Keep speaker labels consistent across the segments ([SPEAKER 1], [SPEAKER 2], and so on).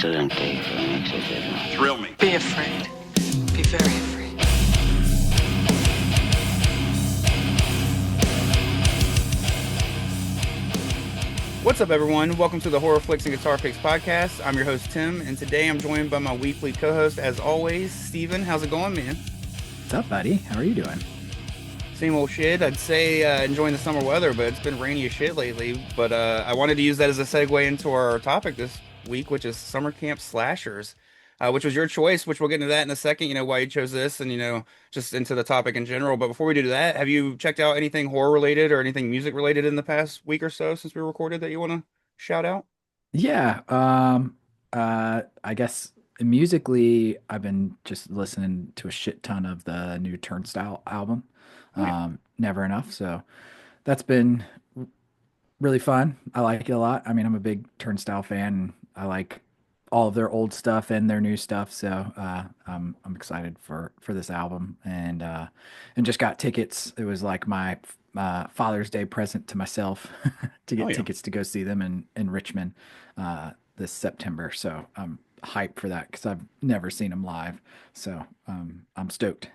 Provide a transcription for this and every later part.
[SPEAKER 1] accidente, etc.
[SPEAKER 2] Thrill me.
[SPEAKER 3] Be afraid. Be very afraid.
[SPEAKER 4] What's up, everyone? Welcome to the Horror Flicks and Guitar Picks podcast. I'm your host, Tim, and today I'm joined by my weekly co-host, as always, Steven. How's it going, man?
[SPEAKER 5] What's up, buddy? How are you doing?
[SPEAKER 4] Same old shit. I'd say enjoying the summer weather, but it's been rainy as shit lately. But I wanted to use that as a segue into our topic this week, which is summer camp slashers, which was your choice, which we'll get into that in a second, why you chose this and, just into the topic in general. But before we do that, have you checked out anything horror related or anything music related in the past week or so since we recorded that you want to shout out?
[SPEAKER 5] Yeah, I guess musically, I've been just listening to a shit ton of the new Turnstile album,
[SPEAKER 4] Oh, yeah.
[SPEAKER 5] Never Enough. So that's been really fun. I like it a lot. I mean, I'm a big Turnstile fan. And I like all of their old stuff and their new stuff. So I'm excited for this album and just got tickets. It was like my Father's Day present to myself to
[SPEAKER 4] Oh,
[SPEAKER 5] get
[SPEAKER 4] yeah.
[SPEAKER 5] tickets to go see them in Richmond this September. So I'm hyped for that because I've never seen them live. So I'm stoked.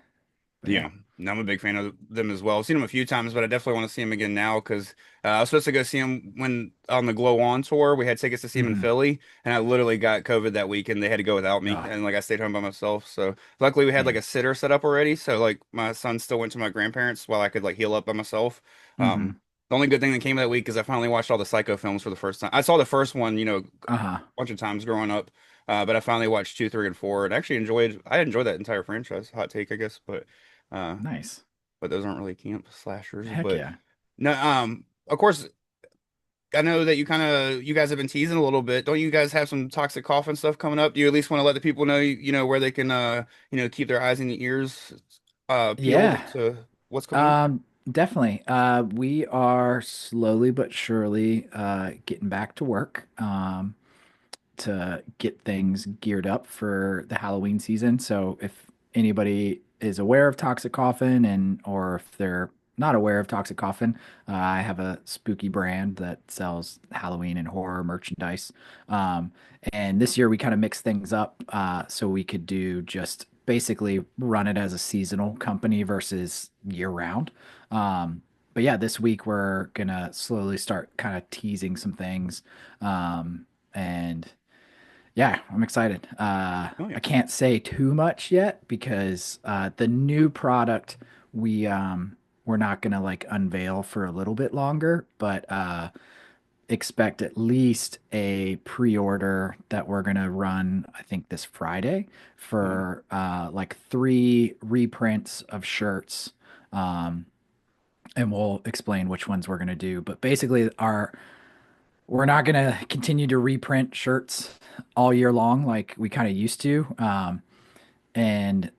[SPEAKER 5] But yeah.
[SPEAKER 4] Yeah, no, I'm a big fan of them as well. I've seen them a few times, but I definitely want to see them again now because I was supposed to go see them when on the Glow On tour. We had tickets to see them in
[SPEAKER 5] Mhm.
[SPEAKER 4] Philly, and I literally got COVID that week, and they had to go without me,
[SPEAKER 5] Oh,
[SPEAKER 4] and like I stayed home by myself. So luckily, we had like
[SPEAKER 5] man.
[SPEAKER 4] a sitter set up already. So like my son still went to my grandparents while I could like heal up by myself.
[SPEAKER 5] Hmm.
[SPEAKER 4] The only good thing that came of that week is I finally watched all the Psycho films for the first time. I saw the first one, a
[SPEAKER 5] Uh-huh.
[SPEAKER 4] bunch of times growing up, but I finally watched two, three, and four, and actually enjoyed. I enjoyed that entire franchise. Hot take, I guess, but. Uh,
[SPEAKER 5] Nice.
[SPEAKER 4] but those aren't really camp slashers.
[SPEAKER 5] Heck
[SPEAKER 4] But
[SPEAKER 5] yeah.
[SPEAKER 4] no, of course, I know that you guys have been teasing a little bit. Don't you guys have some toxic coffin stuff coming up? Do you at least want to let the people know, where they can, keep their eyes and ears, peeled
[SPEAKER 5] Yeah.
[SPEAKER 4] to what's coming up?
[SPEAKER 5] Definitely. We are slowly but surely getting back to work to get things geared up for the Halloween season. So if anybody is aware of Toxic Coffin and or if they're not aware of Toxic Coffin, I have a spooky brand that sells Halloween and horror merchandise. Um, and this year we kind of mixed things up so we could do just basically run it as a seasonal company versus year round. But yeah, this week we're gonna slowly start kind of teasing some things. And yeah, I'm excited.
[SPEAKER 4] Oh yeah.
[SPEAKER 5] I can't say too much yet because the new product we're not gonna like unveil for a little bit longer, but expect at least a pre-order that we're gonna run, I think this Friday
[SPEAKER 4] Oh,
[SPEAKER 5] for like three reprints of shirts. Um, and we'll explain which ones we're gonna do. But basically, our we're not going to continue to reprint shirts all year long like we kind of used to. And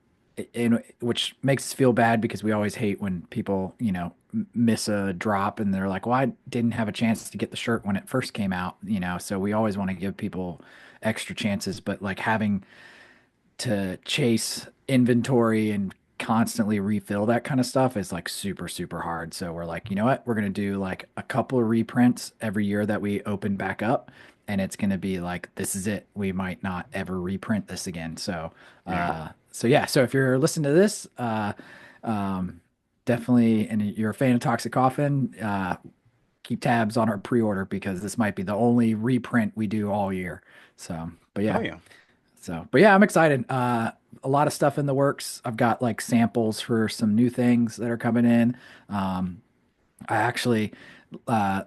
[SPEAKER 5] which makes us feel bad because we always hate when people, miss a drop and they're like, well, I didn't have a chance to get the shirt when it first came out, so we always want to give people extra chances, but like having to chase inventory and constantly refill that kind of stuff is like super, super hard. So we're like, you know what? We're going to do like a couple of reprints every year that we open back up. And it's going to be like, this is it. We might not ever reprint this again.
[SPEAKER 4] yeah.
[SPEAKER 5] So yeah. So if you're listening to this, um, definitely, and you're a fan of Toxic Coffin, keep tabs on our pre-order because this might be the only reprint we do all year. So, but
[SPEAKER 4] Oh
[SPEAKER 5] yeah.
[SPEAKER 4] yeah.
[SPEAKER 5] But yeah, I'm excited. A lot of stuff in the works. I've got like samples for some new things that are coming in. Um, I actually,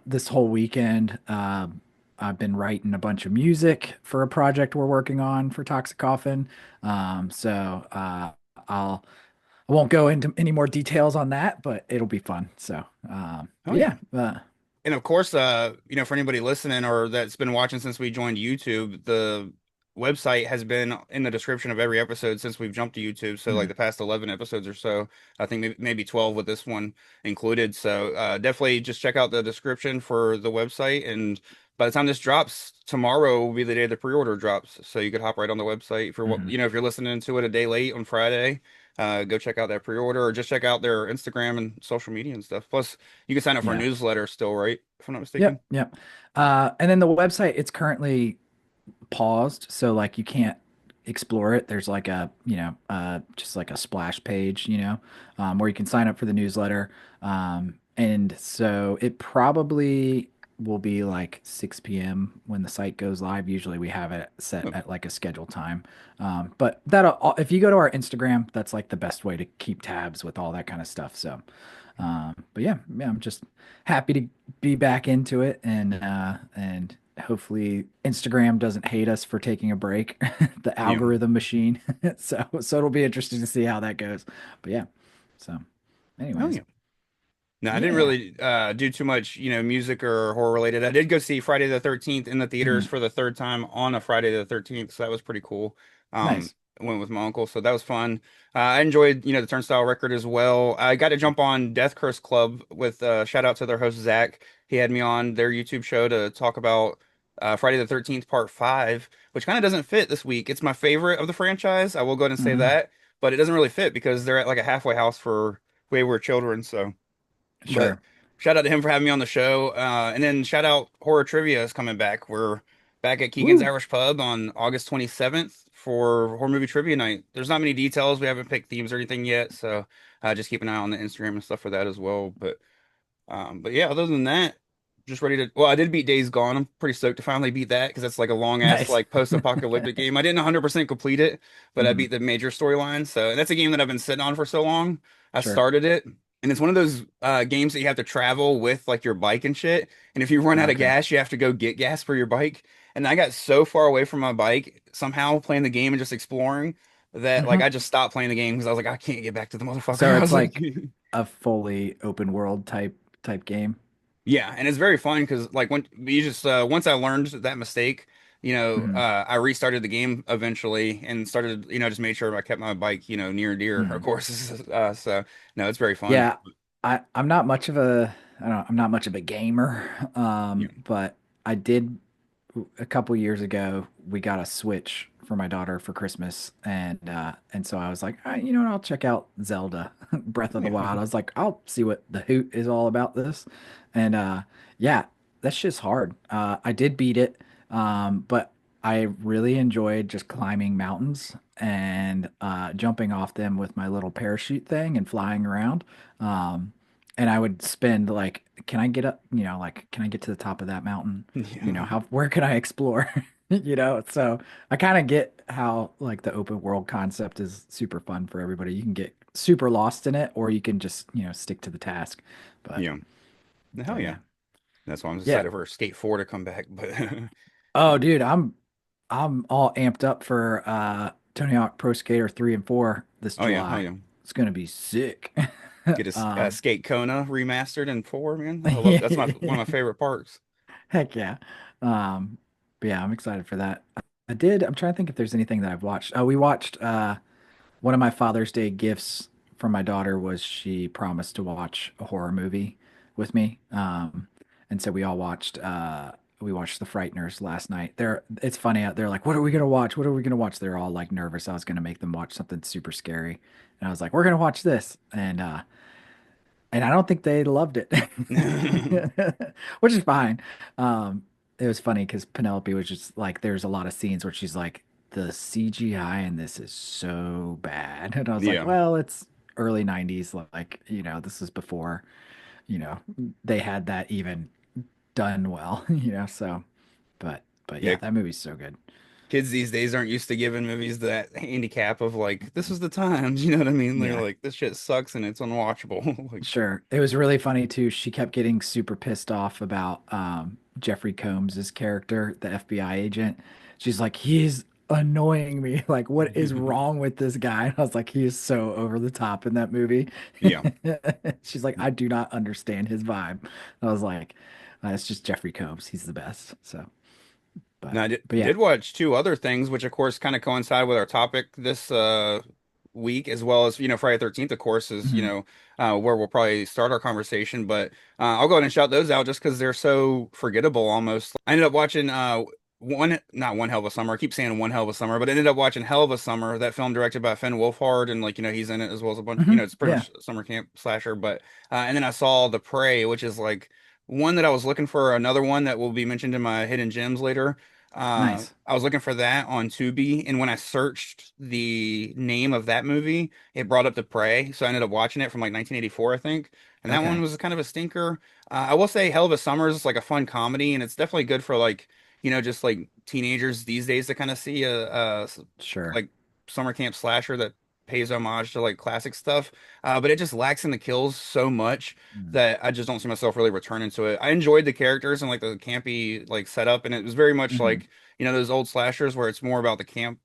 [SPEAKER 5] this whole weekend, I've been writing a bunch of music for a project we're working on for Toxic Coffin. I'll, I won't go into any more details on that, but it'll be fun.
[SPEAKER 4] Oh
[SPEAKER 5] But
[SPEAKER 4] yeah.
[SPEAKER 5] yeah,
[SPEAKER 4] And of course, for anybody listening or that's been watching since we joined YouTube, the website has been in the description of every episode since we've jumped to YouTube. So like
[SPEAKER 5] mm,
[SPEAKER 4] the past 11 episodes or so, I think maybe 12 with this one included. So definitely just check out the description for the website. And by the time this drops, tomorrow will be the day the pre-order drops. So you could hop right on the website if
[SPEAKER 5] mhm.
[SPEAKER 4] if you're listening to it a day late on Friday. Go check out that pre-order or just check out their Instagram and social media and stuff. Plus, you can sign up for a
[SPEAKER 5] Yeah.
[SPEAKER 4] newsletter still, right? If I'm not mistaken.
[SPEAKER 5] Yep. Yep. And then the website, it's currently paused, so like you can't explore it. There's like a, just like a splash page, where you can sign up for the newsletter. And so it probably will be like 6 p.m. when the site goes live. Usually we have it set
[SPEAKER 4] Oh,
[SPEAKER 5] at like a scheduled time. But that'll, if you go to our Instagram, that's like the best way to keep tabs with all that kind of stuff. So, but yeah, I'm just happy to be back into it, and hopefully Instagram doesn't hate us for taking a break, the
[SPEAKER 4] yeah.
[SPEAKER 5] algorithm machine. So it'll be interesting to see how that goes. But yeah. So
[SPEAKER 4] Oh
[SPEAKER 5] anyways,
[SPEAKER 4] yeah. No, I didn't
[SPEAKER 5] yeah.
[SPEAKER 4] really do too much, music or horror related. I did go see Friday the 13th in the theaters
[SPEAKER 5] Mhm.
[SPEAKER 4] for the third time on a Friday the 13th, so that was pretty cool.
[SPEAKER 5] Nice.
[SPEAKER 4] I went with my uncle, so that was fun. I enjoyed, the Turnstile record as well. I got to jump on Death Curse Club with shout out to their host Zach. He had me on their YouTube show to talk about Friday the 13th Part 5, which kind of doesn't fit this week. It's my favorite of the franchise. I will go ahead and say
[SPEAKER 5] Hmm.
[SPEAKER 4] that, but it doesn't really fit because they're at like a halfway house for Wayward Children, so. But
[SPEAKER 5] Sure.
[SPEAKER 4] shout out to him for having me on the show. And then shout out Horror Trivia is coming back. We're back at Keegan's
[SPEAKER 5] Woo.
[SPEAKER 4] Irish Pub on August 27th for Horror Movie Trivia Night. There's not many details. We haven't picked themes or anything yet, so just keep an eye on the Instagram and stuff for that as well. But yeah, other than that, just ready to. Well, I did beat Days Gone. I'm pretty stoked to finally beat that because that's like a long ass
[SPEAKER 5] Nice.
[SPEAKER 4] like post-apocalyptic game. I didn't 100% complete it, but I
[SPEAKER 5] Mhm.
[SPEAKER 4] beat the major storyline. So that's a game that I've been sitting on for so long. I
[SPEAKER 5] Sure.
[SPEAKER 4] started it, and it's one of those games that you have to travel with like your bike and shit. And if you run out of
[SPEAKER 5] Okay.
[SPEAKER 4] gas, you have to go get gas for your bike. And I got so far away from my bike somehow playing the game and just exploring that like
[SPEAKER 5] Hmm.
[SPEAKER 4] I just stopped playing the game because I was like I can't get back to the motherfucker.
[SPEAKER 5] So
[SPEAKER 4] I
[SPEAKER 5] it's
[SPEAKER 4] was like.
[SPEAKER 5] like a fully open world type game.
[SPEAKER 4] Yeah, and it's very fun because like when you just once I learned that mistake,
[SPEAKER 5] Hmm.
[SPEAKER 4] I restarted the game eventually and started, just made sure I kept my bike, near and dear, of
[SPEAKER 5] Hmm.
[SPEAKER 4] course. So no, it's very fun.
[SPEAKER 5] Yeah, I'm not much of a, I don't know, I'm not much of a gamer.
[SPEAKER 4] Yeah.
[SPEAKER 5] But I did a couple years ago, we got a Switch for my daughter for Christmas, and so I was like, you know what, I'll check out Zelda Breath of the
[SPEAKER 4] Yeah.
[SPEAKER 5] Wild. I was like, I'll see what the hoot is all about this. And yeah, that's just hard. I did beat it, but I really enjoyed just climbing mountains and jumping off them with my little parachute thing and flying around. Um, and I would spend like, can I get up, like, can I get to the top of that mountain?
[SPEAKER 4] Yeah.
[SPEAKER 5] Where can I explore? So I kind of get how like the open world concept is super fun for everybody. You can get super lost in it, or you can just, stick to the task. But
[SPEAKER 4] Yeah. Hell
[SPEAKER 5] but yeah.
[SPEAKER 4] yeah. That's why I'm
[SPEAKER 5] Yeah.
[SPEAKER 4] excited for Skate 4 to come back. But
[SPEAKER 5] Oh, dude, I'm all amped up for Tony Hawk Pro Skater 3 and 4 this
[SPEAKER 4] oh yeah, hell
[SPEAKER 5] July.
[SPEAKER 4] yeah.
[SPEAKER 5] It's gonna be sick.
[SPEAKER 4] Get a
[SPEAKER 5] Um,
[SPEAKER 4] Skate Kona remastered in 4, man. I love that's my one of my
[SPEAKER 5] heck
[SPEAKER 4] favorite parks.
[SPEAKER 5] yeah. Um, but yeah, I'm excited for that. I'm trying to think if there's anything that I've watched. Oh, we watched one of my Father's Day gifts from my daughter was she promised to watch a horror movie with me. And so we watched The Frighteners last night. It's funny out there, like, what are we gonna watch? What are we gonna watch? They're all like nervous. I was gonna make them watch something super scary. And I was like, we're gonna watch this. And I don't think they loved it. Which is fine. It was funny because Penelope was just like, there's a lot of scenes where she's like, the CGI in this is so bad. And I was like,
[SPEAKER 4] Yeah.
[SPEAKER 5] well, it's early 90s. Like, this is before, you know, they had that even done well, so, but
[SPEAKER 4] Yeah.
[SPEAKER 5] yeah, that movie's so good.
[SPEAKER 4] Kids these days aren't used to giving movies that handicap of like, this is the times, you know what I mean? They're
[SPEAKER 5] Yeah.
[SPEAKER 4] like, this shit sucks and it's unwatchable. Like,
[SPEAKER 5] Sure. It was really funny too. She kept getting super pissed off about Jeffrey Combs's character, the FBI agent. She's like, he's annoying me. Like, what is wrong with this guy? And I was like, he is so over the top in that movie.
[SPEAKER 4] yeah.
[SPEAKER 5] She's like, I do not understand his vibe. I was like, it's just Jeffrey Combs. He's the best. So,
[SPEAKER 4] Now,
[SPEAKER 5] but yeah.
[SPEAKER 4] did watch two other things, which of course kind of coincide with our topic this week, as well as Friday 13th, of course, is
[SPEAKER 5] Mhm.
[SPEAKER 4] where we'll probably start our conversation. But I'll go ahead and shout those out just because they're so forgettable almost. I ended up watching not One Hell of a Summer. I keep saying One Hell of a Summer, but I ended up watching Hell of a Summer, that film directed by Finn Wolfhard, and like he's in it as well as a bunch.
[SPEAKER 5] Mhm.
[SPEAKER 4] It's pretty
[SPEAKER 5] Yeah.
[SPEAKER 4] much a summer camp slasher. But and then I saw The Prey, which is like one that I was looking for another one that will be mentioned in my hidden gems later.
[SPEAKER 5] Nice.
[SPEAKER 4] I was looking for that on Tubi, and when I searched the name of that movie, it brought up The Prey. So I ended up watching it from like 1984, I think, and that one
[SPEAKER 5] Okay.
[SPEAKER 4] was kind of a stinker. I will say, Hell of a Summer is like a fun comedy, and it's definitely good for like just like teenagers these days to kind of see
[SPEAKER 5] Sure.
[SPEAKER 4] like summer camp slasher that pays homage to like classic stuff. But it just lacks in the kills so much
[SPEAKER 5] Mm.
[SPEAKER 4] that I just don't see myself really returning to it. I enjoyed the characters and like the campy like setup, and it was very much
[SPEAKER 5] Hmm.
[SPEAKER 4] like those old slashers where it's more about the camp,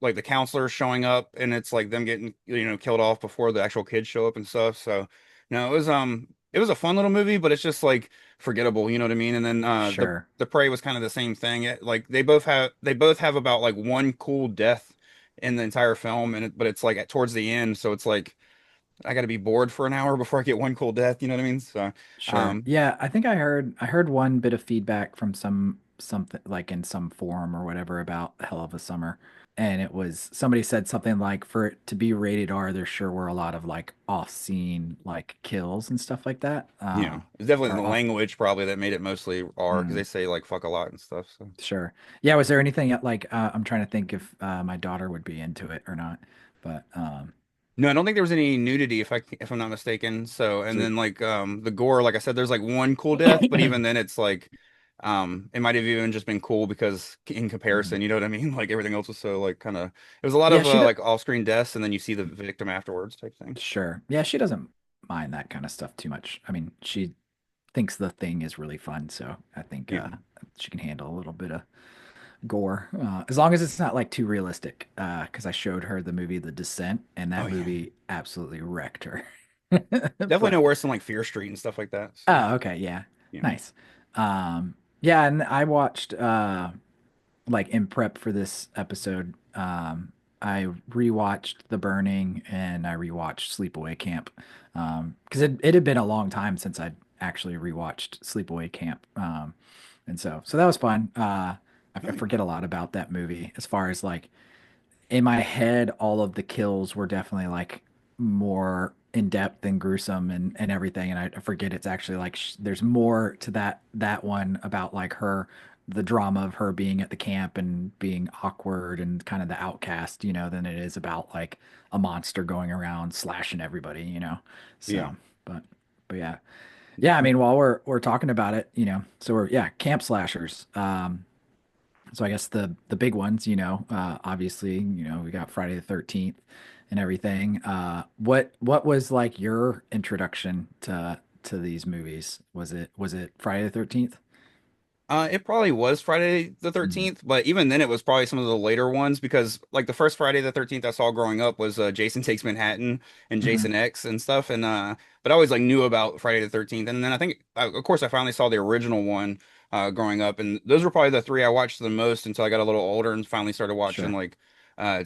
[SPEAKER 4] like the counselors showing up, and it's like them getting killed off before the actual kids show up and stuff. So no, it was a fun little movie, but it's just like forgettable, you know what I mean? And then
[SPEAKER 5] Sure.
[SPEAKER 4] the Prey was kind of the same thing. Like they both have about like one cool death in the entire film, but it's like towards the end, so it's like I got to be bored for an hour before I get one cool death. You know what I mean? So,
[SPEAKER 5] Sure.
[SPEAKER 4] um,
[SPEAKER 5] Yeah, I think I heard one bit of feedback from something like in some forum or whatever about Hell of a Summer. And it was somebody said something like for it to be rated R, there sure were a lot of like off-scene like kills and stuff like that.
[SPEAKER 4] it's definitely
[SPEAKER 5] Or
[SPEAKER 4] the
[SPEAKER 5] off
[SPEAKER 4] language probably that made it mostly R because
[SPEAKER 5] mm,
[SPEAKER 4] they say like fuck a lot and stuff. So.
[SPEAKER 5] sure. Yeah, was there anything like I'm trying to think if my daughter would be into it or not. But
[SPEAKER 4] No, I don't think there was any nudity if I'm not mistaken. So, and
[SPEAKER 5] sweet.
[SPEAKER 4] then like the gore, like I said, there's like one cool death, but even then it's like it might have even just been cool because in
[SPEAKER 5] Mhm.
[SPEAKER 4] comparison, you know what I mean? Like everything else was so like kind of it was a lot
[SPEAKER 5] Yeah,
[SPEAKER 4] of
[SPEAKER 5] she does.
[SPEAKER 4] like off-screen deaths and then you see the victim afterwards type thing.
[SPEAKER 5] Sure. Yeah, she doesn't mind that kind of stuff too much. I mean, she thinks the thing is really fun, so I think
[SPEAKER 4] Yeah.
[SPEAKER 5] she can handle a little bit of gore, as long as it's not like too realistic. Because I showed her the movie The Descent, and
[SPEAKER 4] Oh
[SPEAKER 5] that
[SPEAKER 4] yeah.
[SPEAKER 5] movie absolutely wrecked her.
[SPEAKER 4] Definitely no
[SPEAKER 5] But
[SPEAKER 4] worse than like Fear Street and stuff like that. So,
[SPEAKER 5] oh, okay, yeah,
[SPEAKER 4] yeah.
[SPEAKER 5] nice. Yeah, and I watched like in prep for this episode, I rewatched The Burning and I rewatched Sleepaway Camp, because it had been a long time since I'd actually rewatched Sleepaway Camp, and so that was fun. I
[SPEAKER 4] Oh yeah.
[SPEAKER 5] forget a lot about that movie as far as like in my head, all of the kills were definitely like more in depth and gruesome and everything. And I forget it's actually like there's more to that one about like her, the drama of her being at the camp and being awkward and kind of the outcast, than it is about like a monster going around slashing everybody.
[SPEAKER 4] Yeah.
[SPEAKER 5] So, but but yeah. Yeah, I mean, while we're talking about it, so we're yeah, camp slashers. So I guess the big ones, obviously, we got Friday the 13th and everything. What was like your introduction to these movies? Was it Friday the 13th?
[SPEAKER 4] It probably was Friday the
[SPEAKER 5] Mm,
[SPEAKER 4] 13th, but even then it was probably some of the later ones because like the first Friday the 13th I saw growing up was Jason Takes Manhattan and
[SPEAKER 5] hmm.
[SPEAKER 4] Jason X and stuff and but I always like knew about Friday the 13th and then I think of course I finally saw the original one growing up and those were probably the three I watched the most until I got a little older and finally started watching
[SPEAKER 5] Sure.
[SPEAKER 4] like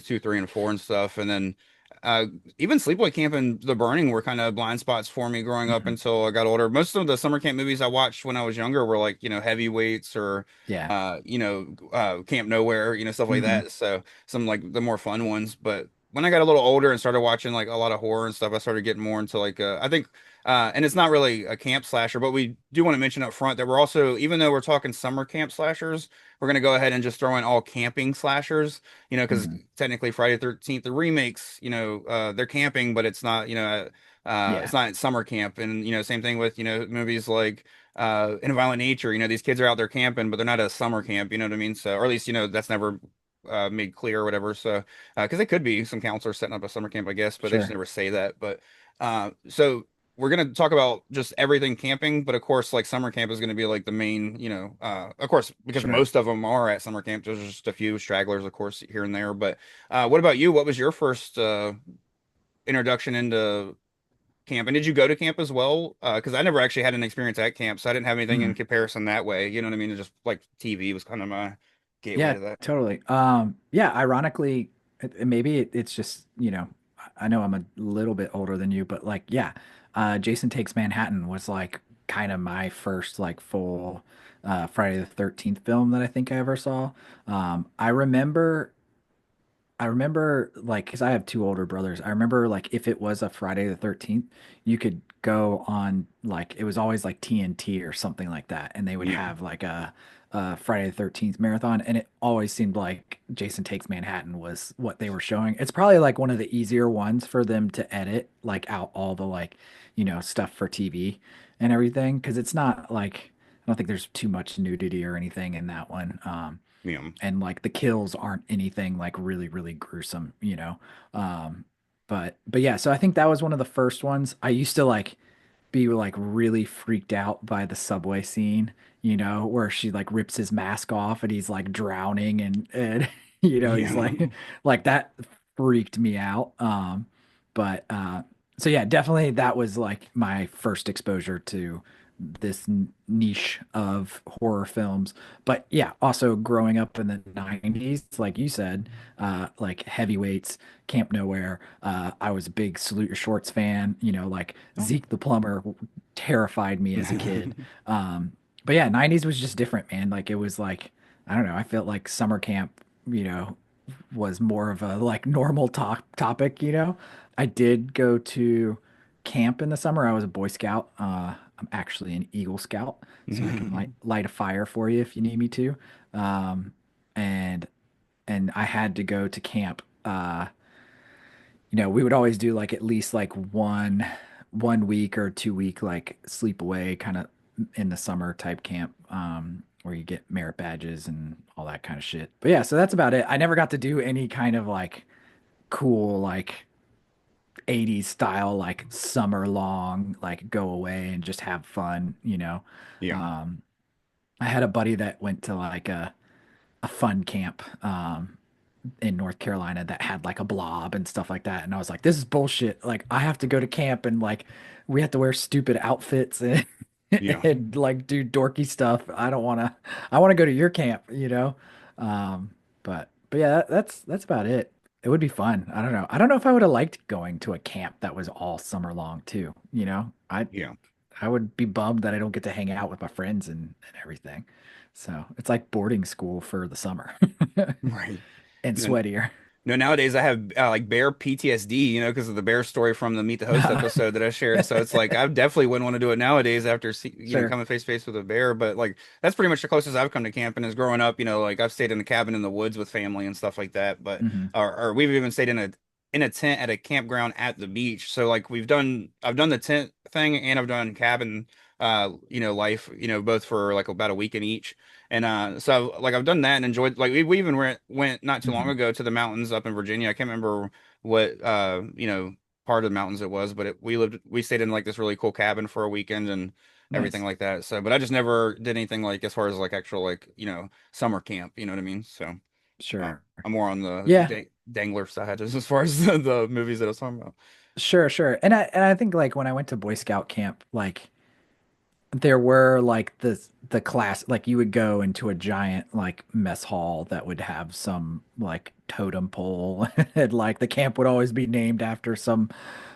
[SPEAKER 4] 2, 3, and 4 and stuff and then uh even Sleepaway Camp and The Burning were kind of blind spots for me growing up
[SPEAKER 5] Hmm.
[SPEAKER 4] until I got older. Most of the summer camp movies I watched when I was younger were like, Heavyweights or
[SPEAKER 5] Yeah.
[SPEAKER 4] Camp Nowhere, stuff like
[SPEAKER 5] Hmm.
[SPEAKER 4] that. So some like the more fun ones. But when I got a little older and started watching like a lot of horror and stuff, I started getting more into like I think and it's not really a camp slasher, but we do want to mention up front that we're also, even though we're talking summer camp slashers, we're gonna go ahead and just throw in all camping slashers, because
[SPEAKER 5] Hmm.
[SPEAKER 4] technically Friday the 13th, the remakes, they're camping, but it's not, it's
[SPEAKER 5] Yeah.
[SPEAKER 4] not summer camp. And same thing with, movies like in a violent nature, these kids are out there camping, but they're not at a summer camp, you know what I mean? So, or at least, that's never made clear or whatever. So, because they could be some counselors setting up a summer camp, I guess, but they just
[SPEAKER 5] Sure.
[SPEAKER 4] never say that. But so we're gonna talk about just everything camping, but of course, like summer camp is gonna be like the main, of course, because
[SPEAKER 5] Sure.
[SPEAKER 4] most of them are at summer camp. There's just a few stragglers, of course, here and there. But what about you? What was your first introduction into camp? And did you go to camp as well? Because I never actually had an experience at camp, so I didn't have anything in
[SPEAKER 5] Mhm.
[SPEAKER 4] comparison that way. You know what I mean? It's just like TV was kind of my gateway
[SPEAKER 5] Yeah,
[SPEAKER 4] to that.
[SPEAKER 5] totally. Yeah, ironically, maybe it's just, I know I'm a little bit older than you, but like, yeah, Jason Takes Manhattan was like kind of my first like full Friday the 13th film that I think I ever saw. I remember like because I have two older brothers. I remember like if it was a Friday the 13th, you could go on like it was always like TNT or something like that, and they would
[SPEAKER 4] Yeah.
[SPEAKER 5] have like Friday the 13th marathon, and it always seemed like Jason Takes Manhattan was what they were showing. It's probably like one of the easier ones for them to edit, like out all the like, stuff for TV and everything, because it's not like I don't think there's too much nudity or anything in that one.
[SPEAKER 4] Yeah.
[SPEAKER 5] And like the kills aren't anything like really, really gruesome. Um, but yeah, so I think that was one of the first ones. I used to like be like really freaked out by the subway scene, where she like rips his mask off and he's like drowning and he's
[SPEAKER 4] Yeah.
[SPEAKER 5] like that freaked me out. But so yeah, definitely that was like my first exposure to this niche of horror films. But yeah, also growing up in the 90s, like you said, like Heavyweights, Camp Nowhere. I was a big Salute Your Shorts fan, like
[SPEAKER 4] Oh.
[SPEAKER 5] Zeke the Plumber terrified me as a kid. But yeah, 90s was just different, man. Like it was like, I don't know, I felt like summer camp, was more of a like normal topic. I did go to camp in the summer. I was a Boy Scout. I'm actually an Eagle Scout, so I can light a fire for you if you need me to. Um, and and I had to go to camp. We would always do like at least like one week or 2 week like sleep away kind of in the summer type camp, where you get merit badges and all that kind of shit. But yeah, so that's about it. I never got to do any kind of like cool like 80s style like summer long like go away and just have fun.
[SPEAKER 4] Yeah.
[SPEAKER 5] Um, I had a buddy that went to like a fun camp. In North Carolina that had like a blob and stuff like that. And I was like, this is bullshit. Like, I have to go to camp and like we have to wear stupid outfits and,
[SPEAKER 4] Yeah.
[SPEAKER 5] and like do dorky stuff. I want to go to your camp. Um, but yeah, that's about it. It would be fun. I don't know. I don't know if I would have liked going to a camp that was all summer long too.
[SPEAKER 4] Yeah.
[SPEAKER 5] I would be bummed that I don't get to hang out with my friends and everything. So it's like boarding school for the summer
[SPEAKER 4] Right.
[SPEAKER 5] and
[SPEAKER 4] No,
[SPEAKER 5] sweatier.
[SPEAKER 4] no, nowadays I have like bear PTSD, because of the bear story from the Meet the Host episode that I shared. So it's like I definitely wouldn't want to do it nowadays after
[SPEAKER 5] Sure.
[SPEAKER 4] coming face to face with a bear. But like that's pretty much the closest I've come to camping is growing up. Like I've stayed in a cabin in the woods with family and stuff like that. But
[SPEAKER 5] Hmm.
[SPEAKER 4] or we've even stayed in a tent at a campground at the beach. So like I've done the tent thing and I've done cabin life, both for like about a week in each. And so like I've done that and enjoyed like we even went not too long
[SPEAKER 5] Hmm.
[SPEAKER 4] ago to the mountains up in Virginia. I can't remember what part of the mountains it was, but we stayed in like this really cool cabin for a weekend and everything
[SPEAKER 5] Nice.
[SPEAKER 4] like that. So but I just never did anything like as far as like actual like, summer camp, you know what I mean? So
[SPEAKER 5] Sure.
[SPEAKER 4] I'm more on the
[SPEAKER 5] Yeah,
[SPEAKER 4] dangler side as far as the movies that I was talking about.
[SPEAKER 5] sure, sure. And I think like when I went to Boy Scout camp, like there were like the class like you would go into a giant like mess hall that would have some like totem pole and like the camp would always be named after some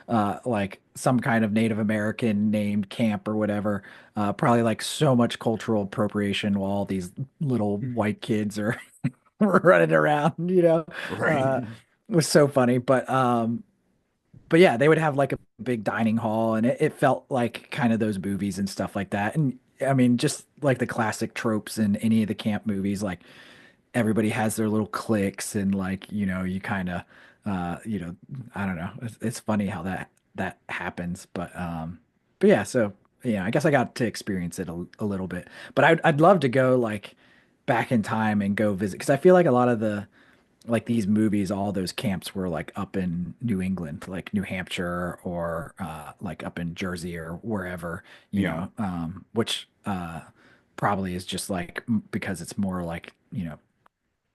[SPEAKER 5] like some kind of Native American named camp or whatever. Probably like so much cultural appropriation while all these little white kids are running around.
[SPEAKER 4] Right.
[SPEAKER 5] Uh it was so funny. But yeah, they would have like a big dining hall and it felt like kind of those movies and stuff like that. And I mean, just like the classic tropes in any of the camp movies, like everybody has their little cliques and like, you kind of, uh, you know, I don't know. It's funny how that happens. But yeah, so yeah, I guess I got to experience it a little bit. But I'd love to go like back in time and go visit because I feel like a lot of the like these movies, all those camps were like up in New England, like New Hampshire or like up in Jersey or wherever,
[SPEAKER 4] Yeah.
[SPEAKER 5] which probably is just like because it's more like,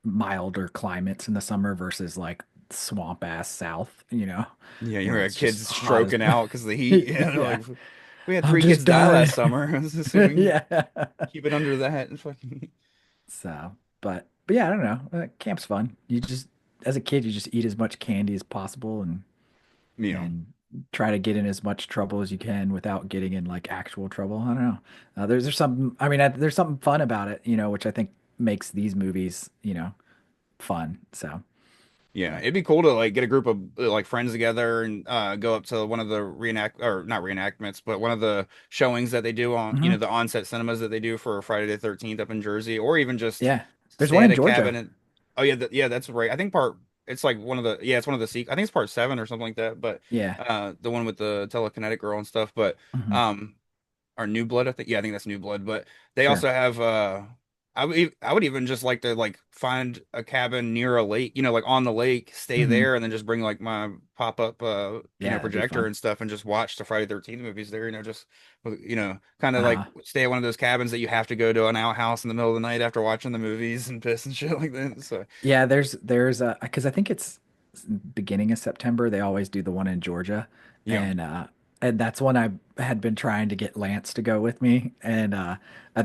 [SPEAKER 5] milder climates in the summer versus like swamp ass south,
[SPEAKER 4] Yeah, you
[SPEAKER 5] where
[SPEAKER 4] heard
[SPEAKER 5] it's just
[SPEAKER 4] kids
[SPEAKER 5] hot as
[SPEAKER 4] stroking out because of the heat. Yeah, they're
[SPEAKER 5] yeah,
[SPEAKER 4] like, we had
[SPEAKER 5] I'm
[SPEAKER 4] three
[SPEAKER 5] just
[SPEAKER 4] kids die
[SPEAKER 5] dying.
[SPEAKER 4] last summer, so we can
[SPEAKER 5] Yeah.
[SPEAKER 4] keep it under that. And fucking,
[SPEAKER 5] So, but yeah, I don't know. Camp's fun. As a kid, you just eat as much candy as possible
[SPEAKER 4] yeah,
[SPEAKER 5] and try to get in as much trouble as you can without getting in like actual trouble. I don't know. There's something, I mean, there's something fun about it, which I think makes these movies, fun. So,
[SPEAKER 4] Yeah,
[SPEAKER 5] But
[SPEAKER 4] it'd be cool to like get a group of like friends together and go up to one of the reenact or not reenactments, but one of the showings that they do on,
[SPEAKER 5] hmm
[SPEAKER 4] the onset cinemas that they do for Friday the 13th up in Jersey, or even just
[SPEAKER 5] yeah, there's
[SPEAKER 4] stay
[SPEAKER 5] one
[SPEAKER 4] at
[SPEAKER 5] in
[SPEAKER 4] a cabin
[SPEAKER 5] Georgia.
[SPEAKER 4] and oh yeah, yeah, that's right. I think part it's like one of the it's one of the I think it's part 7 or something like that, but
[SPEAKER 5] Yeah.
[SPEAKER 4] the one with the telekinetic girl and stuff, but
[SPEAKER 5] hmm
[SPEAKER 4] um or New Blood, I think. Yeah, I think that's New Blood. But they
[SPEAKER 5] Sure.
[SPEAKER 4] also have I would even just like to like find a cabin near a lake, like on the lake, stay
[SPEAKER 5] hmm
[SPEAKER 4] there, and then just bring like my pop-up
[SPEAKER 5] Yeah, that'd be
[SPEAKER 4] projector
[SPEAKER 5] fun.
[SPEAKER 4] and stuff and just watch the Friday 13th movies there, just kind of like
[SPEAKER 5] Uh-huh.
[SPEAKER 4] stay at one of those cabins that you have to go to an outhouse in the middle of the night after watching the movies and piss and shit like that. So
[SPEAKER 5] Yeah, there's a because I think it's beginning of September. They always do the one in Georgia,
[SPEAKER 4] yeah.
[SPEAKER 5] and uh, and that's one I had been trying to get Lance to go with me. And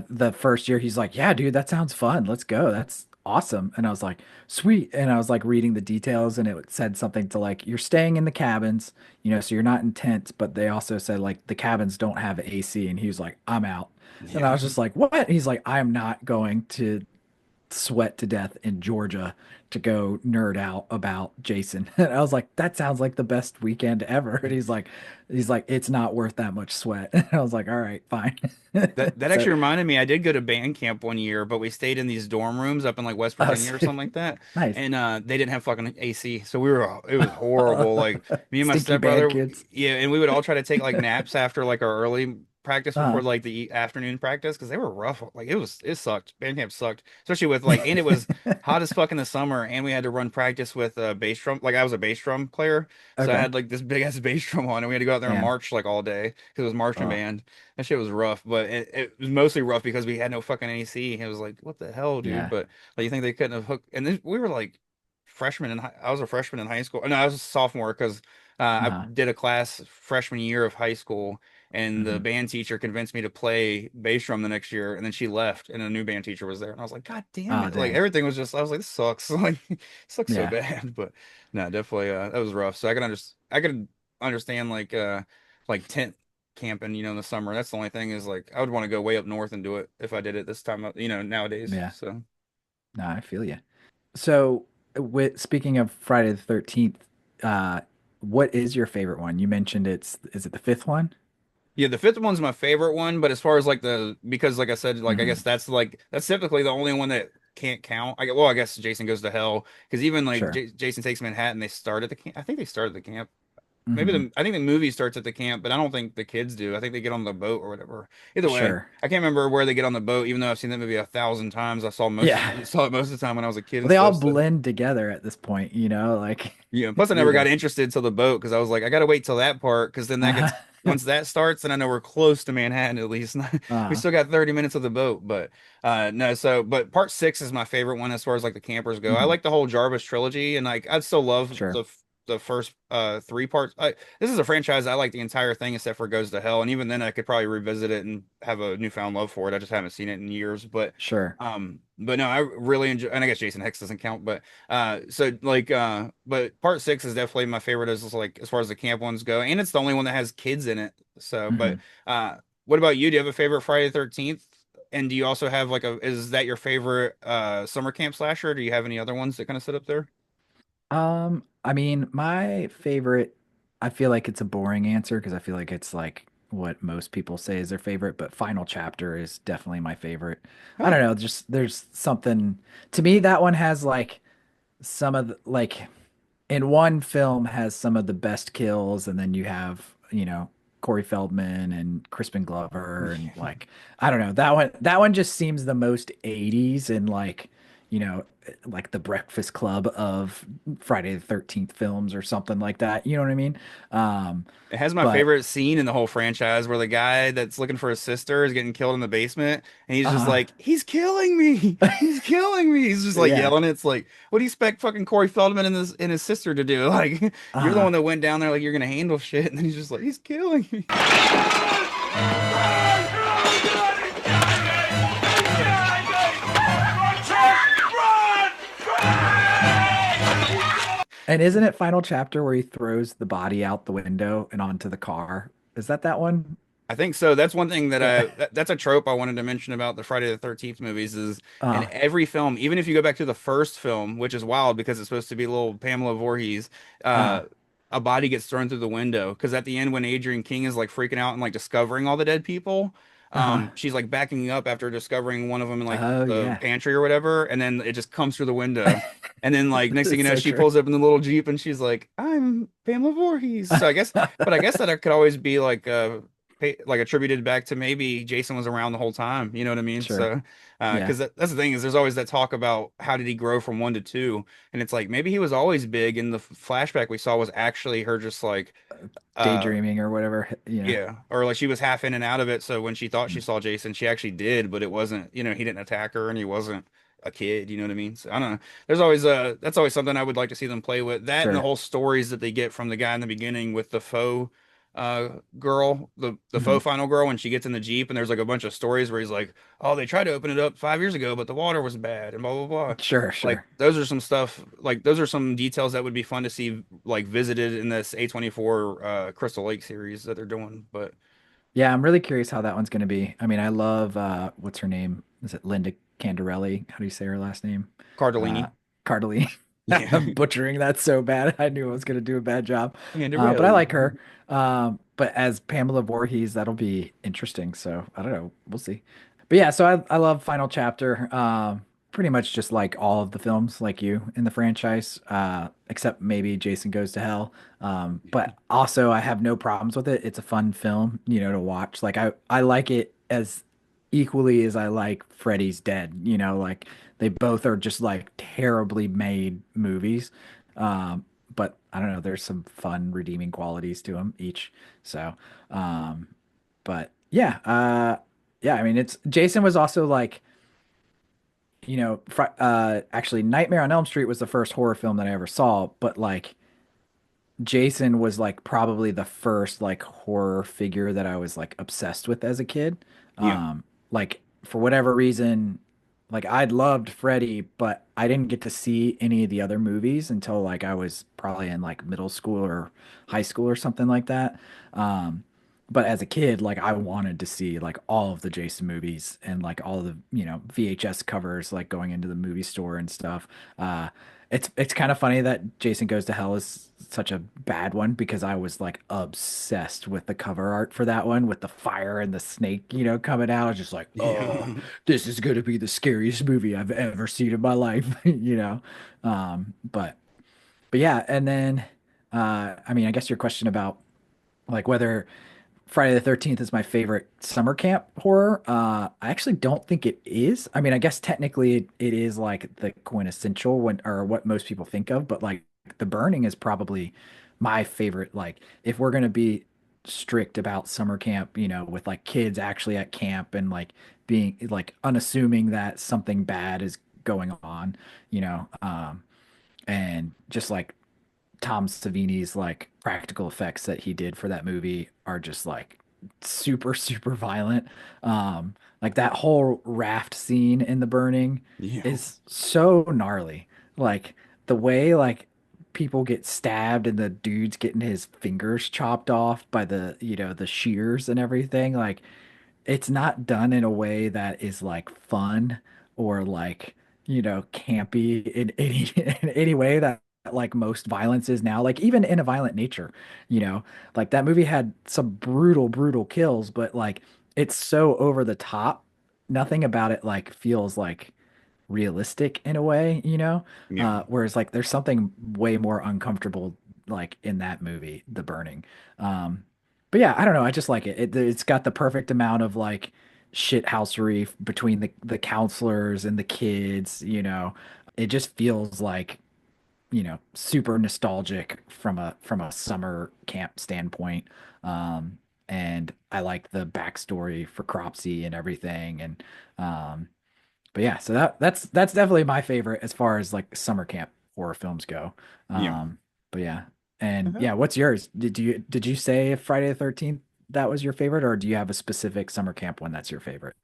[SPEAKER 5] the first year he's like, "Yeah, dude, that sounds fun. Let's go. That's awesome." And I was like, "Sweet." And I was like reading the details, and it said something to like, "You're staying in the cabins, so you're not in tents." But they also said like the cabins don't have AC, and he was like, "I'm out." And I
[SPEAKER 4] Yeah.
[SPEAKER 5] was just like, "What?" He's like, "I am not going to sweat to death in Georgia to go nerd out about Jason." And I was like, that sounds like the best weekend ever. And he's like, it's not worth that much sweat. And I was like, all right, fine.
[SPEAKER 4] That
[SPEAKER 5] So,
[SPEAKER 4] actually reminded me, I did go to band camp one year, but we stayed in these dorm rooms up in like West Virginia or something like that,
[SPEAKER 5] nice.
[SPEAKER 4] and they didn't have fucking AC, so it was horrible. Like me and my
[SPEAKER 5] Stinky band
[SPEAKER 4] stepbrother,
[SPEAKER 5] kids.
[SPEAKER 4] yeah, and we would all try to take like naps after like our early practice before
[SPEAKER 5] Uh,
[SPEAKER 4] like the afternoon practice because they were rough. Like it sucked. Band camp sucked, especially with like, and it was hot as fuck in the summer, and we had to run practice with a bass drum. Like I was a bass drum player, so I
[SPEAKER 5] okay.
[SPEAKER 4] had like this big ass bass drum on, and we had to go out there and
[SPEAKER 5] Man.
[SPEAKER 4] march like all day because it was marching
[SPEAKER 5] Oh,
[SPEAKER 4] band. That shit was rough, but it was mostly rough because we had no fucking AC. It was like, what the hell, dude?
[SPEAKER 5] yeah.
[SPEAKER 4] But like, you think they couldn't have hooked? And then we were like freshmen in I was a freshman in high school. No, I was a sophomore because I
[SPEAKER 5] Uh-huh.
[SPEAKER 4] did a class freshman year of high school, and the
[SPEAKER 5] hmm
[SPEAKER 4] band teacher convinced me to play bass drum the next year, and then she left, and a new band teacher was there, and I was like, God damn
[SPEAKER 5] Oh,
[SPEAKER 4] it! Like
[SPEAKER 5] dang.
[SPEAKER 4] everything was just, I was like, this sucks, like it sucks so
[SPEAKER 5] Yeah.
[SPEAKER 4] bad. But no, definitely, that was rough. So I could understand like tent camping, in the summer. That's the only thing is like I would want to go way up north and do it if I did it this time, nowadays.
[SPEAKER 5] Yeah.
[SPEAKER 4] So
[SPEAKER 5] No, I feel you. So, speaking of Friday the 13th, uh, what is your favorite one? You mentioned is it the fifth one?
[SPEAKER 4] yeah, the fifth one's my favorite one, but as far as like because like I said, like I
[SPEAKER 5] hmm
[SPEAKER 4] guess that's typically the only one that can't count. I guess Jason Goes to Hell because even like
[SPEAKER 5] Sure.
[SPEAKER 4] Jason Takes Manhattan, they start at the camp. I think they started the camp.
[SPEAKER 5] hmm
[SPEAKER 4] I think the movie starts at the camp, but I don't think the kids do. I think they get on the boat or whatever. Either way,
[SPEAKER 5] Sure.
[SPEAKER 4] I can't remember where they get on the boat, even though I've seen that movie 1,000 times.
[SPEAKER 5] Yeah.
[SPEAKER 4] Saw it most of the time when I was a kid
[SPEAKER 5] Well,
[SPEAKER 4] and
[SPEAKER 5] they all
[SPEAKER 4] stuff. So
[SPEAKER 5] blend together at this point, like
[SPEAKER 4] yeah. Plus,
[SPEAKER 5] it's
[SPEAKER 4] I never
[SPEAKER 5] really
[SPEAKER 4] got interested till the boat because I was like, I gotta wait till that part because then that
[SPEAKER 5] uh,
[SPEAKER 4] gets once that starts, then I know we're close to Manhattan at least. We
[SPEAKER 5] uh,
[SPEAKER 4] still got 30 minutes of the boat, but no. So, but part 6 is my favorite one as far as like the campers go. I
[SPEAKER 5] mhm,
[SPEAKER 4] like the whole Jarvis trilogy, and like I'd still love
[SPEAKER 5] sure.
[SPEAKER 4] the first 3 parts. This is a franchise I like the entire thing except for Goes to Hell, and even then I could probably revisit it and have a newfound love for it. I just haven't seen it in years,
[SPEAKER 5] Sure.
[SPEAKER 4] but no, I really enjoy, and I guess Jason Hicks doesn't count, but but part 6 is definitely my favorite as like as far as the camp ones go, and it's the only one that has kids in it. So, but
[SPEAKER 5] hmm
[SPEAKER 4] uh, what about you? Do you have a favorite Friday the 13th? And do you also have like is that your favorite summer camp slasher? Or do you have any other ones that kind of sit up there?
[SPEAKER 5] I mean, my favorite, I feel like it's a boring answer because I feel like it's like what most people say is their favorite, but Final Chapter is definitely my favorite. I don't
[SPEAKER 4] Oh,
[SPEAKER 5] know, just there's something to me that one has like some of the, like in one film has some of the best kills, and then you have, Corey Feldman and Crispin Glover, and like I don't know, that one just seems the most 80s and you know, like the Breakfast Club of Friday the 13th films or something like that. You know what I mean? Um,
[SPEAKER 4] it has my
[SPEAKER 5] but
[SPEAKER 4] favorite scene in the whole franchise where the guy that's looking for his sister is getting killed in the basement, and he's just
[SPEAKER 5] uh
[SPEAKER 4] like, "He's killing me! He's killing me!" He's just like
[SPEAKER 5] yeah.
[SPEAKER 4] yelling. It's like, what do you expect fucking Corey Feldman and his sister to do? Like, you're the
[SPEAKER 5] Uh
[SPEAKER 4] one that went down there like you're gonna handle shit, and then he's just like, "He's killing me."
[SPEAKER 5] and isn't it Final Chapter where he throws the body out the window and onto the car? Is that one?
[SPEAKER 4] I think so. That's one thing that
[SPEAKER 5] Yeah.
[SPEAKER 4] that's a trope I wanted to mention about the Friday the 13th movies is in
[SPEAKER 5] Uh,
[SPEAKER 4] every film, even if you go back to the first film, which is wild because it's supposed to be little Pamela Voorhees,
[SPEAKER 5] uh,
[SPEAKER 4] uh, a body gets thrown through the window. Because at the end, when Adrian King is like freaking out and like discovering all the dead people,
[SPEAKER 5] uh-huh.
[SPEAKER 4] she's like backing up after discovering one of them in like
[SPEAKER 5] Oh
[SPEAKER 4] the
[SPEAKER 5] yeah.
[SPEAKER 4] pantry or whatever, and then it just comes through the window. And then like next thing you
[SPEAKER 5] It's
[SPEAKER 4] know,
[SPEAKER 5] so
[SPEAKER 4] she
[SPEAKER 5] true.
[SPEAKER 4] pulls up in the little Jeep and she's like, "I'm Pamela Voorhees." So I guess, but I guess that it could always be like attributed back to maybe Jason was around the whole time. You know what I mean?
[SPEAKER 5] Sure.
[SPEAKER 4] So,
[SPEAKER 5] Yeah.
[SPEAKER 4] because that's the thing is there's always that talk about how did he grow from one to two, and it's like maybe he was always big, and the flashback we saw was actually her just like, uh,
[SPEAKER 5] Daydreaming or whatever,
[SPEAKER 4] yeah, or like she was half in and out of it. So when she thought she saw Jason, she actually did, but it wasn't, he didn't attack her, and he wasn't a kid. You know what I mean? So I don't know. There's always that's always something I would like to see them play with. That and the
[SPEAKER 5] Sure.
[SPEAKER 4] whole stories that they get from the guy in the beginning with the faux girl, the
[SPEAKER 5] Hmm.
[SPEAKER 4] faux final girl when she gets in the Jeep, and there's like a bunch of stories where he's like, oh, they tried to open it up 5 years ago, but the water was bad and blah blah blah.
[SPEAKER 5] Sure,
[SPEAKER 4] Like
[SPEAKER 5] sure.
[SPEAKER 4] those are some stuff, like those are some details that would be fun to see like visited in this A24 Crystal Lake series that they're doing. But
[SPEAKER 5] Yeah, I'm really curious how that one's going to be. I mean, I love what's her name? Is it Linda Candarelli? How do you say her last name? Uh
[SPEAKER 4] Cardellini.
[SPEAKER 5] Cardellini.
[SPEAKER 4] Yeah.
[SPEAKER 5] I'm butchering that so bad. I knew I was going to do a bad job.
[SPEAKER 4] And
[SPEAKER 5] But I
[SPEAKER 4] really.
[SPEAKER 5] like her. But as Pamela Voorhees, that'll be interesting. So I don't know. We'll see. But yeah, so I love Final Chapter. Pretty much just like all of the films like you in the franchise, except maybe Jason Goes to Hell. But also I have no problems with it. It's a fun film, to watch. Like I like it as equally as I like Freddy's Dead, like they both are just like terribly made movies. But I don't know, there's some fun redeeming qualities to them each. So, um, but yeah, yeah, I mean, it's Jason was also like, actually Nightmare on Elm Street was the first horror film that I ever saw, but like Jason was like probably the first like horror figure that I was like obsessed with as a kid.
[SPEAKER 4] Yeah.
[SPEAKER 5] Like for whatever reason, like I'd loved Freddy, but I didn't get to see any of the other movies until like I was probably in like middle school or high school or something like that. Um, but as a kid, like I wanted to see like all of the Jason movies and like all of the, VHS covers like going into the movie store and stuff. It's kind of funny that Jason Goes to Hell is such a bad one because I was like obsessed with the cover art for that one with the fire and the snake, coming out. I was just like, oh,
[SPEAKER 4] Yeah.
[SPEAKER 5] this is gonna be the scariest movie I've ever seen in my life, But yeah, and then I mean, I guess your question about like whether Friday the 13th is my favorite summer camp horror. I actually don't think it is. I mean, I guess technically it is like the quintessential one or what most people think of, but like The Burning is probably my favorite. Like, if we're gonna be strict about summer camp, with like kids actually at camp and like being like unassuming that something bad is going on, and just like Tom Savini's like practical effects that he did for that movie are just like super, super violent. Like that whole raft scene in The Burning
[SPEAKER 4] Yeah.
[SPEAKER 5] is so gnarly. Like the way like people get stabbed and the dude's getting his fingers chopped off by the shears and everything. Like it's not done in a way that is like fun or like campy in any in any way that like most violence is now, like even in a violent nature, you know like that movie had some brutal kills, but like it's so over the top, nothing about it like feels like realistic in a way,
[SPEAKER 4] Yeah.
[SPEAKER 5] whereas like there's something way more uncomfortable like in that movie, The Burning. um but yeah, I don't know, I just like it. It's got the perfect amount of like shithousery between the counselors and the kids, it just feels like super nostalgic from a summer camp standpoint. And I like the backstory for Cropsy and everything. And but yeah, so that's definitely my favorite as far as like summer camp horror films go.
[SPEAKER 4] Yeah.
[SPEAKER 5] But yeah. And
[SPEAKER 4] Uh-huh.
[SPEAKER 5] yeah, what's yours? Did you say Friday the 13th that was your favorite, or do you have a specific summer camp one that's your favorite?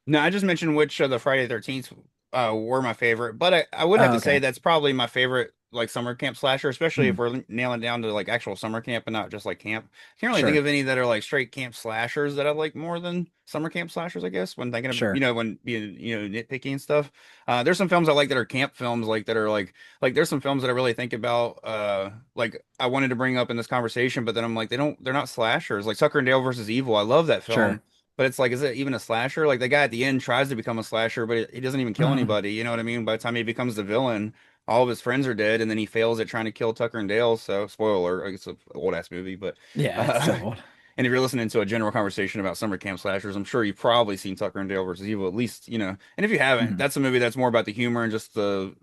[SPEAKER 4] No, I just mentioned which of the Friday the 13th were my favorite, but I would have
[SPEAKER 5] Oh,
[SPEAKER 4] to say
[SPEAKER 5] okay.
[SPEAKER 4] that's probably my favorite like summer camp slasher, especially if
[SPEAKER 5] Mm,
[SPEAKER 4] we're nailing down to like actual summer camp and not just like camp. Can't really think
[SPEAKER 5] sure,
[SPEAKER 4] of any that are like straight camp slashers that I like more than summer camp slashers, I guess, when thinking of,
[SPEAKER 5] sure,
[SPEAKER 4] when being, nitpicky and stuff. There's some films I like that are camp films, like that are like there's some films that I really think about, like I wanted to bring up in this conversation, but then I'm like, they're not slashers. Like Tucker and Dale versus Evil. I love that film.
[SPEAKER 5] sure.
[SPEAKER 4] But it's like, is it even a slasher? Like the guy at the end tries to become a slasher, but he doesn't even kill
[SPEAKER 5] Mm,
[SPEAKER 4] anybody. You know what I mean? By the time he becomes the villain, all of his friends are dead, and then he fails at trying to kill Tucker and Dale. So, spoiler alert, it's an old ass movie, but
[SPEAKER 5] yeah, it's
[SPEAKER 4] uh,
[SPEAKER 5] so old.
[SPEAKER 4] and if you're listening to a general conversation about summer camp slashers, I'm sure you've probably seen Tucker and Dale versus Evil, at least, And if you haven't,
[SPEAKER 5] Hmm.
[SPEAKER 4] that's a movie that's more about the humor and just the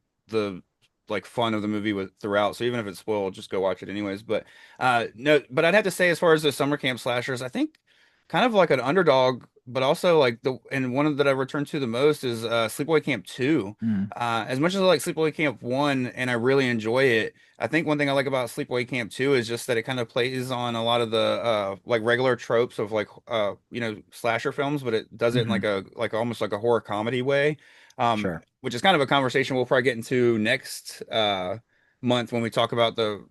[SPEAKER 4] like fun of the movie with throughout. So even if it's spoiled, just go watch it anyways. But no, but I'd have to say as far as the summer camp slashers, I think kind of like an underdog, but also like and one that I return to the most is Sleepaway Camp 2.
[SPEAKER 5] Mm,
[SPEAKER 4] As much as I like Sleepaway Camp 1 and I really enjoy it, I think one thing I like about Sleepaway Camp 2 is just that it kind of plays on a lot of the like regular tropes of like slasher films, but it does it in
[SPEAKER 5] hmm.
[SPEAKER 4] like almost like a horror comedy way.
[SPEAKER 5] Sure.
[SPEAKER 4] Which is kind of a conversation we'll probably get into next month when we talk about the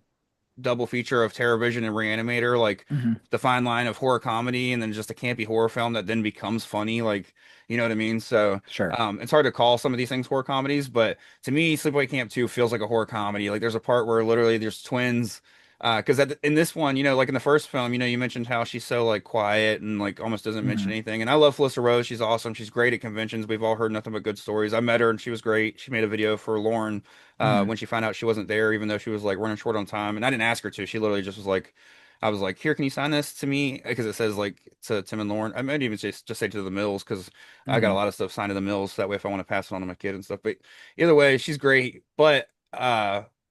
[SPEAKER 4] double feature of TerrorVision and Reanimator, like
[SPEAKER 5] Hmm.
[SPEAKER 4] the fine line of horror comedy and then just a campy horror film that then becomes funny, like you know what I mean? So
[SPEAKER 5] Sure.
[SPEAKER 4] it's hard to call some of these things horror comedies, but to me, Sleepaway Camp 2 feels like a horror comedy. Like there's a part where literally there's twins. Because in this one, like in the first film, you mentioned how she's so like quiet and like almost doesn't mention
[SPEAKER 5] Hmm.
[SPEAKER 4] anything. And I love Felissa Rose. She's awesome. She's great at conventions. We've all heard nothing but good stories. I met her and she was great. She made a video for Lauren
[SPEAKER 5] Hmm.
[SPEAKER 4] when she found out she wasn't there, even though she was like running short on time. And I didn't ask her to. She literally just was like, I was like, here, can you sign this to me? Because it says like to Tim and Lauren. I might even just say to the Mills because I got a
[SPEAKER 5] Hmm.
[SPEAKER 4] lot of stuff signed to the Mills. So that way, if I want to pass it on to my kid and stuff. But either way, she's great. But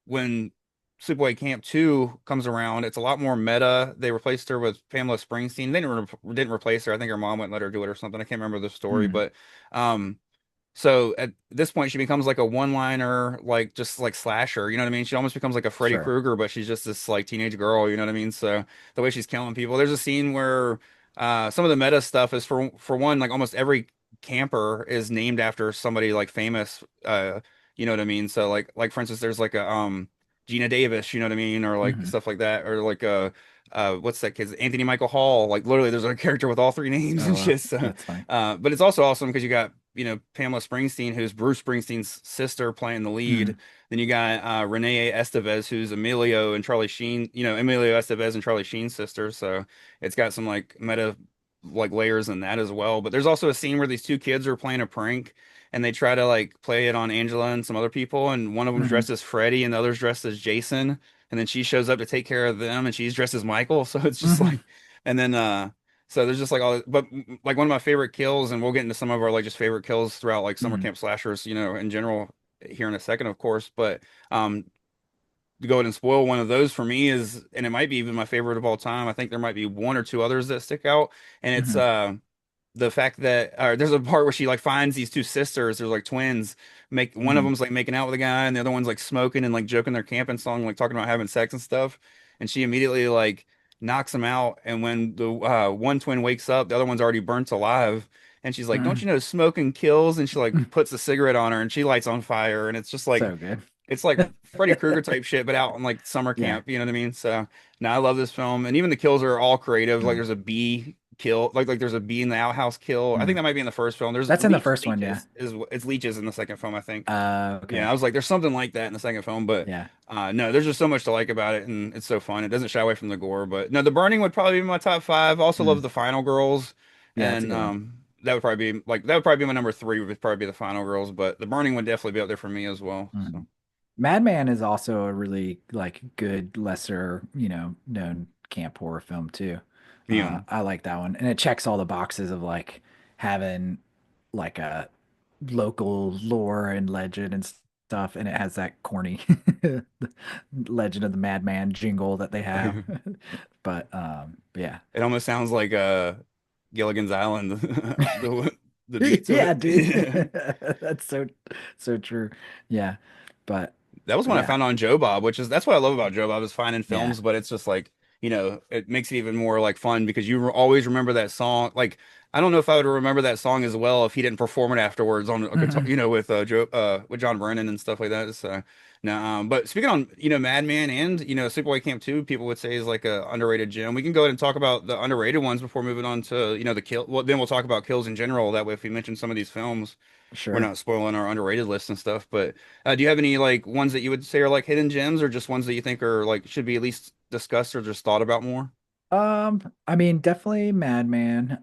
[SPEAKER 4] when Sleepaway Camp 2 comes around, it's a lot more meta. They replaced her with Pamela Springsteen. They didn't replace her. I think her mom wouldn't let her do it or something. I can't remember the story,
[SPEAKER 5] Hmm.
[SPEAKER 4] but um so at this point, she becomes like a one-liner, like just like slasher. You know what I mean? She almost becomes like a Freddy
[SPEAKER 5] Sure.
[SPEAKER 4] Krueger, but she's just this like teenage girl. You know what I mean? So the way she's killing people, there's a scene where some of the meta stuff is for one, like almost every camper is named after somebody like famous. You know what I mean? So like for instance, there's like a Gina Davis. You know what I mean? Or like
[SPEAKER 5] Hmm.
[SPEAKER 4] stuff like that, or like a what's that kid's Anthony Michael Hall? Like literally, there's a character with all three names
[SPEAKER 5] Oh,
[SPEAKER 4] and shit. So
[SPEAKER 5] that's funny.
[SPEAKER 4] but it's also awesome because you got, Pamela Springsteen, who's Bruce Springsteen's sister, playing the
[SPEAKER 5] Hmm.
[SPEAKER 4] lead. Then you got Renee Estevez, who's Emilio and Charlie Sheen, Emilio Estevez and Charlie Sheen's sister. So it's got some like meta like layers in that as well. But there's also a scene where these two kids are playing a prank and they try to like play it on Angela and some other people, and one of them's
[SPEAKER 5] Hmm.
[SPEAKER 4] dressed as Freddy and the other's dressed as Jason. And then she shows up to take care of them and she's dressed as Michael. So it's just
[SPEAKER 5] Hmm.
[SPEAKER 4] like, and then so there's just like all, but like one of my favorite kills, and we'll get into some of our like just favorite kills throughout like summer
[SPEAKER 5] Hmm.
[SPEAKER 4] camp slashers, in general here in a second, of course. But to go ahead and spoil one of those for me is, and it might be even my favorite of all time. I think there might be one or two others that stick out, and it's
[SPEAKER 5] Hmm.
[SPEAKER 4] the fact that there's a part where she like finds these two sisters, there's like twins, make one of
[SPEAKER 5] Hmm.
[SPEAKER 4] them's like making out with a guy and the other one's like smoking and like joking their camping song, like talking about having sex and stuff, and she immediately like knocks him out, and when the one twin wakes up, the other one's already burnt alive, and she's like, don't
[SPEAKER 5] Hmm.
[SPEAKER 4] you know smoking kills? And she like puts a cigarette on her and she lights on fire, and it's just like
[SPEAKER 5] So good.
[SPEAKER 4] it's like Freddy Krueger type shit, but out in like summer
[SPEAKER 5] Yeah.
[SPEAKER 4] camp. You know what I mean? So now I love this film, and even the kills are all creative. Like
[SPEAKER 5] Mm.
[SPEAKER 4] there's a bee kill, like there's a bee in the outhouse kill. I think
[SPEAKER 5] Mm.
[SPEAKER 4] that might be in the first film. There's
[SPEAKER 5] That's in the first one, yeah.
[SPEAKER 4] it's leeches in the second film, I think. Yeah,
[SPEAKER 5] Okay.
[SPEAKER 4] I was like, there's something like that in the second film, but
[SPEAKER 5] Yeah.
[SPEAKER 4] no, there's just so much to like about it, and it's so fun. It doesn't shy away from the gore, but no, The Burning would probably be my top five. I also love
[SPEAKER 5] Mm.
[SPEAKER 4] The Final Girls,
[SPEAKER 5] Yeah, that's a
[SPEAKER 4] and
[SPEAKER 5] good one.
[SPEAKER 4] that would probably be my number three. Would probably be The Final Girls, but The Burning would definitely be up there for me as well. So
[SPEAKER 5] Mm. Madman is also a really like good lesser, known camp horror film too.
[SPEAKER 4] yeah.
[SPEAKER 5] I like that one, and it checks all the boxes of like having like a local lore and legend and stuff, and it has that corny Legend of the Madman jingle that they have. But yeah.
[SPEAKER 4] It almost sounds like Gilligan's Island, the beat to
[SPEAKER 5] Yeah, dude.
[SPEAKER 4] it.
[SPEAKER 5] That's so true. Yeah. But
[SPEAKER 4] That was
[SPEAKER 5] but
[SPEAKER 4] when I
[SPEAKER 5] yeah.
[SPEAKER 4] found on Joe Bob, that's what I love about Joe Bob is finding
[SPEAKER 5] Yeah.
[SPEAKER 4] films, but it's just like it makes it even more like fun because always remember that song. Like, I don't know if I would remember that song as well if he didn't perform it afterwards on a guitar,
[SPEAKER 5] Mhm.
[SPEAKER 4] with with John Brennan and stuff like that. So, no, but speaking on, Madman and, Sleepaway Camp 2, people would say is like a underrated gem. We can go ahead and talk about the underrated ones before moving on to, the kill. Well, then we'll talk about kills in general. That way, if we mention some of these films, we're
[SPEAKER 5] Sure.
[SPEAKER 4] not spoiling our underrated list and stuff. But do you have any like ones that you would say are like hidden gems, or just ones that you think are like should be at least discussed or just thought about more?
[SPEAKER 5] I mean, definitely Madman.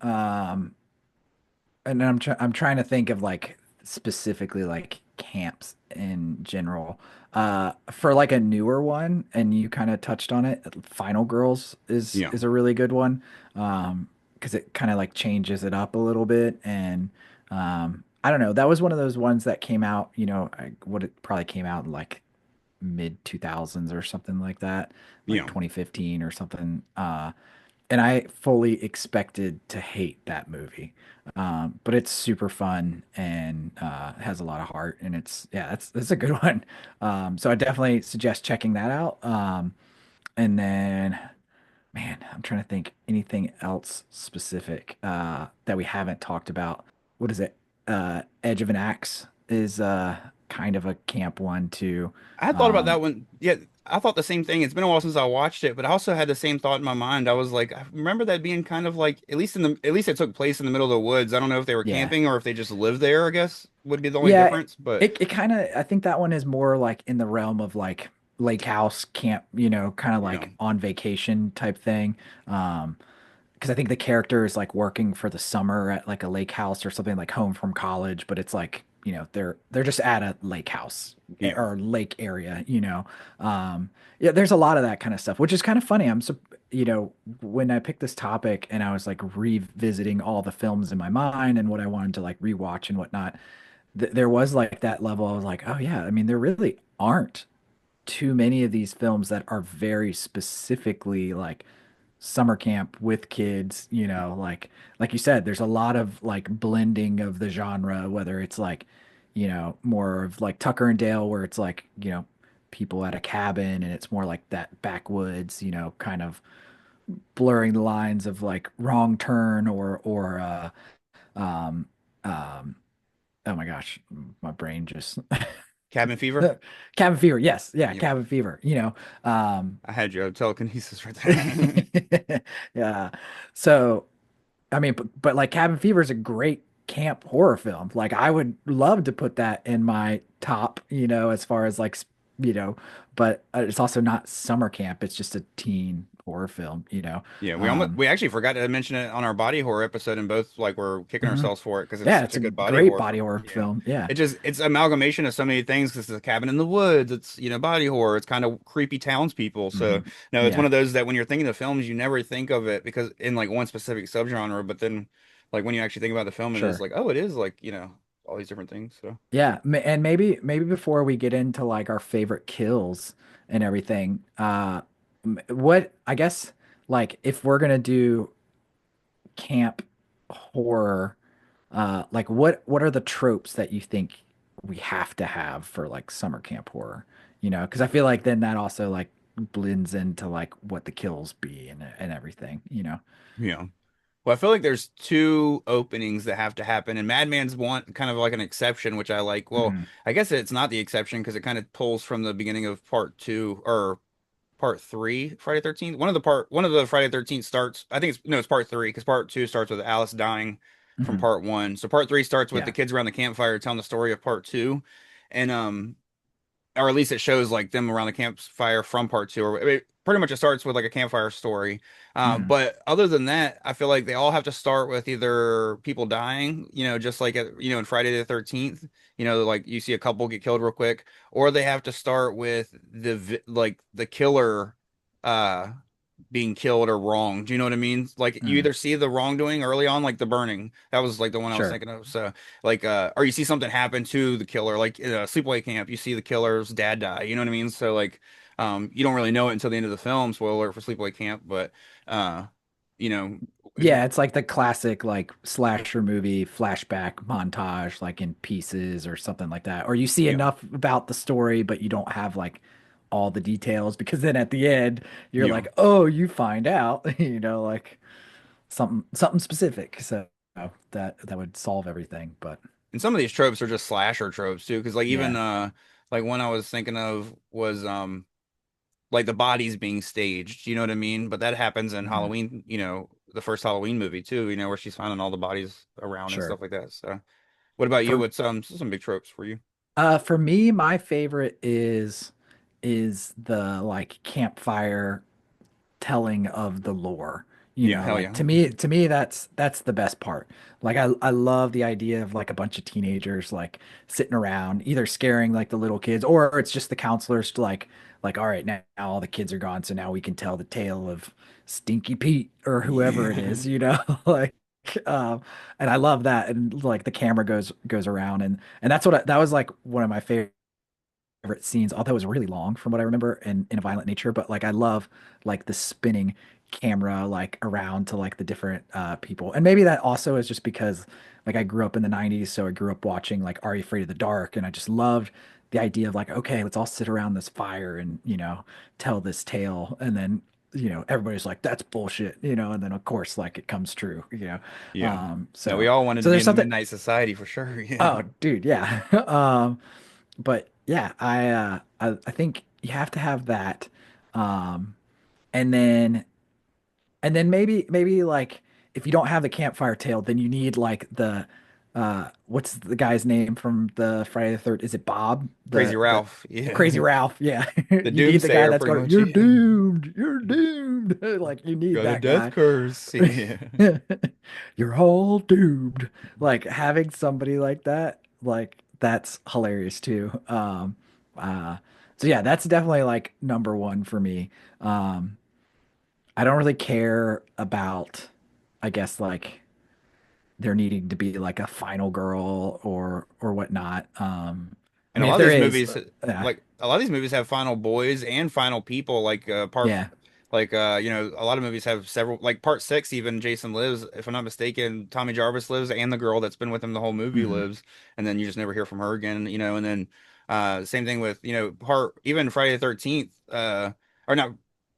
[SPEAKER 5] And I'm trying to think of like specifically like camps in general. For like a newer one, and you kind of touched on it, Final Girls is
[SPEAKER 4] Yeah,
[SPEAKER 5] is a really good one. Because it kind of like changes it up a little bit, and I don't know, that was one of those ones that came out, what it probably came out in like mid 2000s or something like that, like
[SPEAKER 4] yeah.
[SPEAKER 5] 2015 or something. And I fully expected to hate that movie. But it's super fun and has a lot of heart, and yeah, that's a good one. So I definitely suggest checking that out. And then, man, I'm trying to think anything else specific that we haven't talked about. What is it? Edge of an Axe is kind of a camp one too.
[SPEAKER 4] I had thought about
[SPEAKER 5] Um,
[SPEAKER 4] that one. Yeah, I thought the same thing. It's been a while since I watched it, but I also had the same thought in my mind. I was like, I remember that being kind of like, at least it took place in the middle of the woods. I don't know if they were
[SPEAKER 5] yeah.
[SPEAKER 4] camping or if they just lived there, I guess would be the only
[SPEAKER 5] Yeah,
[SPEAKER 4] difference. But
[SPEAKER 5] it kind of, I think that one is more like in the realm of like lake house camp, kind of
[SPEAKER 4] yeah,
[SPEAKER 5] like on vacation type thing. Because I think the character is like working for the summer at like a lake house or something, like home from college, but it's like, they're just at a lake house
[SPEAKER 4] yeah.
[SPEAKER 5] or lake area, yeah, there's a lot of that kind of stuff, which is kind of funny. You know, when I picked this topic and I was like revisiting all the films in my mind and what I wanted to like rewatch and whatnot, there was like that level. I was like, oh yeah, I mean, there really aren't too many of these films that are very specifically like summer camp with kids, like you said, there's a lot of like blending of the genre, whether it's like, more of like Tucker and Dale, where it's like, people at a cabin and it's more like that backwoods, kind of blurring the lines of like wrong turn or um um oh my gosh, my brain just
[SPEAKER 4] Cabin Fever.
[SPEAKER 5] Cabin Fever. Yes, yeah,
[SPEAKER 4] Yeah,
[SPEAKER 5] Cabin Fever. Um,
[SPEAKER 4] I had your telekinesis right there.
[SPEAKER 5] yeah. So, I mean, but like Cabin Fever is a great camp horror film. Like I would love to put that in my top, as far as like, you know, but it's also not summer camp. It's just a teen horror film.
[SPEAKER 4] Yeah,
[SPEAKER 5] Um,
[SPEAKER 4] we actually forgot to mention it on our body horror episode, and both like we're kicking
[SPEAKER 5] mhm.
[SPEAKER 4] ourselves for it because it's
[SPEAKER 5] Yeah,
[SPEAKER 4] such
[SPEAKER 5] it's
[SPEAKER 4] a
[SPEAKER 5] a
[SPEAKER 4] good body
[SPEAKER 5] great
[SPEAKER 4] horror
[SPEAKER 5] body
[SPEAKER 4] film.
[SPEAKER 5] horror
[SPEAKER 4] Yeah,
[SPEAKER 5] film. Yeah.
[SPEAKER 4] it's amalgamation of so many things. 'Cause it's a cabin in the woods. It's body horror. It's kind of creepy townspeople. So
[SPEAKER 5] Mhm.
[SPEAKER 4] no, it's one
[SPEAKER 5] Yeah,
[SPEAKER 4] of those that when you're thinking of films, you never think of it because in like one specific subgenre, but then like when you actually think about the film, it is
[SPEAKER 5] sure.
[SPEAKER 4] like, oh, it is like all these different things. So
[SPEAKER 5] Yeah, and maybe before we get into like our favorite kills and everything, what I guess like if we're gonna do camp horror, like what are the tropes that you think we have to have for like summer camp horror? Because I feel like then that also like blends into like what the kills be and everything.
[SPEAKER 4] yeah. Well, I feel like there's two openings that have to happen, and Madman's one kind of like an exception, which I like. Well,
[SPEAKER 5] Mhm.
[SPEAKER 4] I guess it's not the exception because it kind of pulls from the beginning of part two or part three, Friday 13th. One of the Friday 13th starts. I think it's no, it's part three because part two starts with Alice dying from
[SPEAKER 5] Mhm.
[SPEAKER 4] part one. So part three starts with the
[SPEAKER 5] Yeah,
[SPEAKER 4] kids around the campfire telling the story of part two, and or at least it shows like them around the campfire from part two. Or pretty much it starts with like a campfire story.
[SPEAKER 5] Mhm.
[SPEAKER 4] But other than that, I feel like they all have to start with either people dying, just like in Friday the 13th, like you see a couple get killed real quick, or they have to start with like the killer uh being killed or wronged. Do you know what I mean? Like you
[SPEAKER 5] Mhm.
[SPEAKER 4] either see the wrongdoing early on, like the burning. That was like the one I was
[SPEAKER 5] Sure.
[SPEAKER 4] thinking of. So like or you see something happen to the killer, like in a sleepaway camp, you see the killer's dad die. You know what I mean? So like you don't really know it until the end of the film. Spoiler alert for sleepaway camp, but uh you know, if
[SPEAKER 5] Yeah, it's like the classic like slasher movie flashback montage, like in pieces or something like that. Or you see
[SPEAKER 4] yeah.
[SPEAKER 5] enough about the story, but you don't have like all the details because then at the end you're
[SPEAKER 4] Yeah.
[SPEAKER 5] like, oh, you find out, like something specific. So that would solve everything. But
[SPEAKER 4] And some of these tropes are just slasher tropes too, because like even
[SPEAKER 5] yeah.
[SPEAKER 4] like one I was thinking of was like the bodies being staged, you know what I mean? But that happens in
[SPEAKER 5] Mhm.
[SPEAKER 4] Halloween, the first Halloween movie too, where she's finding all the bodies around and
[SPEAKER 5] Sure.
[SPEAKER 4] stuff like that. So what about you?
[SPEAKER 5] For
[SPEAKER 4] What's some big tropes for you?
[SPEAKER 5] for me, my favorite is the like campfire telling of the lore.
[SPEAKER 4] Yeah, hell
[SPEAKER 5] Like
[SPEAKER 4] yeah.
[SPEAKER 5] to me that's the best part. Like I love the idea of like a bunch of teenagers like sitting around either scaring like the little kids or it's just the counselors to like all right, now all the kids are gone, so now we can tell the tale of Stinky Pete or whoever it
[SPEAKER 4] Yeah.
[SPEAKER 5] is, like um and I love that, and like the camera goes around, and that's that was like one of my favorite scenes, although it was really long from what I remember in a violent nature. But like I love like the spinning camera like around to like the different people. And maybe that also is just because like I grew up in the 90s, so I grew up watching like Are You Afraid of the Dark? And I just loved the idea of like, okay, let's all sit around this fire and, tell this tale. And then, everybody's like, that's bullshit, and then of course like it comes true,
[SPEAKER 4] Yeah. No, we
[SPEAKER 5] So
[SPEAKER 4] all wanted to
[SPEAKER 5] so
[SPEAKER 4] be
[SPEAKER 5] there's
[SPEAKER 4] in the
[SPEAKER 5] something.
[SPEAKER 4] Midnight Society for sure. Yeah.
[SPEAKER 5] Oh, dude, yeah. But yeah, I think you have to have that. Um, and then maybe like if you don't have the campfire tale, then you need like the what's the guy's name from the Friday the Third? Is it Bob?
[SPEAKER 4] Crazy
[SPEAKER 5] The
[SPEAKER 4] Ralph. Yeah.
[SPEAKER 5] Crazy Ralph. Yeah.
[SPEAKER 4] The
[SPEAKER 5] You need the guy
[SPEAKER 4] doomsayer
[SPEAKER 5] that's
[SPEAKER 4] pretty
[SPEAKER 5] going,
[SPEAKER 4] much.
[SPEAKER 5] you're
[SPEAKER 4] Yeah.
[SPEAKER 5] doomed. You're doomed. Like you need
[SPEAKER 4] Got a
[SPEAKER 5] that
[SPEAKER 4] death
[SPEAKER 5] guy.
[SPEAKER 4] curse. Yeah.
[SPEAKER 5] You're all doomed. Like having somebody like that, like that's hilarious too. Uh, so yeah, that's definitely like number one for me. Um, I don't really care about, I guess like there needing to be like a final girl or whatnot. I
[SPEAKER 4] And a
[SPEAKER 5] mean,
[SPEAKER 4] lot
[SPEAKER 5] if
[SPEAKER 4] of
[SPEAKER 5] there
[SPEAKER 4] these
[SPEAKER 5] is,
[SPEAKER 4] movies, like a lot of these movies have final boys and final people. Like
[SPEAKER 5] yeah.
[SPEAKER 4] a lot of movies have several. Like part six, even Jason lives. If I'm not mistaken, Tommy Jarvis lives, and the girl that's been with him the whole movie
[SPEAKER 5] Mhm.
[SPEAKER 4] lives. And then you just never hear from her again. And then same thing with part even Friday the 13th. Or not.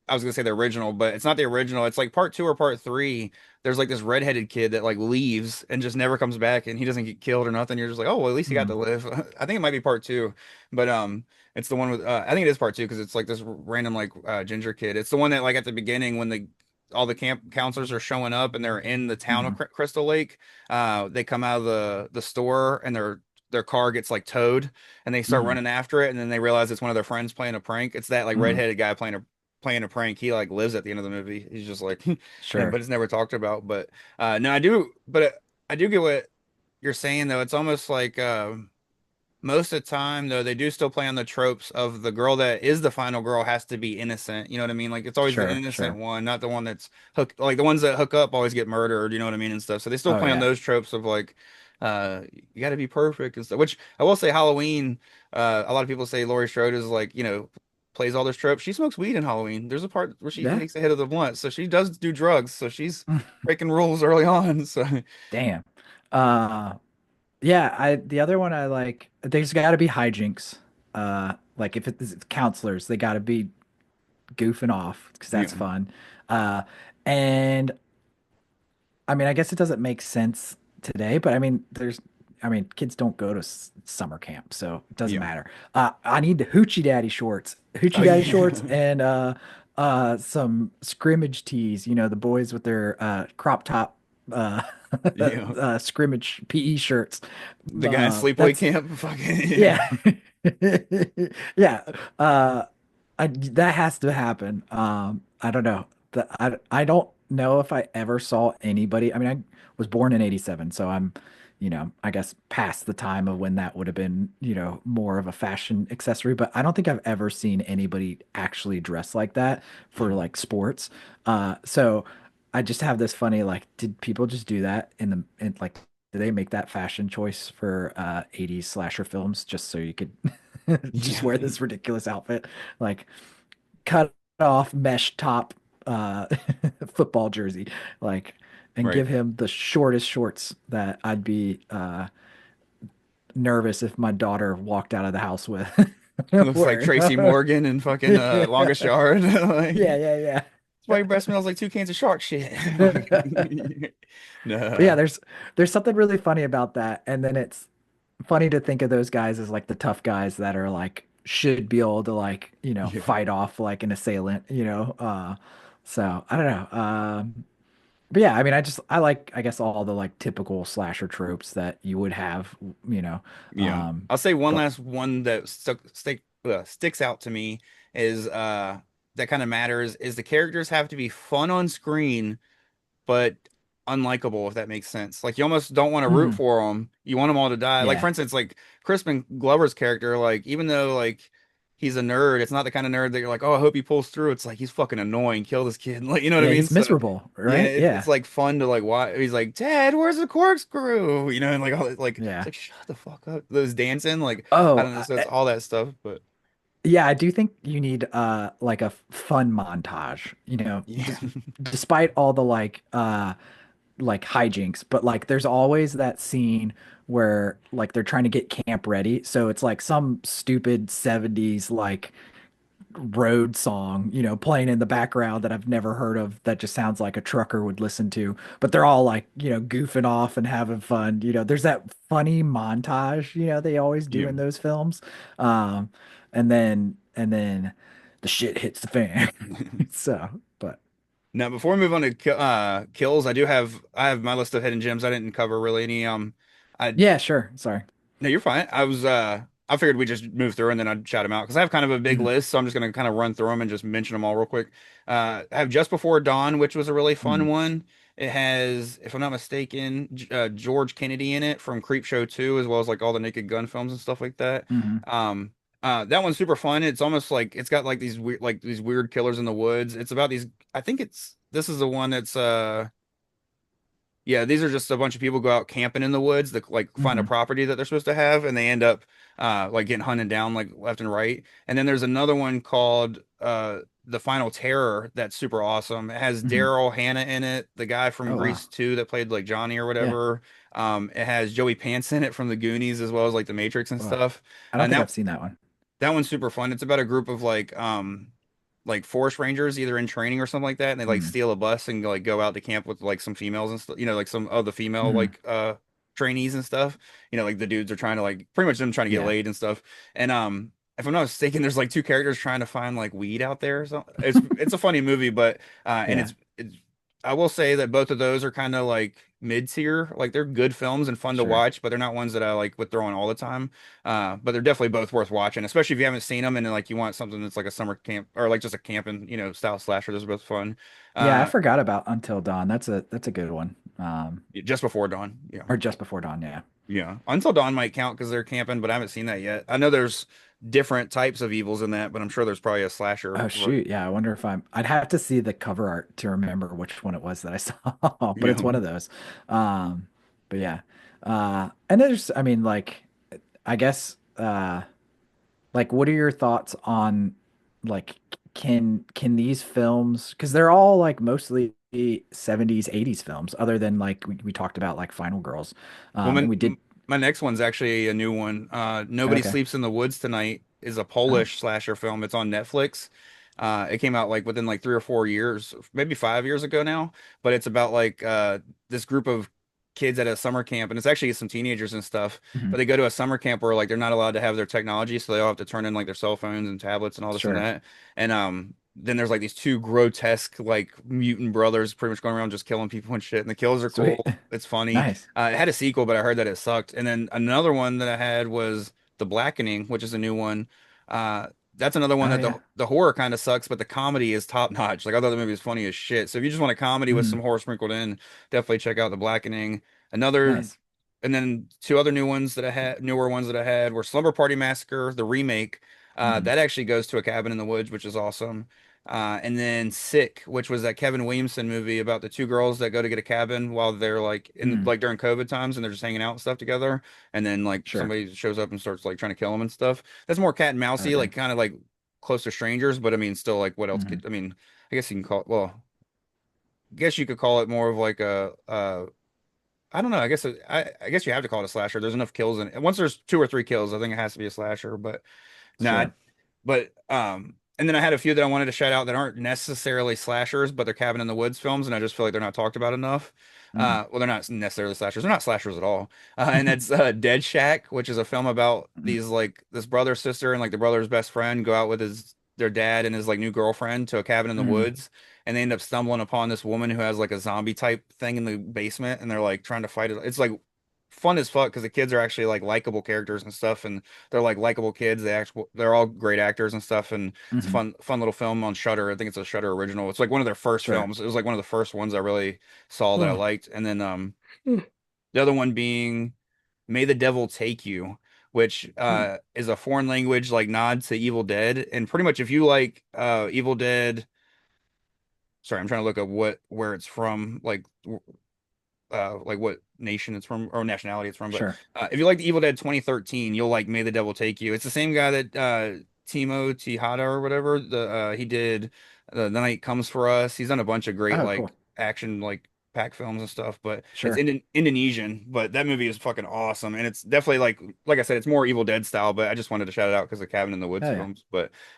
[SPEAKER 4] I was gonna say the original, but it's not the original. It's like part two or part three. There's like this redheaded kid that like leaves and just never comes back, and he doesn't get killed or nothing. You're just like, oh well, at least he got to
[SPEAKER 5] Mhm.
[SPEAKER 4] live. I think it might be part two, but it's the one with I think it is part two because it's like this random like ginger kid. It's the one that like at the beginning when the all the camp counselors are showing up and they're in the town of
[SPEAKER 5] Mhm.
[SPEAKER 4] Crystal Lake. They come out of the store and their car gets like towed and they start
[SPEAKER 5] Mhm.
[SPEAKER 4] running after it and then they realize it's one of their friends playing a prank. It's that like
[SPEAKER 5] Mhm.
[SPEAKER 4] redheaded guy playing a prank. He like lives at the end of the movie. He's just like, but
[SPEAKER 5] Sure.
[SPEAKER 4] it's never talked about. But no, I do get what you're saying though. It's almost like most of the time though they do still play on the tropes of the girl that is the final girl has to be innocent. You know what I mean? Like it's always the
[SPEAKER 5] Sure.
[SPEAKER 4] innocent
[SPEAKER 5] Sure.
[SPEAKER 4] one, not the one that's hooked. Like the ones that hook up always get murdered. You know what I mean and stuff. So they still
[SPEAKER 5] Oh
[SPEAKER 4] play on
[SPEAKER 5] yeah.
[SPEAKER 4] those tropes of like, you got to be perfect and stuff. Which I will say, Halloween. A lot of people say Laurie Strode is like plays all those tropes. She smokes weed in Halloween. There's a part where she
[SPEAKER 5] Yeah.
[SPEAKER 4] takes the hit of the blunt, so she does do drugs. So she's breaking rules early on. So
[SPEAKER 5] Damn. Uh Yeah, the other one I like, there's got to be hijinks. Like if it's counselors, they got to be goofing off because that's
[SPEAKER 4] yeah,
[SPEAKER 5] fun. And I mean, I guess it doesn't make sense today, but I mean, kids don't go to summer camp, so it doesn't
[SPEAKER 4] yeah.
[SPEAKER 5] matter. I need the
[SPEAKER 4] Oh
[SPEAKER 5] hoochie daddy shorts,
[SPEAKER 4] yeah,
[SPEAKER 5] and some scrimmage tees. The boys with their crop top uh,
[SPEAKER 4] yeah.
[SPEAKER 5] scrimmage PE shirts.
[SPEAKER 4] The guy in sleepaway
[SPEAKER 5] That's
[SPEAKER 4] camp, fucking
[SPEAKER 5] yeah,
[SPEAKER 4] yeah,
[SPEAKER 5] yeah. That has to happen. I don't know. I don't know if I ever saw anybody. I mean, I was born in '87, so I'm, I guess past the time of when that would have been, more of a fashion accessory. But I don't think I've ever seen anybody actually dress like that for
[SPEAKER 4] yeah.
[SPEAKER 5] like sports. So I just have this funny like, did people just do that in like? Did they make that fashion choice for 80s slasher films just so you could just
[SPEAKER 4] Yeah.
[SPEAKER 5] wear this ridiculous outfit? Like cut off mesh top uh football jersey, like, and
[SPEAKER 4] Right.
[SPEAKER 5] give him the shortest shorts that I'd be nervous if my daughter walked out of the house with.
[SPEAKER 4] It looks like
[SPEAKER 5] Word.
[SPEAKER 4] Tracy Morgan and fucking Longest
[SPEAKER 5] Yeah.
[SPEAKER 4] Yard. Like,
[SPEAKER 5] Yeah,
[SPEAKER 4] that's
[SPEAKER 5] yeah,
[SPEAKER 4] why your breath smells like two cans of shark shit.
[SPEAKER 5] yeah.
[SPEAKER 4] Like,
[SPEAKER 5] But yeah,
[SPEAKER 4] nah.
[SPEAKER 5] there's something really funny about that. And then it's funny to think of those guys as like the tough guys that are like should be able to like,
[SPEAKER 4] Yeah.
[SPEAKER 5] fight off like an assailant. So I don't know. But yeah, I mean I like I guess all the like typical slasher tropes that you would have, you know.
[SPEAKER 4] Yeah.
[SPEAKER 5] Um
[SPEAKER 4] I'll say one
[SPEAKER 5] but
[SPEAKER 4] last one that sticks out to me is that kind of matters is the characters have to be fun on screen but unlikable, if that makes sense. Like you almost don't want to root
[SPEAKER 5] mhm,
[SPEAKER 4] for them. You want them all to die. Like for
[SPEAKER 5] yeah.
[SPEAKER 4] instance, like Crispin Glover's character, like even though like he's a nerd, it's not the kind of nerd that you're like, oh, I hope he pulls through. It's like he's fucking annoying. Kill this kid. Like you know what I
[SPEAKER 5] Yeah,
[SPEAKER 4] mean?
[SPEAKER 5] he's
[SPEAKER 4] So
[SPEAKER 5] miserable,
[SPEAKER 4] yeah,
[SPEAKER 5] right?
[SPEAKER 4] it's
[SPEAKER 5] Yeah.
[SPEAKER 4] like fun to like watch. He's like, Dad, where's the corkscrew? You know, and like all that, like it's
[SPEAKER 5] Yeah.
[SPEAKER 4] like shut the fuck up. Those dancing, like I
[SPEAKER 5] Oh,
[SPEAKER 4] don't know. So it's all that stuff, but
[SPEAKER 5] yeah, I do think you need like a fun montage,
[SPEAKER 4] yeah,
[SPEAKER 5] despite all the like hijinks, but like there's always that scene where like they're trying to get camp ready. So it's like some stupid 70s like road song, playing in the background that I've never heard of that just sounds like a trucker would listen to. But they're all like, goofing off and having fun. There's that funny montage, they always do
[SPEAKER 4] yeah.
[SPEAKER 5] in those films. Um, and then the shit hits the fan. So, but
[SPEAKER 4] Now, before we move on to kills, I have my list of hidden gems. I didn't cover really any. I
[SPEAKER 5] yeah, sure. Sorry.
[SPEAKER 4] No, you're fine. I figured we just move through and then I'd shout them out because I have kind of a big
[SPEAKER 5] Mhm,
[SPEAKER 4] list, so I'm just gonna kind of run through them and just mention them all real quick. I have Just Before Dawn, which was a really fun
[SPEAKER 5] mhm,
[SPEAKER 4] one. It has, if I'm not mistaken, George Kennedy in it from Creepshow 2, as well as like all the Naked Gun films and stuff like that.
[SPEAKER 5] mhm,
[SPEAKER 4] Um, that one's super fun. It's almost like it's got like these weird killers in the woods. It's about these. I think this is the one that's yeah, these are just a bunch of people go out camping in the woods that like find a
[SPEAKER 5] mhm,
[SPEAKER 4] property that they're supposed to have, and they end up like getting hunted down like left and right. And then there's another one called The Final Terror that's super awesome. It has
[SPEAKER 5] mhm.
[SPEAKER 4] Daryl Hannah in it, the guy from
[SPEAKER 5] Oh wow.
[SPEAKER 4] Grease 2 that played like Johnny or
[SPEAKER 5] Yeah.
[SPEAKER 4] whatever. It has Joey Pants in it from the Goonies as well as like the Matrix and
[SPEAKER 5] Well,
[SPEAKER 4] stuff.
[SPEAKER 5] I don't think
[SPEAKER 4] Now
[SPEAKER 5] I've seen that one.
[SPEAKER 4] that one's super fun. It's about a group of like forest rangers either in training or something like that, and they like
[SPEAKER 5] Mm,
[SPEAKER 4] steal a bus and like go out to camp with like some females and stuff, like some of the female
[SPEAKER 5] mhm.
[SPEAKER 4] like trainees and stuff. Like the dudes are trying to like pretty much them trying to get
[SPEAKER 5] Yeah.
[SPEAKER 4] laid and stuff. And if I'm not mistaken, there's like two characters trying to find like weed out there or something. It's a funny movie, but and
[SPEAKER 5] Yeah.
[SPEAKER 4] it's I will say that both of those are kind of like mid tier. Like they're good films and fun to
[SPEAKER 5] Sure.
[SPEAKER 4] watch, but they're not ones that I like would throw on all the time. But they're definitely both worth watching, especially if you haven't seen them and then, like you want something that's like a summer camp or like just a camping, style slasher. Those are both fun.
[SPEAKER 5] Yeah, I
[SPEAKER 4] Uh,
[SPEAKER 5] forgot about Until Dawn. That's a good one.
[SPEAKER 4] just before dawn. Yeah.
[SPEAKER 5] Or Just Before Dawn, yeah.
[SPEAKER 4] Yeah. Until Dawn might count because they're camping, but I haven't seen that yet. I know there's different types of evils in that, but I'm sure there's probably a slasher.
[SPEAKER 5] Oh shoot, yeah. I wonder if I'd have to see the cover art to remember which one it was that I saw, but it's
[SPEAKER 4] Yeah.
[SPEAKER 5] one of those. But yeah. And there's I mean like I guess like what are your thoughts on like can these films because they're all like mostly 70s 80s films other than like we talked about like Final Girls.
[SPEAKER 4] Well,
[SPEAKER 5] And we did
[SPEAKER 4] my next one's actually a new one. Nobody
[SPEAKER 5] okay.
[SPEAKER 4] Sleeps in the Woods Tonight is a
[SPEAKER 5] Oh.
[SPEAKER 4] Polish slasher film. It's on Netflix. It came out like within like 3 or 4 years, maybe 5 years ago now. But it's about like this group of kids at a summer camp, and it's actually some teenagers and stuff. But
[SPEAKER 5] Mhm.
[SPEAKER 4] they go to a summer camp where like they're not allowed to have their technology, so they all have to turn in like their cell phones and tablets and all this and
[SPEAKER 5] Sure.
[SPEAKER 4] that. And then there's like these two grotesque like mutant brothers pretty much going around just killing people and shit. And the kills are
[SPEAKER 5] Sweet.
[SPEAKER 4] cool. It's funny.
[SPEAKER 5] Nice.
[SPEAKER 4] It had a sequel, but I heard that it sucked. And then another one that I had was The Blackening, which is a new one. Uh, that's another one
[SPEAKER 5] Oh
[SPEAKER 4] that the
[SPEAKER 5] yeah.
[SPEAKER 4] the horror kind of sucks, but the comedy is top notch. Like I thought the movie was funny as shit. So if you just want a comedy with some
[SPEAKER 5] Mhm.
[SPEAKER 4] horror sprinkled in, definitely check out The Blackening. Another,
[SPEAKER 5] Nice.
[SPEAKER 4] and then two other newer ones that I had were Slumber Party Massacre, the remake.
[SPEAKER 5] Mhm.
[SPEAKER 4] That actually goes to a cabin in the woods, which is awesome. And then Sick, which was that Kevin Williamson movie about the two girls that go to get a cabin while they're like in
[SPEAKER 5] Mhm.
[SPEAKER 4] like during COVID times and they're just hanging out and stuff together. And then like
[SPEAKER 5] Sure.
[SPEAKER 4] somebody shows up and starts like trying to kill them and stuff. That's more cat and mousey,
[SPEAKER 5] Okay.
[SPEAKER 4] like kind of like close to strangers, but I mean, still like what else
[SPEAKER 5] Mhm.
[SPEAKER 4] could, I mean, I guess you can call it, well, I guess you could call it more of like I don't know. I guess you have to call it a slasher. There's enough kills in it. Once there's two or three kills, I think it has to be a slasher. But Not,
[SPEAKER 5] Sure.
[SPEAKER 4] but and then I had a few that I wanted to shout out that aren't necessarily slashers, but they're Cabin in the Woods films, and I just feel like they're not talked about enough.
[SPEAKER 5] Mm.
[SPEAKER 4] Well, they're not necessarily slashers. They're not slashers at all. And that's Dead Shack, which is a film about
[SPEAKER 5] Mm.
[SPEAKER 4] these like this brother sister and like the brother's best friend go out with his their dad and his like new girlfriend to a cabin in the
[SPEAKER 5] Mm.
[SPEAKER 4] woods, and they end up stumbling upon this woman who has like a zombie type thing in the basement, and they're like trying to fight it. It's like fun as fuck because the kids are actually like likable characters and stuff, and they're like likable kids. They're all great actors and stuff, and it's a
[SPEAKER 5] Hmm.
[SPEAKER 4] fun little film on Shudder. I think it's a Shudder original. It's like one of their first
[SPEAKER 5] Sure.
[SPEAKER 4] films. It was like one of the first ones I really saw that I
[SPEAKER 1] Oh.
[SPEAKER 4] liked. And then the other one being May the Devil Take You, which
[SPEAKER 5] Hmm.
[SPEAKER 4] is a foreign language like nod to Evil Dead. And pretty much if you like Evil Dead, sorry, I'm trying to look up where it's from, like what nation it's from or nationality it's from. But
[SPEAKER 5] Sure.
[SPEAKER 4] if you like the Evil Dead 2013, you'll like May the Devil Take You. It's the same guy that Timo Tejada or whatever. He did The Night Comes for Us. He's done a bunch of great
[SPEAKER 5] Oh,
[SPEAKER 4] like
[SPEAKER 5] cool.
[SPEAKER 4] action like pack films and stuff. But it's
[SPEAKER 5] Sure.
[SPEAKER 4] Indonesian. But that movie is fucking awesome, and it's definitely like I said, it's more Evil Dead style. But I just wanted to shout it out because of Cabin in the Woods
[SPEAKER 5] Oh, yeah.
[SPEAKER 4] films.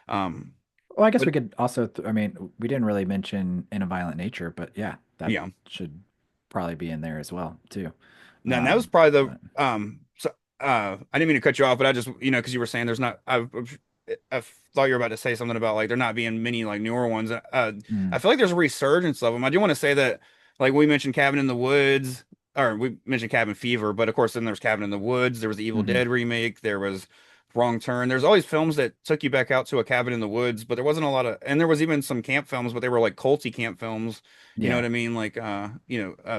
[SPEAKER 4] Um,
[SPEAKER 5] Well, I guess
[SPEAKER 4] but
[SPEAKER 5] we could also, I mean, we didn't really mention In a Violent Nature, but yeah, that
[SPEAKER 4] yeah.
[SPEAKER 5] should probably be in there as well, too.
[SPEAKER 4] No, and that was probably the
[SPEAKER 5] But
[SPEAKER 4] so I didn't mean to cut you off, but I just because you were saying there's not I thought you were about to say something about like there not being many like newer ones. I
[SPEAKER 5] mm,
[SPEAKER 4] feel like there's a resurgence of them. I do want to say that like we mentioned Cabin in the Woods or we mentioned Cabin Fever, but of course then there's Cabin in the Woods, there was the Evil
[SPEAKER 5] hmm
[SPEAKER 4] Dead remake, there was Wrong Turn. There's always films that took you back out to a cabin in the woods, but there wasn't a lot of and there was even some camp films, but they were like culty camp films. You know
[SPEAKER 5] yeah,
[SPEAKER 4] what I mean? Like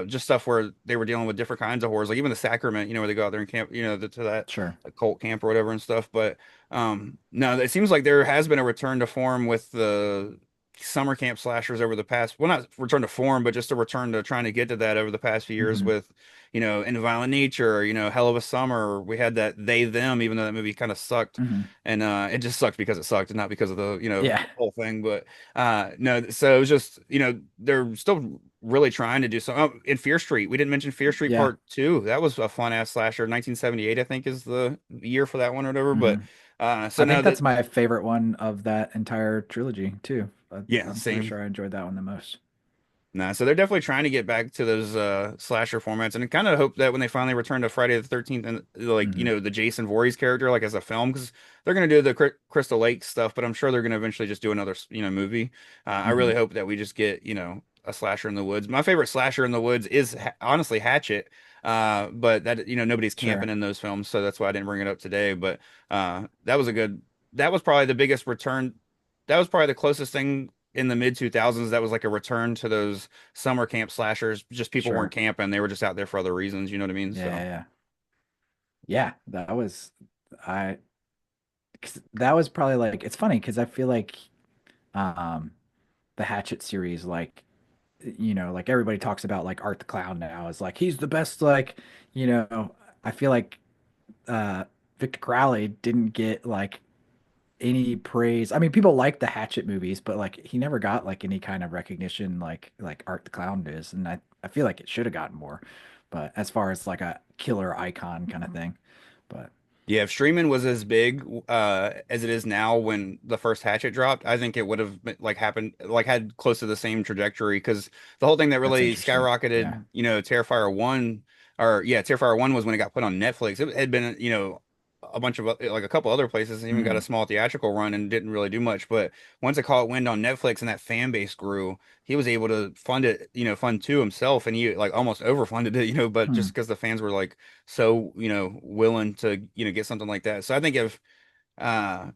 [SPEAKER 4] just stuff where they were dealing with different kinds of horrors, like even the Sacrament, where they go out there and camp, to that
[SPEAKER 5] sure,
[SPEAKER 4] like, cult camp or whatever and stuff. But no, it seems like there has been a return to form with the summer camp slashers over the past, well, not return to form, but just a return to trying to get to that over the past few years
[SPEAKER 5] hmm
[SPEAKER 4] with, In Violent Nature, Hell of a Summer. We had that They Them, even though that movie kind of sucked,
[SPEAKER 5] hmm
[SPEAKER 4] and it just sucked because it sucked, and not because of the
[SPEAKER 5] yeah,
[SPEAKER 4] whole thing. But no, so it was just they're still really trying to do so. Oh, in Fear Street, we didn't mention Fear Street
[SPEAKER 5] yeah.
[SPEAKER 4] Part Two. That was a fun ass slasher. 1978, I think, is the year for that one or whatever. But
[SPEAKER 5] hmm
[SPEAKER 4] so
[SPEAKER 5] I
[SPEAKER 4] now
[SPEAKER 5] think
[SPEAKER 4] that
[SPEAKER 5] that's my favorite one of that entire trilogy, too.
[SPEAKER 4] yeah,
[SPEAKER 5] I'm pretty
[SPEAKER 4] same.
[SPEAKER 5] sure I enjoyed that one the most.
[SPEAKER 4] Nah, so they're definitely trying to get back to those slasher formats, and I kind of hope that when they finally return to Friday the 13th and like
[SPEAKER 5] Hmm
[SPEAKER 4] the Jason Voorhees character like as a film, because they're gonna do the Crystal Lake stuff, but I'm sure they're gonna eventually just do another movie. I really
[SPEAKER 5] hmm
[SPEAKER 4] hope that we just get a slasher in the woods. My favorite slasher in the woods is honestly Hatchet, but that nobody's camping
[SPEAKER 5] Sure,
[SPEAKER 4] in those films, so that's why I didn't bring it up today. But that was a good. That was probably the biggest return. That was probably the closest thing in the mid 2000s that was like a return to those summer camp slashers. Just people weren't
[SPEAKER 5] sure.
[SPEAKER 4] camping; they were just out there for other reasons. You know what I mean?
[SPEAKER 5] Yeah,
[SPEAKER 4] So
[SPEAKER 5] yeah, yeah. Yeah, I, 'cause that was probably like, it's funny because I feel like, um, the Hatchet series, like, like everybody talks about like Art the Clown now is like he's the best, like, you know, I feel like uh Victor Crowley didn't get like any praise. I mean, people like the Hatchet movies, but like he never got like any kind of recognition like Art the Clown is, and I feel like it should have gotten more. But as far as like a killer icon kind of thing, but
[SPEAKER 4] yeah, if streaming was as big as it is now when the first Hatchet dropped, I think it would have like happened like had close to the same trajectory because the whole thing that
[SPEAKER 5] that's
[SPEAKER 4] really
[SPEAKER 5] interesting. Yeah.
[SPEAKER 4] skyrocketed, Terrifier 1 or yeah, Terrifier 1 was when it got put on Netflix. It had been, a bunch of like a couple other places and even got a
[SPEAKER 5] hmm
[SPEAKER 4] small theatrical run and didn't really do much, but once it caught wind on Netflix and that fan base grew, he was able to fund it, fund two himself and he like almost overfunded it, but just
[SPEAKER 5] hmm
[SPEAKER 4] because the fans were like so willing to get something like that. So I think if uh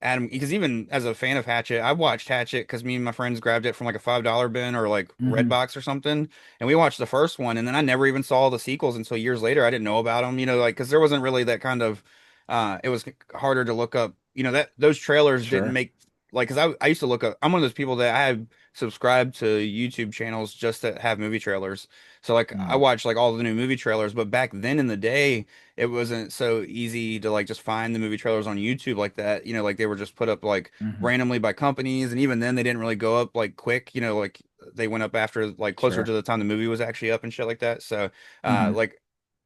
[SPEAKER 4] Adam, because even as a fan of Hatchet, I watched Hatchet because me and my friends grabbed it from like a $5 bin or like
[SPEAKER 5] hmm
[SPEAKER 4] Redbox or something, and we watched the first one, and then I never even saw the sequels until years later. I didn't know about them, like because there wasn't really that kind of, it was harder to look up, that those trailers didn't
[SPEAKER 5] Sure.
[SPEAKER 4] make like because I used to look up. I'm one of those people that I have subscribed to YouTube channels just that have movie trailers. So like I
[SPEAKER 5] mm
[SPEAKER 4] watch like all the new movie trailers, but back then in the day it wasn't so easy to like just find the movie trailers on YouTube like that. Like they were just put up like
[SPEAKER 5] hmm
[SPEAKER 4] randomly by companies, and even then they didn't really go up like quick. Like they went up after like closer to
[SPEAKER 5] Sure.
[SPEAKER 4] the time the movie was actually up and shit like that. So,
[SPEAKER 5] hmm
[SPEAKER 4] like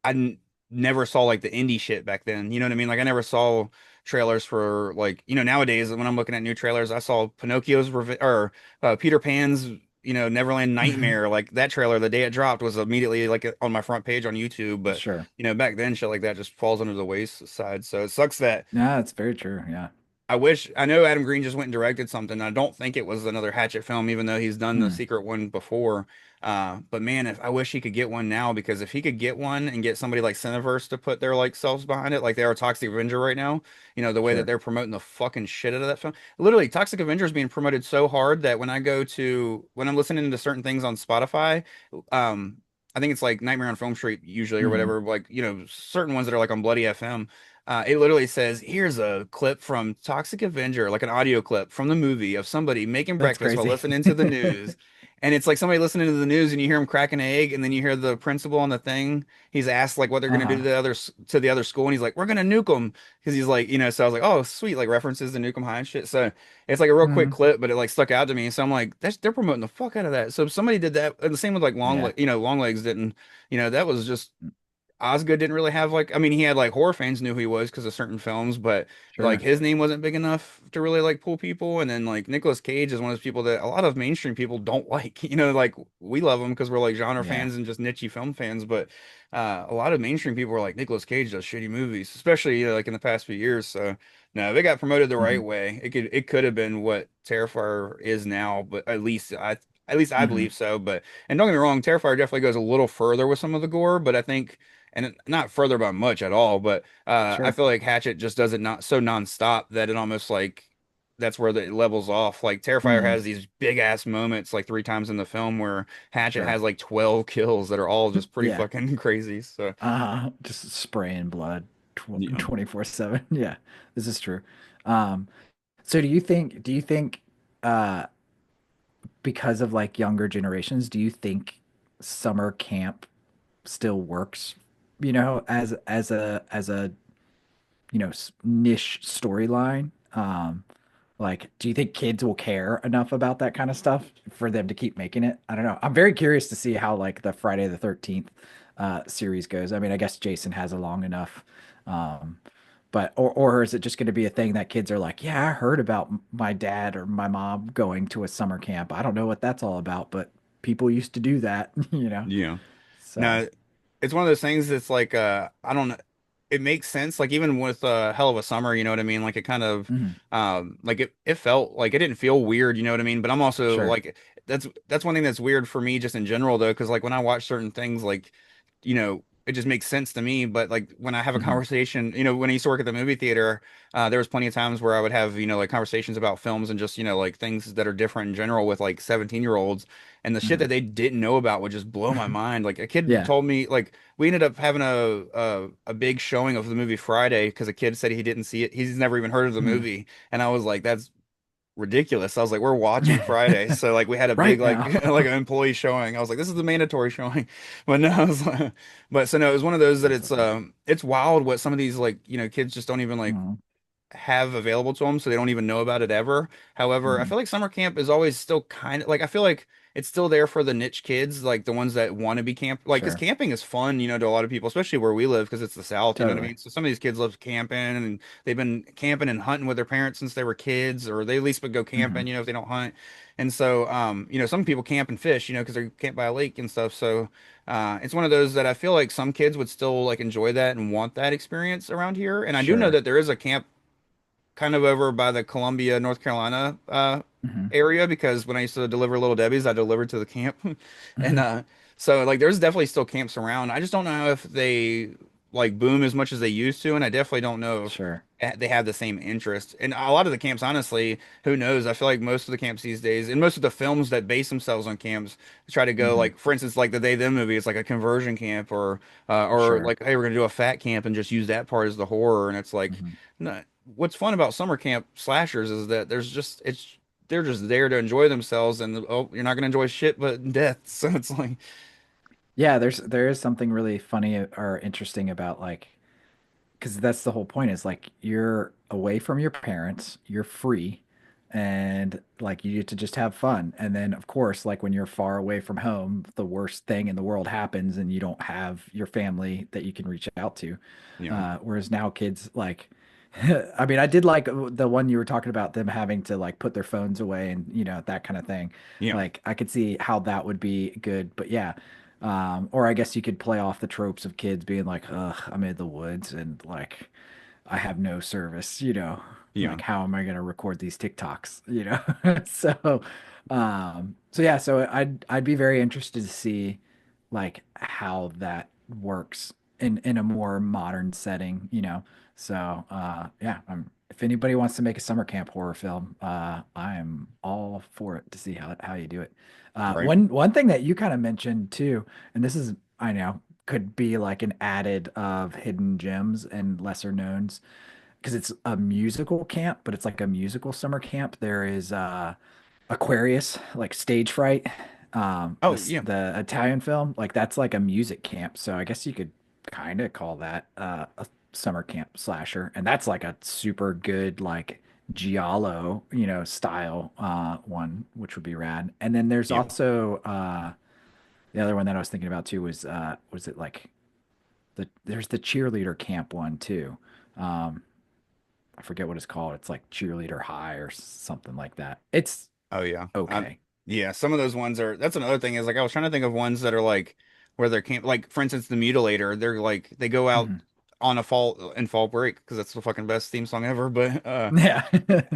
[SPEAKER 4] I never saw like the indie shit back then. You know what I mean? Like I never saw trailers for like, nowadays when I'm looking at new trailers, I saw Pinocchio's or Peter Pan's, Neverland Nightmare. Like that trailer, the day it dropped, was immediately like on my front page on YouTube. But
[SPEAKER 5] Sure.
[SPEAKER 4] back then, shit like that just falls under the wayside. So it sucks that
[SPEAKER 5] Yeah, it's very true. Yeah.
[SPEAKER 4] I know Adam Green just went and directed something. I don't think it was another Hatchet film, even though he's done the
[SPEAKER 5] Hmm.
[SPEAKER 4] secret one before. But man, if I wish he could get one now, because if he could get one and get somebody like Cineverse to put their like selves behind it, like they are Toxic Avenger right now, the way that
[SPEAKER 5] Sure.
[SPEAKER 4] they're promoting the fucking shit out of that film. Literally, Toxic Avenger is being promoted so hard that when I'm listening to certain things on Spotify, um, I think it's like Nightmare on Film Street usually or
[SPEAKER 5] Hmm.
[SPEAKER 4] whatever, like, certain ones that are like on Bloody FM. It literally says, here's a clip from Toxic Avenger, like an audio clip from the movie of somebody making
[SPEAKER 5] That's
[SPEAKER 4] breakfast while
[SPEAKER 5] crazy.
[SPEAKER 4] listening to the news. And it's like somebody listening to the news and you hear him crack an egg and then you hear the principal on the thing. He's asked like what they're going to do to
[SPEAKER 5] Uh-huh.
[SPEAKER 4] the other school. And he's like, we're going to nuke them. Because he's like, so I was like, oh, sweet. Like references to Nuke 'Em High and shit. So it's like a real quick
[SPEAKER 5] Hmm.
[SPEAKER 4] clip, but it like stuck out to me. So I'm like, they're promoting the fuck out of that. So if somebody did that, and the same with like
[SPEAKER 5] Yeah.
[SPEAKER 4] Long Legs didn't, that was just Osgood didn't really have like, I mean, he had like horror fans knew who he was because of certain films, but like
[SPEAKER 5] Sure.
[SPEAKER 4] his name wasn't big enough to really like pull people. And then like Nicolas Cage is one of those people that a lot of mainstream people don't like. Like we love him because we're like genre
[SPEAKER 5] Yeah.
[SPEAKER 4] fans and just niche film fans, but a lot of mainstream people are like Nicolas Cage does shitty movies, especially like in the past few years. So no, they got promoted the
[SPEAKER 5] Hmm.
[SPEAKER 4] right way. It could have been what Terrifier is now, but at least I
[SPEAKER 5] Hmm.
[SPEAKER 4] believe so. But and don't get me wrong, Terrifier definitely goes a little further with some of the gore, but I think not further by much at all, but I
[SPEAKER 5] Sure.
[SPEAKER 4] feel like Hatchet just does it not so nonstop that it almost like that's where it levels off. Like Terrifier
[SPEAKER 5] Hmm.
[SPEAKER 4] has these big ass moments like three times in the film where Hatchet
[SPEAKER 5] Sure.
[SPEAKER 4] has like 12 kills that are all just pretty
[SPEAKER 5] Yeah.
[SPEAKER 4] fucking crazy. So
[SPEAKER 5] Just spraying blood
[SPEAKER 4] yeah,
[SPEAKER 5] 24/7. Yeah, this is true. Um, so do you think uh because of like younger generations, do you think summer camp still works, as a niche storyline? Like, do you think kids will care enough about that kind of stuff for them to keep making it? I don't know. I'm very curious to see how like the Friday the 13th series goes. I mean, I guess Jason has a long enough. Um, but or is it just going to be a thing that kids are like, yeah, I heard about my dad or my mom going to a summer camp. I don't know what that's all about, but people used to do that, you know?
[SPEAKER 4] yeah.
[SPEAKER 5] So,
[SPEAKER 4] No, it's one of those things that's like I don't know, it makes sense like even with Hell of a Summer, you know what I mean? Like it kind of
[SPEAKER 5] mhm,
[SPEAKER 4] like it felt like it didn't feel weird, you know what I mean? But I'm also
[SPEAKER 5] sure.
[SPEAKER 4] like that's one thing that's weird for me just in general though, because like when I watch certain things like it just makes sense to me. But like when I have a
[SPEAKER 5] Hmm.
[SPEAKER 4] conversation, when I used to work at the movie theater, there was plenty of times where I would have, like conversations about films and just, like things that are different in general with like 17-year-olds. And the shit
[SPEAKER 5] Hmm.
[SPEAKER 4] that they didn't know about would just blow my mind. Like a kid
[SPEAKER 5] Yeah.
[SPEAKER 4] told me, like we ended up having a big showing of the movie Friday because a kid said he didn't see it. He's never even heard of the
[SPEAKER 5] Mhm.
[SPEAKER 4] movie. And I was like, that's ridiculous. I was like, we're watching Friday. So like we had a big
[SPEAKER 5] Right
[SPEAKER 4] like
[SPEAKER 5] now.
[SPEAKER 4] like an employee showing. I was like, this is the mandatory showing. But no, I was like, but so no, it was one of those that
[SPEAKER 5] That's so funny.
[SPEAKER 4] it's wild what some of these like, kids just don't even like
[SPEAKER 5] Mhm.
[SPEAKER 4] have available to them, so they don't even know about it ever. However, I
[SPEAKER 5] Mhm.
[SPEAKER 4] feel like summer camp is always still kind of like I feel like it's still there for the niche kids, like the ones that want to be camp. Like, because
[SPEAKER 5] Sure.
[SPEAKER 4] camping is fun, to a lot of people, especially where we live, because it's the South. You know what I
[SPEAKER 5] Totally.
[SPEAKER 4] mean? So some of these kids love camping, and they've been camping and hunting with their parents since they were kids, or they at least would go camping,
[SPEAKER 5] Hmm.
[SPEAKER 4] if they don't hunt. And so, some people camp and fish, because they camp by a lake and stuff. So, it's one of those that I feel like some kids would still like enjoy that and want that experience around here. And I do know
[SPEAKER 5] Sure.
[SPEAKER 4] that there is a camp kind of over by the Columbia, North Carolina
[SPEAKER 5] Hmm.
[SPEAKER 4] area because when I used to deliver Little Debbie's, I delivered to the camp. And
[SPEAKER 5] Hmm.
[SPEAKER 4] so like there's definitely still camps around. I just don't know if they like boom as much as they used to, and I definitely don't know if
[SPEAKER 5] Sure.
[SPEAKER 4] they have the same interest. And a lot of the camps, honestly, who knows? I feel like most of the camps these days, and most of the films that base themselves on camps, try to go
[SPEAKER 5] Hmm.
[SPEAKER 4] like, for instance, like the They Them movie, it's like a conversion camp, or
[SPEAKER 5] Sure.
[SPEAKER 4] like, hey, we're gonna do a fat camp and just use that part as the horror. And it's like,
[SPEAKER 5] Hmm.
[SPEAKER 4] no, what's fun about summer camp slashers is that they're just there to enjoy themselves, and oh, you're not gonna enjoy shit but death. So it's like,
[SPEAKER 5] Yeah, there is something really funny or interesting about like, because that's the whole point is like you're away from your parents, you're free, and like you get to just have fun. And then of course, like when you're far away from home, the worst thing in the world happens and you don't have your family that you can reach out to.
[SPEAKER 4] you know,
[SPEAKER 5] Whereas now kids like I mean, I did like the one you were talking about them having to like put their phones away and that kind of thing.
[SPEAKER 4] Yeah,
[SPEAKER 5] Like I could see how that would be good, but yeah. Or I guess you could play off the tropes of kids being like, "Ugh, I'm in the woods and like I have no service,
[SPEAKER 4] yeah,
[SPEAKER 5] like how am I going to record these TikToks, So yeah, so I'd be very interested to see like how that works in a more modern setting, So yeah, if anybody wants to make a summer camp horror film, I am all for it to see how you do it.
[SPEAKER 4] right.
[SPEAKER 5] One thing that you kind of mentioned too, and this is I know could be like an added of hidden gems and lesser knowns because it's a musical camp, but it's like a musical summer camp. There is Aquarius, like Stage Fright,
[SPEAKER 4] Oh yeah,
[SPEAKER 5] the Italian film, like that's like a music camp. So I guess you could kind of call that a summer camp slasher, and that's like a super good like giallo, style one, which would be rad. And then there's
[SPEAKER 4] yeah.
[SPEAKER 5] also the other one that I was thinking about too was it like there's the cheerleader camp one too. Um, I forget what it's called. It's like cheerleader high or something like that. It's
[SPEAKER 4] Oh yeah.
[SPEAKER 5] okay.
[SPEAKER 4] Yeah, some of those ones are that's another thing is like I was trying to think of ones that are like where they're camp like for instance the Mutilator, they're like they go out
[SPEAKER 5] Mhm.
[SPEAKER 4] on a fall break because that's the fucking best theme song ever. But
[SPEAKER 5] Yeah.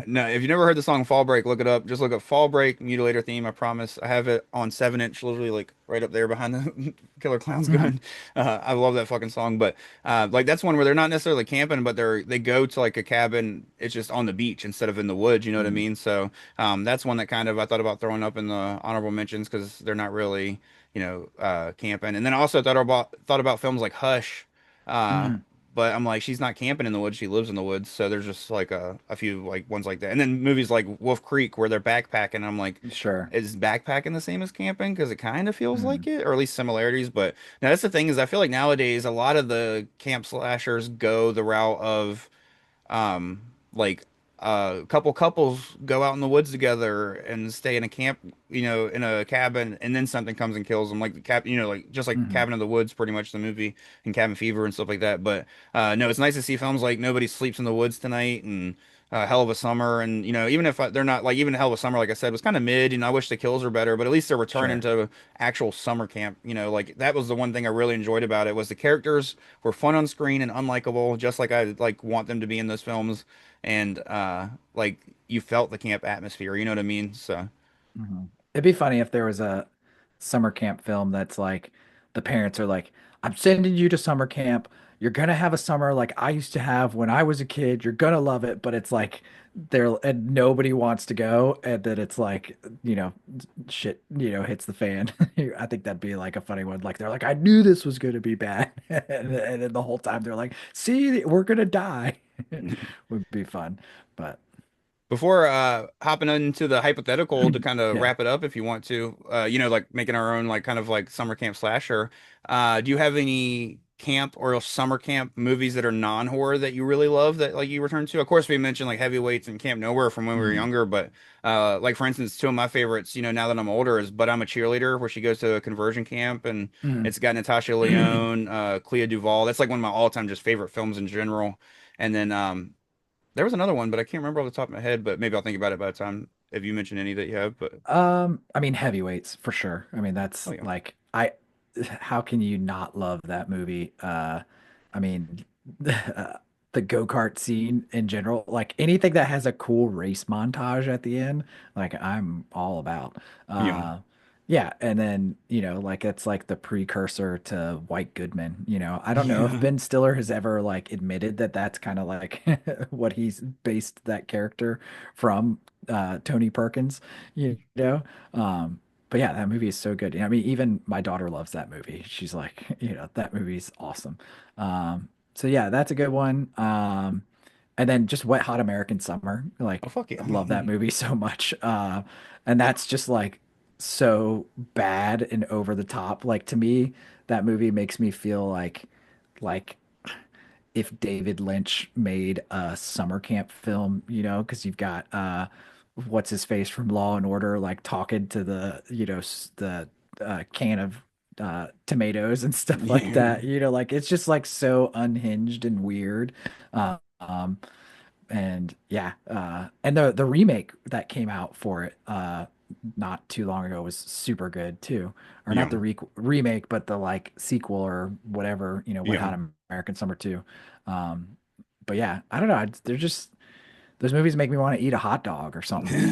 [SPEAKER 4] no, if you never heard the song Fall Break, look it up. Just look up Fall Break Mutilator theme. I promise. I have it on 7 inch, literally like right up there behind the Killer Clown's
[SPEAKER 5] Mhm.
[SPEAKER 4] gun. I love that fucking song. But like that's one where they're not necessarily camping, but they go to like a cabin. It's just on the beach instead of in the woods. You know what I
[SPEAKER 5] Mhm.
[SPEAKER 4] mean? So that's one that kind of I thought about throwing up in the honorable mentions because they're not really camping. And then I also thought about films like Hush. Uh,
[SPEAKER 5] Mhm.
[SPEAKER 4] but I'm like, she's not camping in the woods. She lives in the woods. So there's just like a few like ones like that. And then movies like Wolf Creek where they're backpacking. I'm like,
[SPEAKER 5] Sure.
[SPEAKER 4] is backpacking the same as camping? Because it kind of feels like
[SPEAKER 5] Mhm.
[SPEAKER 4] it, or at least similarities. But now that's the thing is I feel like nowadays a lot of the camp slashers go the route of um like a couple couples go out in the woods together and stay in a camp, in a cabin, and then something comes and kills them, like the cap, like just like
[SPEAKER 5] Mhm.
[SPEAKER 4] Cabin in the Woods, pretty much the movie, and Cabin Fever and stuff like that. But no, it's nice to see films like Nobody Sleeps in the Woods Tonight and Hell of a Summer, and even if they're not like even Hell of a Summer, like I said, was kind of mid. I wish the kills were better, but at least they're returning
[SPEAKER 5] Sure.
[SPEAKER 4] to actual summer camp. Like that was the one thing I really enjoyed about it was the characters were fun on screen and unlikable, just like I like want them to be in those films. And like you felt the camp atmosphere, you know what I mean? So
[SPEAKER 5] Mhm. It'd be funny if there was a summer camp film that's like the parents are like, I'm sending you to summer camp. You're gonna have a summer like I used to have when I was a kid. You're gonna love it, but it's like there and nobody wants to go, and then it's like, shit, hits the fan. I think that'd be like a funny one. Like they're like, I knew this was gonna be bad, and then the whole time they're like, see, we're gonna die. Would be fun, but
[SPEAKER 4] before hopping into the hypothetical to kind of
[SPEAKER 5] yeah.
[SPEAKER 4] wrap it up, if you want to, like making our own like kind of like summer camp slasher, do you have any camp or summer camp movies that are non-horror that you really love that like you return to? Of course, we mentioned like Heavyweights and Camp Nowhere from when we were
[SPEAKER 5] Mhm.
[SPEAKER 4] younger, but like for instance, two of my favorites, now that I'm older, is But I'm a Cheerleader, where she goes to a conversion camp and
[SPEAKER 5] Mhm.
[SPEAKER 4] it's got Natasha Lyonne, Clea Duvall. That's like one of my all-time just favorite films in general. And then there was another one, but I can't remember off the top of my head, but maybe I'll think about it by the time if you mention any that you have. But
[SPEAKER 5] I mean heavyweights for sure. I mean
[SPEAKER 4] oh
[SPEAKER 5] that's
[SPEAKER 4] yeah.
[SPEAKER 5] like how can you not love that movie? I mean the go-kart scene in general, like anything that has a cool race montage at the end, like I'm all about.
[SPEAKER 4] Yeah.
[SPEAKER 5] Yeah, and then, like it's like the precursor to White Goodman, I don't know if
[SPEAKER 4] Yeah.
[SPEAKER 5] Ben Stiller has ever like admitted that that's kind of like what he's based that character from, Tony Perkins, you know. But yeah, that movie is so good. I mean, even my daughter loves that movie. She's like, that movie's awesome. So yeah, that's a good one. And then just Wet Hot American Summer.
[SPEAKER 4] Oh
[SPEAKER 5] Like,
[SPEAKER 4] fuck
[SPEAKER 5] I
[SPEAKER 4] yeah.
[SPEAKER 5] love that movie so much. And that's just like so bad and over the top. Like to me, that movie makes me feel like if David Lynch made a summer camp film, because you've got what's his face from Law and Order, like talking to the, the can of tomatoes and stuff like
[SPEAKER 4] Yeah.
[SPEAKER 5] that. Like it's just like so unhinged and weird. Um, And yeah, and the remake that came out for it not too long ago was super good too. Or not
[SPEAKER 4] Yeah.
[SPEAKER 5] the remake, but the like sequel or whatever, Wet
[SPEAKER 4] Yeah.
[SPEAKER 5] Hot American Summer 2. Um, but yeah, I don't know. They're just those movies make me want to eat a hot dog or something,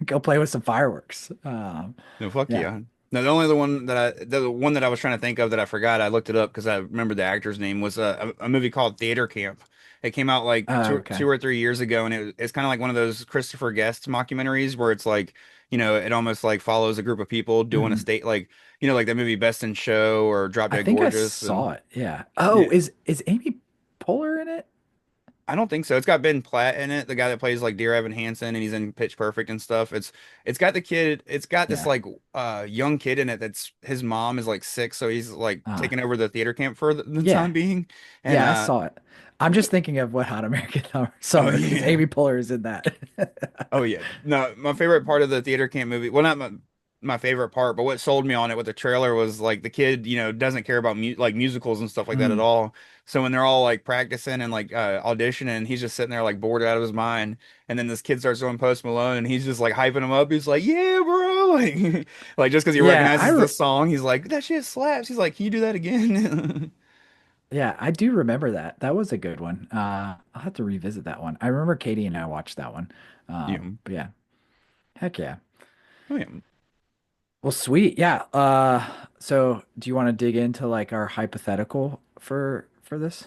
[SPEAKER 5] Go play with some fireworks.
[SPEAKER 4] No, fuck
[SPEAKER 5] Yeah.
[SPEAKER 4] yeah. No, the only other one that the one that I was trying to think of that I forgot, I looked it up because I remember the actor's name was a movie called Theater Camp. It came out like
[SPEAKER 5] Okay.
[SPEAKER 4] two or 3 years ago, and it's kind of like one of those Christopher Guest mockumentaries where it's like, it almost like follows a group of people doing a
[SPEAKER 5] Mhm.
[SPEAKER 4] state like, like that movie Best in Show or Drop
[SPEAKER 5] I
[SPEAKER 4] Dead
[SPEAKER 5] think I
[SPEAKER 4] Gorgeous, and
[SPEAKER 5] saw it. Yeah. Oh,
[SPEAKER 4] yeah,
[SPEAKER 5] is Amy Poehler in it?
[SPEAKER 4] I don't think so. It's got Ben Platt in it, the guy that plays like Dear Evan Hansen, and he's in Pitch Perfect and stuff. It's got the kid. It's got this
[SPEAKER 5] Yeah.
[SPEAKER 4] like young kid in it that's his mom is like sick, so he's like
[SPEAKER 5] Uh,
[SPEAKER 4] taking over the theater camp for the
[SPEAKER 5] yeah.
[SPEAKER 4] time being. And
[SPEAKER 5] Yeah, I saw it. I'm just thinking of What Hot American
[SPEAKER 4] oh
[SPEAKER 5] Summer because
[SPEAKER 4] yeah,
[SPEAKER 5] Amy Poehler is in that.
[SPEAKER 4] oh yeah. No, my favorite part of the theater camp movie, well, not my favorite part, but what sold me on it with the trailer was like the kid, doesn't care about like musicals and stuff like that at
[SPEAKER 5] Mm.
[SPEAKER 4] all. So when they're all like practicing and like auditioning, he's just sitting there like bored out of his mind. And then this kid starts doing Post Malone and he's just like hyping him up. He's like, "Yeah, bro!" Like, like just because he
[SPEAKER 5] Yeah,
[SPEAKER 4] recognizes the song, he's like, "That shit slaps." He's like, "Can you do that again?"
[SPEAKER 5] yeah, I do remember that. That was a good one. I'll have to revisit that one. I remember Katie and I watched that one.
[SPEAKER 4] Yeah.
[SPEAKER 5] But yeah, heck yeah.
[SPEAKER 4] Oh yeah.
[SPEAKER 5] Well, sweet. Yeah. So do you want to dig into like our hypothetical for this?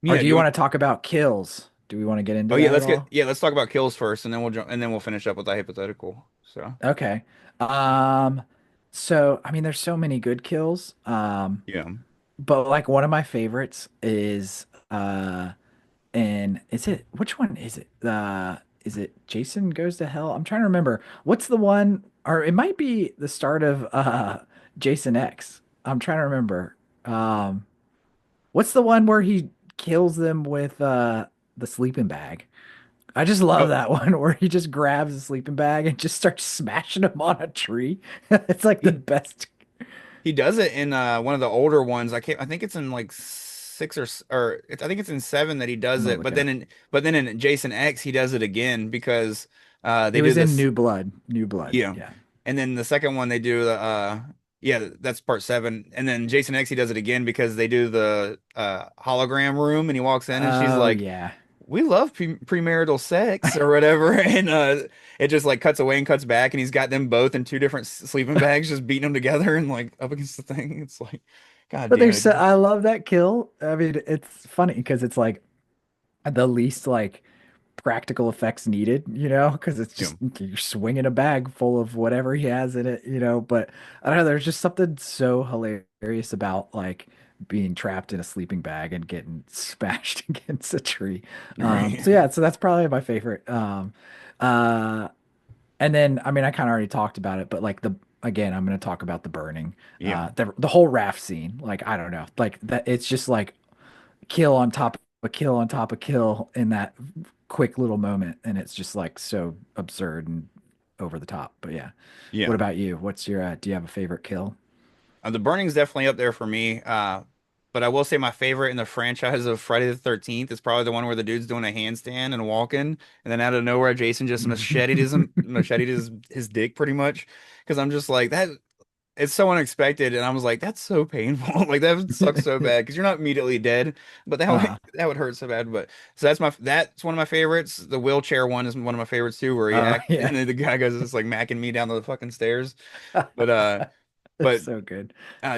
[SPEAKER 5] Or
[SPEAKER 4] Yeah.
[SPEAKER 5] do you want to talk about kills? Do we want to get into
[SPEAKER 4] Oh yeah,
[SPEAKER 5] that at all?
[SPEAKER 4] let's talk about kills first, and then we'll jump, and then we'll finish up with the hypothetical. So
[SPEAKER 5] Okay. Um, so I mean, there's so many good kills.
[SPEAKER 4] yeah.
[SPEAKER 5] But like one of my favorites is and is it which one is it? Is it Jason Goes to Hell? I'm trying to remember. What's the one or it might be the start of Jason X. I'm trying to remember. Um what's the one where he kills them with the sleeping bag? I just love
[SPEAKER 4] Oh,
[SPEAKER 5] that one where he just grabs a sleeping bag and just starts smashing him on a tree. It's like the
[SPEAKER 4] he
[SPEAKER 5] best.
[SPEAKER 4] He does it in one of the older ones. I think it's in like six I think it's in seven that he
[SPEAKER 5] I'm
[SPEAKER 4] does
[SPEAKER 5] gonna
[SPEAKER 4] it.
[SPEAKER 5] look it up.
[SPEAKER 4] But then in Jason X he does it again because they
[SPEAKER 5] It
[SPEAKER 4] do
[SPEAKER 5] was in
[SPEAKER 4] this.
[SPEAKER 5] New Blood. New Blood.
[SPEAKER 4] Yeah.
[SPEAKER 5] Yeah.
[SPEAKER 4] And then the second one they do the yeah, that's part seven. And then Jason X he does it again because they do the hologram room and he walks in and she's
[SPEAKER 5] Oh
[SPEAKER 4] like,
[SPEAKER 5] yeah.
[SPEAKER 4] "We love premarital sex," or whatever. And it just like cuts away and cuts back and he's got them both in two different sleeping bags just beating them together and like up against the thing. It's like, God
[SPEAKER 5] But
[SPEAKER 4] damn
[SPEAKER 5] there's
[SPEAKER 4] it.
[SPEAKER 5] so, I love that kill. I mean, it's funny because it's like the least like practical effects needed, because it's
[SPEAKER 4] Yeah.
[SPEAKER 5] just you're swinging a bag full of whatever he has in it, But I don't know, there's just something so hilarious about like being trapped in a sleeping bag and getting smashed against a tree.
[SPEAKER 4] Right.
[SPEAKER 5] So yeah, so that's probably my favorite. Uh, and then I mean, I kind of already talked about it, but like the again, I'm going to talk about the burning,
[SPEAKER 4] Yeah.
[SPEAKER 5] the whole raft scene. Like I don't know, like that. It's just like kill on top of a kill on top of kill in that quick little moment, and it's just like so absurd and over the top. But yeah, what
[SPEAKER 4] Yeah.
[SPEAKER 5] about you? What's your do you have a favorite kill?
[SPEAKER 4] The Burning's definitely up there for me. But I will say my favorite in the franchise of Friday the 13th is probably the one where the dude's doing a handstand and walking, and then out of nowhere, Jason just macheted his dick pretty much. Because I'm just like that. It's so unexpected, and I was like, that's so painful. Like that sucks so bad because you're not immediately dead, but
[SPEAKER 5] Uh,
[SPEAKER 4] that would hurt so bad. But so that's one of my favorites. The wheelchair one is one of my favorites too, where he act
[SPEAKER 5] yeah,
[SPEAKER 4] and then the guy goes just like macking me down the fucking stairs. But
[SPEAKER 5] it's
[SPEAKER 4] but
[SPEAKER 5] so good.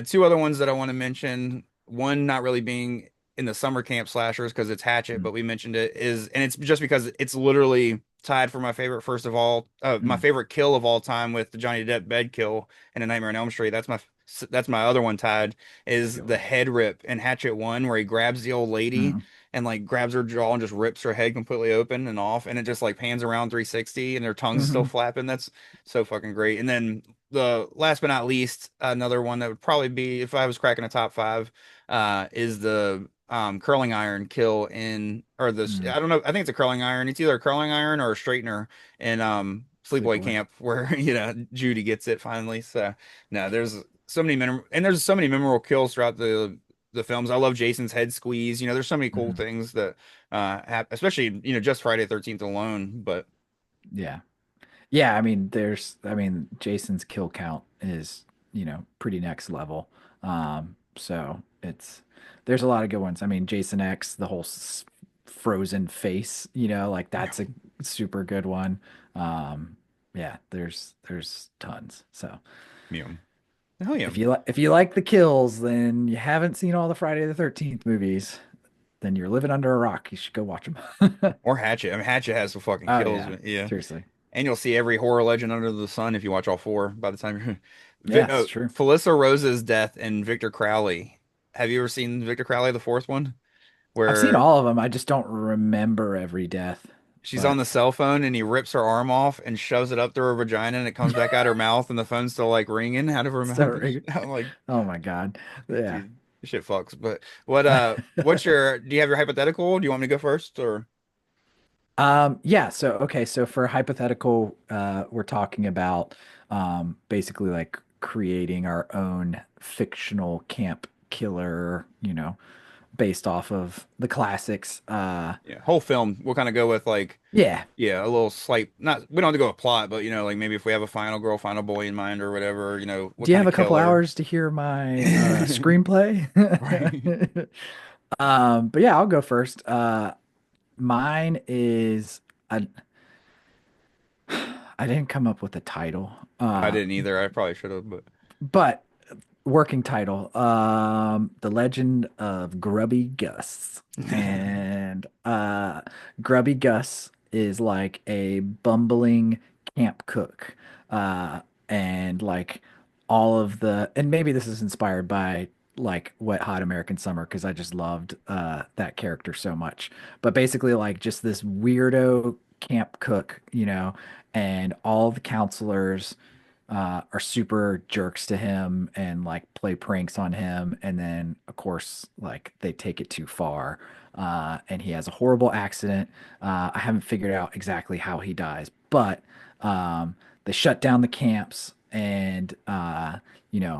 [SPEAKER 4] two other ones that I want to mention. One not really being in the summer camp slashers because it's Hatchet,
[SPEAKER 5] Mm,
[SPEAKER 4] but we mentioned it is, and it's just because it's literally tied for my favorite. First of all, my
[SPEAKER 5] mm,
[SPEAKER 4] favorite kill of all time with the Johnny Depp bed kill and A Nightmare on Elm Street. That's my other one tied
[SPEAKER 5] that's a
[SPEAKER 4] is
[SPEAKER 5] good
[SPEAKER 4] the
[SPEAKER 5] one.
[SPEAKER 4] head rip in Hatchet One where he grabs the old lady
[SPEAKER 5] Mm,
[SPEAKER 4] and like grabs her jaw and just rips her head completely open and off, and it just like pans around 360 and their tongues still
[SPEAKER 5] hmm
[SPEAKER 4] flapping. That's so fucking great. And then the last but not least, another one that would probably be if I was cracking a top five, is the curling iron kill in or this
[SPEAKER 5] mm,
[SPEAKER 4] I don't know, I think it's a curling iron. It's either a curling iron or a straightener in Sleepaway
[SPEAKER 5] Sleepaway.
[SPEAKER 4] Camp where Judy gets it finally. So no, there's so many memorable kills throughout the films. I love Jason's head squeeze. There's so many cool
[SPEAKER 5] Mhm.
[SPEAKER 4] things that especially just Friday the 13th alone. But
[SPEAKER 5] Yeah. Yeah, I mean, Jason's kill count is, pretty next level. So there's a lot of good ones. I mean, Jason X, the whole frozen face, like that's a super good one. Um, yeah, there's tons. So
[SPEAKER 4] yeah, hell yeah.
[SPEAKER 5] if you like the kills, then you haven't seen all the Friday the 13th movies, then you're living under a rock. You should go watch them.
[SPEAKER 4] Or Hatchet. I mean, Hatchet has some fucking
[SPEAKER 5] Oh
[SPEAKER 4] kills.
[SPEAKER 5] yeah,
[SPEAKER 4] Yeah.
[SPEAKER 5] seriously.
[SPEAKER 4] And you'll see every horror legend under the sun if you watch all four by the time you're
[SPEAKER 5] Yeah, it's true.
[SPEAKER 4] Felissa Rose's death and Victor Crowley. Have you ever seen Victor Crowley, the fourth one?
[SPEAKER 5] I've seen
[SPEAKER 4] Where
[SPEAKER 5] all of them. I just don't remember every death.
[SPEAKER 4] she's on
[SPEAKER 5] But
[SPEAKER 4] the cell phone and he rips her arm off and shoves it up through her vagina and it comes back out her mouth and the phone's still like ringing out of her mouth.
[SPEAKER 5] so,
[SPEAKER 4] I'm like,
[SPEAKER 5] oh my God. Yeah.
[SPEAKER 4] dude, this shit fucks. But what's your, do you have your hypothetical? Do you want me to go first or?
[SPEAKER 5] Yeah, so okay, so for hypothetical, we're talking about basically like creating our own fictional camp killer, based off of the classics.
[SPEAKER 4] Yeah, whole film. We'll kind of go with like,
[SPEAKER 5] Yeah.
[SPEAKER 4] yeah, a little slight, not, we don't have to go with plot, but like maybe if we have a final girl, final boy in mind or whatever, what
[SPEAKER 5] Do you
[SPEAKER 4] kind
[SPEAKER 5] have
[SPEAKER 4] of
[SPEAKER 5] a couple
[SPEAKER 4] killer?
[SPEAKER 5] hours to hear my screenplay?
[SPEAKER 4] Right.
[SPEAKER 5] But yeah, I'll go first. Mine is I I didn't come up with a title.
[SPEAKER 4] I didn't either. I probably should have, but
[SPEAKER 5] But working title, The Legend of Grubby Gus. And Grubby Gus is like a bumbling camp cook. Uh and like all of and maybe this is inspired by like Wet Hot American Summer because I just loved that character so much. But basically like just this weirdo camp cook, and all the counselors are super jerks to him and like play pranks on him. And then, of course, like they take it too far. And he has a horrible accident. I haven't figured out exactly how he dies, but they shut down the camps and,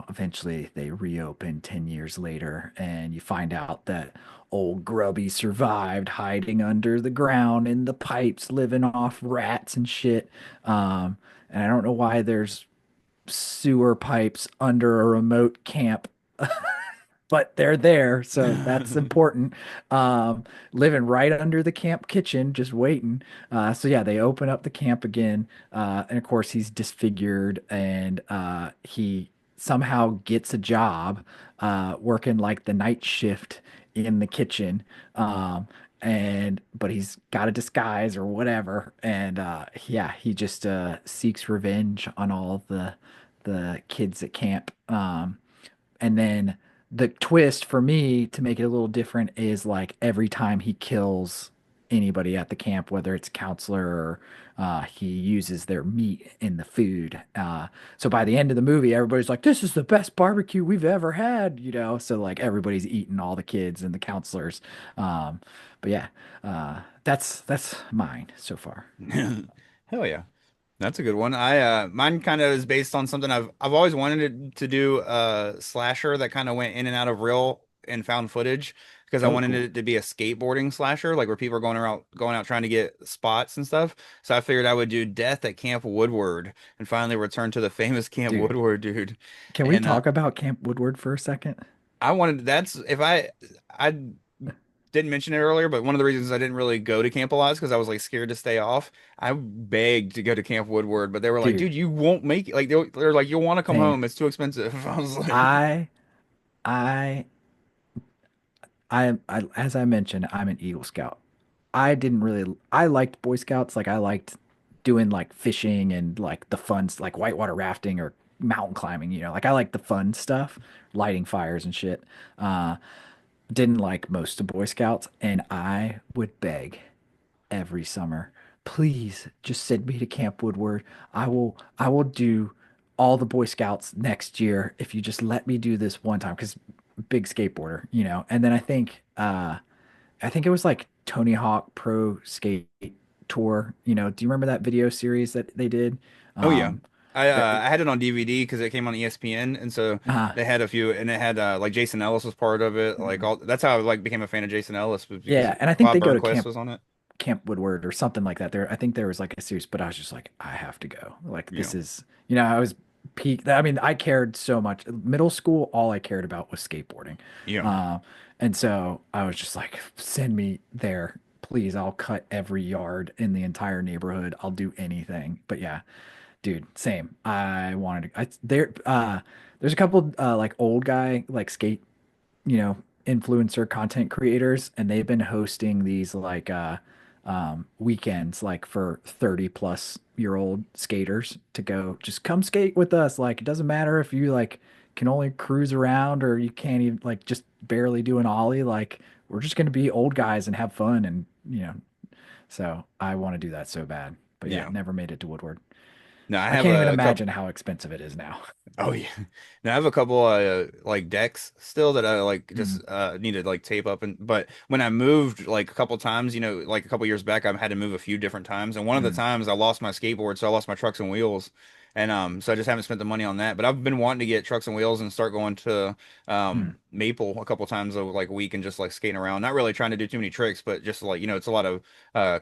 [SPEAKER 5] eventually they reopen 10 years later. And you find out that old Grubby survived hiding under the ground in the pipes, living off rats and shit. And I don't know why there's sewer pipes under a remote camp, but they're there, so that's important. Living right under the camp kitchen, just waiting. So yeah, they open up the camp again, and of course he's disfigured, and he somehow gets a job working like the night shift in the kitchen. And but he's got a disguise or whatever, and yeah, he just seeks revenge on all the kids at camp. And then the twist for me to make it a little different is like every time he kills anybody at the camp, whether it's counselor or he uses their meat in the food. So by the end of the movie, everybody's like, "This is the best barbecue we've ever had," So like everybody's eating all the kids and the counselors. Um, but yeah, that's mine so far.
[SPEAKER 4] hell yeah. That's a good one. Mine kind of is based on something I've always wanted to do a slasher that kind of went in and out of real and found footage because I
[SPEAKER 5] Oh,
[SPEAKER 4] wanted
[SPEAKER 5] cool,
[SPEAKER 4] it to be a skateboarding slasher, like where people are going out trying to get spots and stuff. So I figured I would do Death at Camp Woodward and finally return to the famous Camp
[SPEAKER 5] dude.
[SPEAKER 4] Woodward, dude.
[SPEAKER 5] Can we
[SPEAKER 4] And
[SPEAKER 5] talk about Camp Woodward for a second?
[SPEAKER 4] I wanted that's if I didn't mention it earlier, but one of the reasons I didn't really go to camp a lot is because I was like scared to stay off. I begged to go to Camp Woodward, but they were like,
[SPEAKER 5] Dude,
[SPEAKER 4] "Dude, you won't make it." Like they're like, "You'll want to come
[SPEAKER 5] same.
[SPEAKER 4] home. It's too expensive." I was like,
[SPEAKER 5] I I as I mentioned, I'm an Eagle Scout. I liked Boy Scouts. Like I liked doing like fishing and like the fun, like whitewater rafting or mountain climbing, like I like the fun stuff, lighting fires and shit. Uh, didn't like most of Boy Scouts, and I would beg every summer, please just send me to Camp Woodward. I will do all the Boy Scouts next year if you just let me do this one time because big skateboarder, And then I think it was like Tony Hawk Pro Skate Tour. Do you remember that video series that they did?
[SPEAKER 4] "Oh yeah,
[SPEAKER 5] Um,
[SPEAKER 4] I had it on DVD because it came on ESPN, and so
[SPEAKER 5] Uh,
[SPEAKER 4] they had a few, and it had like Jason Ellis was part of it. Like
[SPEAKER 5] mhm.
[SPEAKER 4] all that's how I like became a fan of Jason Ellis was because
[SPEAKER 5] Yeah, and I think
[SPEAKER 4] Bob
[SPEAKER 5] they go to
[SPEAKER 4] Burnquist was on it.
[SPEAKER 5] Camp Woodward or something like that. I think there was like a series, but I was just like, I have to go. Like
[SPEAKER 4] Yeah,
[SPEAKER 5] this is, I was peak. I mean, I cared so much. Middle school, all I cared about was skateboarding.
[SPEAKER 4] yeah,
[SPEAKER 5] Uh, and so I was just like, send me there, please. I'll cut every yard in the entire neighborhood. I'll do anything. But yeah, dude, same. I wanted to. There's a couple like old guy like skate influencer content creators, and they've been hosting these like weekends like for 30 plus year old skaters to go just come skate with us. Like it doesn't matter if you like can only cruise around or you can't even like just barely do an ollie. Like we're just going to be old guys and have fun and so I want to do that so bad. But yeah,
[SPEAKER 4] yeah.
[SPEAKER 5] never made it to Woodward.
[SPEAKER 4] No, I
[SPEAKER 5] I
[SPEAKER 4] have
[SPEAKER 5] can't even
[SPEAKER 4] a couple.
[SPEAKER 5] imagine how expensive it is now.
[SPEAKER 4] Oh yeah. Now I have a couple like decks still that I like
[SPEAKER 5] Mhm.
[SPEAKER 4] just need to like tape up, and but when I moved like a couple times, like a couple years back, I've had to move a few different times, and one of the
[SPEAKER 5] Mhm.
[SPEAKER 4] times I lost my skateboard, so I lost my trucks and wheels. And so I just haven't spent the money on that. But I've been wanting to get trucks and wheels and start going to
[SPEAKER 5] Mhm.
[SPEAKER 4] Maple a couple times like a week and just like skating around. Not really trying to do too many tricks, but just like it's a lot of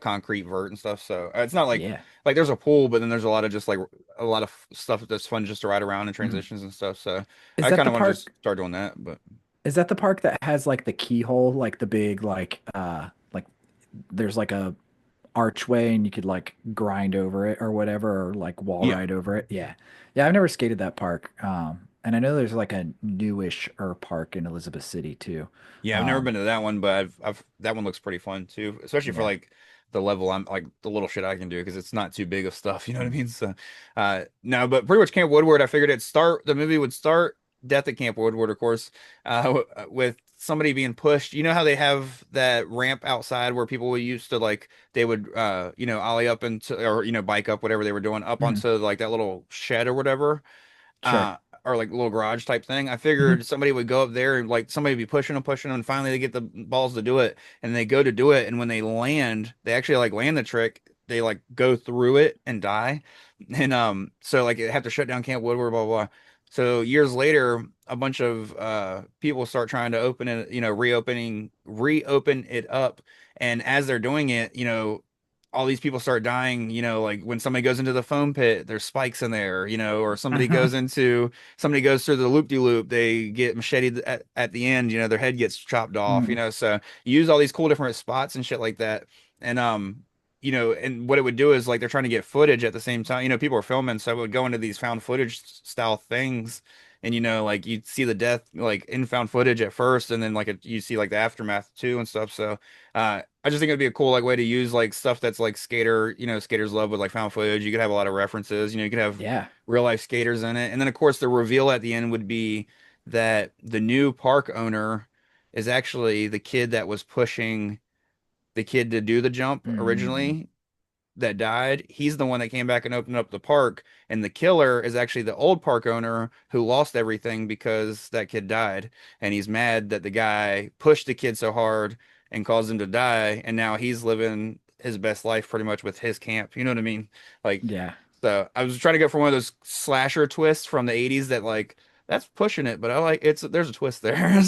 [SPEAKER 4] concrete vert and stuff. So it's not
[SPEAKER 5] Yeah.
[SPEAKER 4] like there's a pool, but then there's a lot of just like a lot of stuff that's fun just to ride around in
[SPEAKER 5] Mhm.
[SPEAKER 4] transitions and stuff. So
[SPEAKER 5] Is
[SPEAKER 4] I
[SPEAKER 5] that
[SPEAKER 4] kind
[SPEAKER 5] the
[SPEAKER 4] of want to just
[SPEAKER 5] park?
[SPEAKER 4] start doing that. But
[SPEAKER 5] Is that the park that has like the keyhole, like the big like there's like a archway and you could like grind over it or whatever or like wall
[SPEAKER 4] yeah,
[SPEAKER 5] ride over it? Yeah. Yeah, I've never skated that park. And I know there's like a newish park in Elizabeth City too.
[SPEAKER 4] yeah, I've never
[SPEAKER 5] Um
[SPEAKER 4] been to that one, but I've that one looks pretty fun too, especially for
[SPEAKER 5] yeah.
[SPEAKER 4] like the level I'm like the little shit I can do because it's not too big of stuff. You know what I
[SPEAKER 5] Mm.
[SPEAKER 4] mean? So, no, but pretty much Camp Woodward. I figured the movie would start Death at Camp Woodward, of course, with somebody being pushed. You know how they have that ramp outside where people would used to like they would ollie up into or bike up whatever they were doing up
[SPEAKER 5] Mhm.
[SPEAKER 4] onto like that little shed or whatever
[SPEAKER 5] Sure.
[SPEAKER 4] or like a little garage type thing. I
[SPEAKER 5] Mhm.
[SPEAKER 4] figured somebody would go up there and like somebody would be pushing them, and finally they get the balls to do it, and they go to do it, and when they land, they actually like land the trick. They like go through it and die, and so like they have to shut down Camp Woodward, blah blah. So years later, a bunch of people start trying to open it, reopen it up, and as they're doing it, all these people start dying, like when somebody goes into the foam pit, there's spikes in there, or somebody goes through the loop-de-loop, they get macheted at the end, their head gets chopped off,
[SPEAKER 5] Mhm.
[SPEAKER 4] so you use all these cool different spots and shit like that. And and what it would do is like they're trying to get footage at the same time. People are filming, so it would go into these found footage style things. And like you'd see the death like in found footage at first, and then like you see like the aftermath too and stuff. So I just think it'd be a cool like way to use like stuff that's like skaters love with like found footage. You could have a lot of references, you could have
[SPEAKER 5] Yeah.
[SPEAKER 4] real life skaters in it. And then of course the reveal at the end would be that the new park owner is actually the kid that was pushing the kid to do the jump
[SPEAKER 5] Mm.
[SPEAKER 4] originally that died. He's the one that came back and opened up the park, and the killer is actually the old park owner who lost everything because that kid died, and he's mad that the guy pushed the kid so hard and caused him to die, and now he's living his best life pretty much with his camp. You know what I mean? Like,
[SPEAKER 5] Yeah.
[SPEAKER 4] so I was trying to go for one of those slasher twists from the 80s that like that's pushing it, but I like there's a twist there.
[SPEAKER 5] Uh-huh.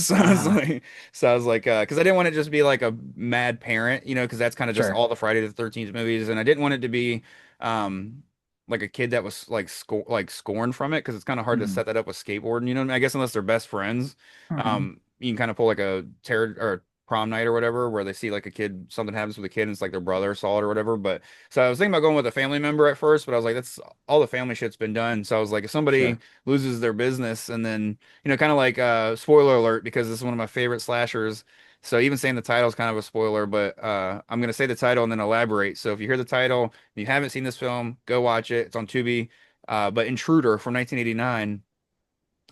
[SPEAKER 4] So I was like, because I didn't want it to just be like a mad parent, because that's kind of just
[SPEAKER 5] Sure.
[SPEAKER 4] all the Friday the 13th movies, and I didn't want it to be um like a kid that was like scorned from it, because it's kind of hard to
[SPEAKER 5] Mhm.
[SPEAKER 4] set that up with skateboarding, you know what I mean? I guess unless they're best friends,
[SPEAKER 5] Mhm.
[SPEAKER 4] you can kind of pull like a terror or prom night or whatever, where they see like a kid, something happens with a kid, and it's like their brother saw it or whatever. But so I was thinking about going with a family member at first, but I was like, that's all the family shit's been done. So I was like, if somebody
[SPEAKER 5] Sure.
[SPEAKER 4] loses their business and then, kind of like spoiler alert, because this is one of my favorite slashers. So even saying the title is kind of a spoiler, but I'm gonna say the title and then elaborate. So if you hear the title and you haven't seen this film, go watch it. It's on Tubi. But Intruder from 1989,